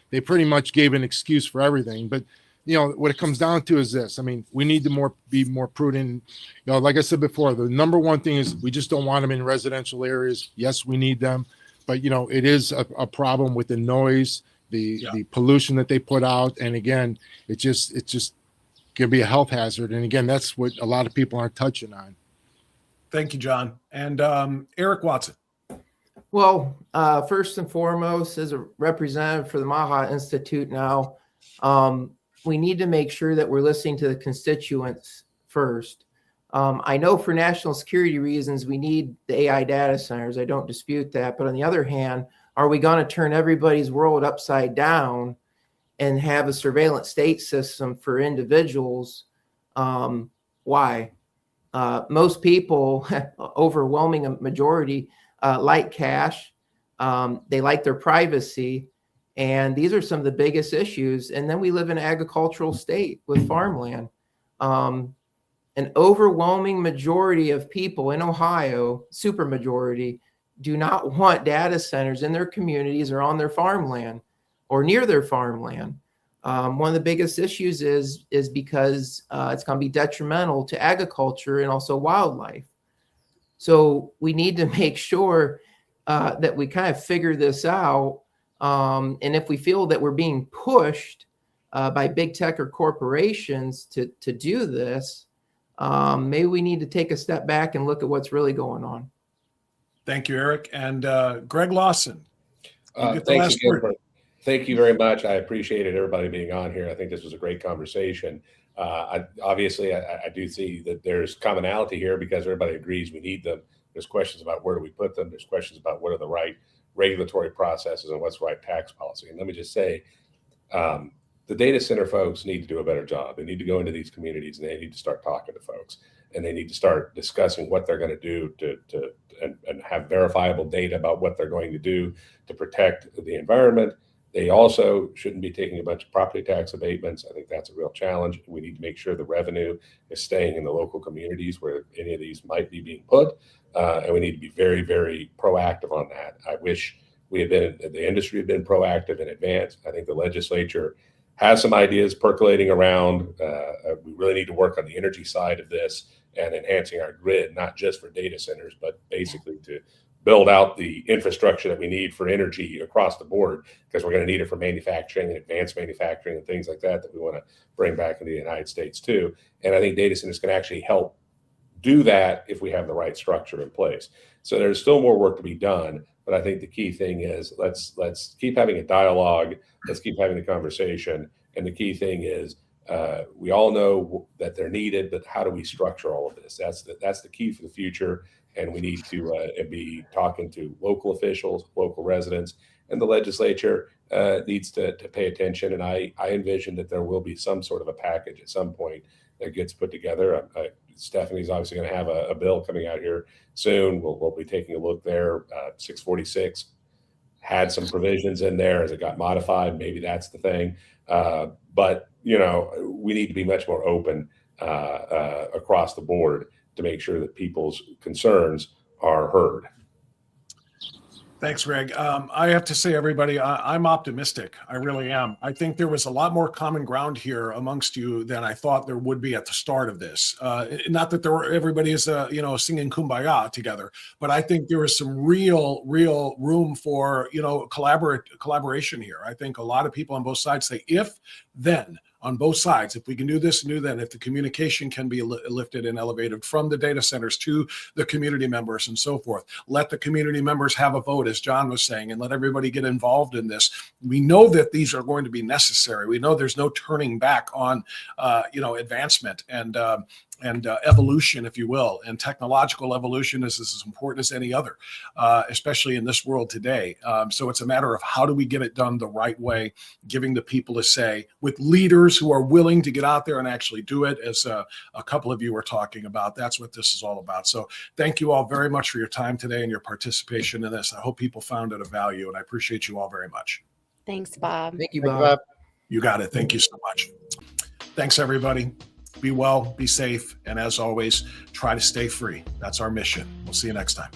They pretty much gave an excuse for everything. But, what it comes down to is this. I mean, we need to be more prudent. Like I said before, the number one thing is we just don't want them in residential areas. Yes, we need them. But, it is a problem with the noise, the pollution that they put out. And again, it's just can be a health hazard. And again, that's what a lot of people aren't touching on. Thank you, John. And Eric Watson. Well, first and foremost, as a representative for the Maha Institute now, we need to make sure that we're listening to the constituents first. I know for national security reasons, we need the AI data centers. I don't dispute that. But on the other hand, are we going to turn everybody's world upside down and have a surveillance state system for individuals? Why? Most people, overwhelming majority, like cash. They like their privacy. And these are some of the biggest issues. And then we live in an agricultural state with farmland. an overwhelming majority of people in Ohio, super majority, do not want data centers in their communities or on their farmland or near their farmland. One of the biggest issues is because it's going to be detrimental to agriculture and also wildlife. So we need to make sure that we kind of figure this out. And if we feel that we're being pushed by big tech or corporations to do this, maybe we need to take a step back and look at what's really going on. Thank you, Eric. And Greg Lawson. Thank you very much. I appreciated everybody being on here. I think this was a great conversation. I do see that there's commonality here because everybody agrees we need them. There's questions about where do we put them. There's questions about what are the right regulatory processes and what's the right tax policy. And let me just say, the data center folks need to do a better job. They need to go into these communities and they need to start talking to folks, and they need to start discussing what they're going to do and have verifiable data about what they're going to do to protect the environment. They also shouldn't be taking a bunch of property tax abatements. I think that's a real challenge. We need to make sure the revenue is staying in the local communities where any of these might be being put. And we need to be very, very proactive on that. I wish the industry had been proactive in advance. I think the legislature has some ideas percolating around. We really need to work on the energy side of this and enhancing our grid, not just for data centers, but basically to build out the infrastructure that we need for energy across the board, because we're going to need it for manufacturing and advanced manufacturing and things like that we want to bring back into the United States too. And I think data centers can actually help do that if we have the right structure in place. So there's still more work to be done, but I think the key thing is let's keep having a dialogue, let's keep having the conversation, and the key thing is we all know that they're needed, but how do we structure all of this? That's the key for the future. And we need to be talking to local officials, local residents, and the legislature needs to pay attention. And I envision that there will be some sort of a package at some point that gets put together. Stephanie's obviously going to have a bill coming out here soon. We'll be taking a look there. 646 had some provisions in there as it got modified. Maybe that's the thing. But, we need to be much more open across the board to make sure that people's concerns are heard. Thanks, Greg. I have to say, everybody, I'm optimistic. I really am. I think there was a lot more common ground here amongst you than I thought there would be at the start of this. Not that everybody is, singing Kumbaya together, but I think there is some real room for, collaboration here. I think a lot of people on both sides say, if, then, on both sides, if we can do this and do that, if the communication can be lifted and elevated from the data centers to the community members and so forth, let the community members have a vote, as John was saying, and let everybody get involved in this. We know that these are going to be necessary. We know there's no turning back on, advancement and evolution, if you will, and technological evolution is as important as any other, especially in this world today. So it's a matter of how do we get it done the right way, giving the people a say with leaders who are willing to get out there and actually do it, as a couple of you were talking about. That's what this is all about. So thank you all very much for your time today and your participation in this. I hope people found it of value, and I appreciate you all very much. Thanks, Bob. Thank you, Bob. You got it. Thank you so much. Thanks, everybody. Be well, be safe, and as always, try to stay free. That's our mission. We'll see you next time.